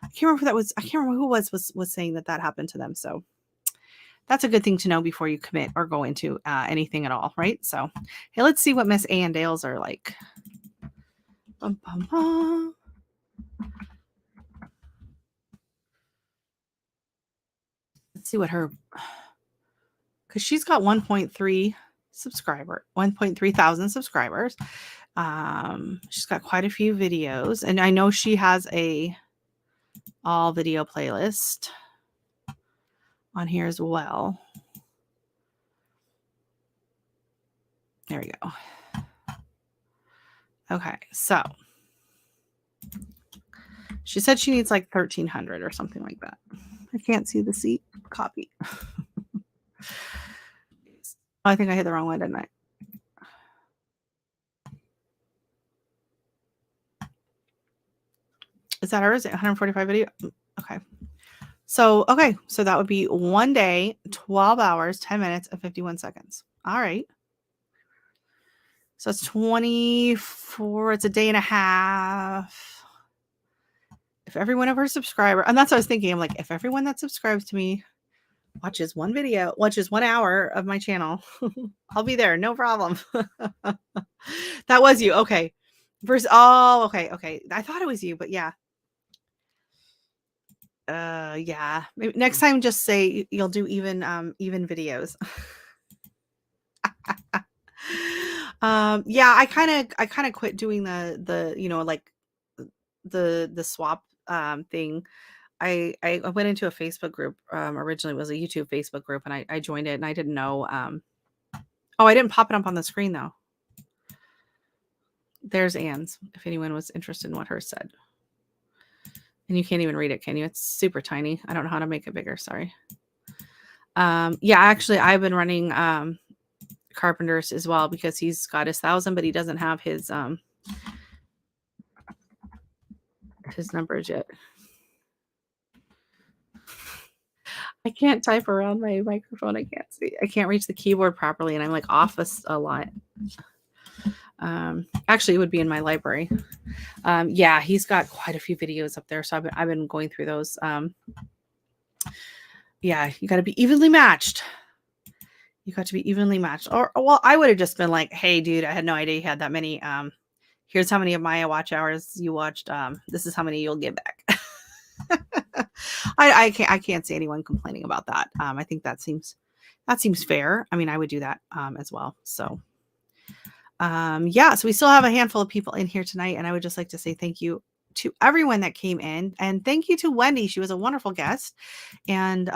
I can't remember who that was. I can't remember who was saying that happened to them. So that's a good thing to know before you commit or go into anything at all, right? So hey, let's see what Miss A and Dale's are like. Bum, bum, bum. Let's see what her, because she's got 1.3 thousand subscribers. She's got quite a few videos, and I know she has a all video playlist on here as well. There we go. Okay, so she said she needs like 1,300 or something like that. I can't see the seat. Copy. I think I hit the wrong one, didn't I? Is that hers? 145 video? Okay. So, okay. So that would be 1 day, 12 hours, 10 minutes, and 51 seconds. All right. So it's 24. It's a day and a half. If every one of our subscriber, and that's what I was thinking. I'm like, if everyone that subscribes to me watches 1 video, watches 1 hour of my channel, I'll be there. No problem. That was you. Okay. Oh, okay. Okay. I thought it was you, but yeah. Yeah. Maybe next time just say you'll do even videos. Yeah, I kind of quit doing the like the swap thing. I went into a Facebook group. Originally it was a YouTube Facebook group, and I joined it, and I didn't know. Oh, I didn't pop it up on the screen though. There's Anne's, if anyone was interested in what hers said. And you can't even read it, can you? It's super tiny. I don't know how to make it bigger. Sorry. Yeah, actually, I've been running Carpenter's as well, because he's got his 1,000, but he doesn't have his numbers yet. I can't type around my microphone. I can't see. I can't reach the keyboard properly, and I'm like off a lot. Actually, it would be in my library. Yeah, he's got quite a few videos up there, so I've been going through those. Yeah, you got to be evenly matched. You got to be evenly matched. Or well, I would have just been like, "Hey, dude, I had no idea you had that many. Here's how many of my watch hours you watched. This is how many you'll get back." I can't see anyone complaining about that. I think that seems fair. I mean, I would do that as well. So yeah, so we still have a handful of people in here tonight, and I would just like to say thank you to everyone that came in, and thank you to Wendy. She was a wonderful guest, and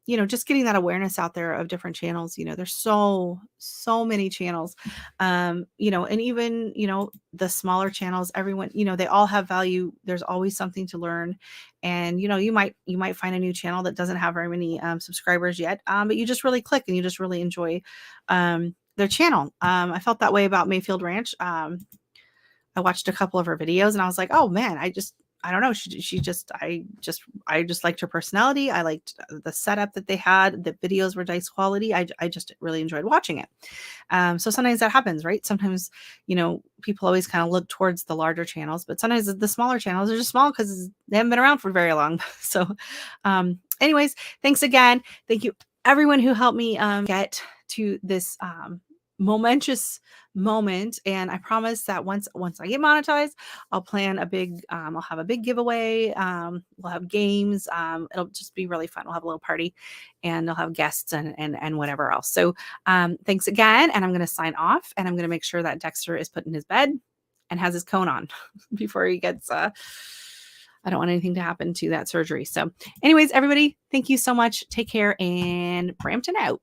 you know, just getting that awareness out there of different channels. You know, there's so many channels, you know, and even, you know, the smaller channels, everyone, you know, they all have value. There's always something to learn, and you know, you might find a new channel that doesn't have very many subscribers yet, but you just really click and you just really enjoy their channel. I felt that way about Mayfield Ranch. I watched a couple of her videos, and I was like, oh man, I don't know. I just liked her personality. I liked the setup that they had. The videos were nice quality. I just really enjoyed watching it. So sometimes that happens, right? Sometimes, you know, people always kind of look towards the larger channels, but sometimes the smaller channels are just small because they haven't been around for very long. So, anyways, thanks again. Thank you everyone who helped me get to this momentous moment, and I promise that once I get monetized, I'll plan a big I'll have a big giveaway. We'll have games. It'll just be really fun. We'll have a little party, and I'll have guests and whatever else. So thanks again, and I'm going to sign off, and I'm going to make sure that Dexter is put in his bed and has his cone on before he gets I don't want anything to happen to that surgery. So anyways, everybody, thank you so much. Take care, and Brampton out.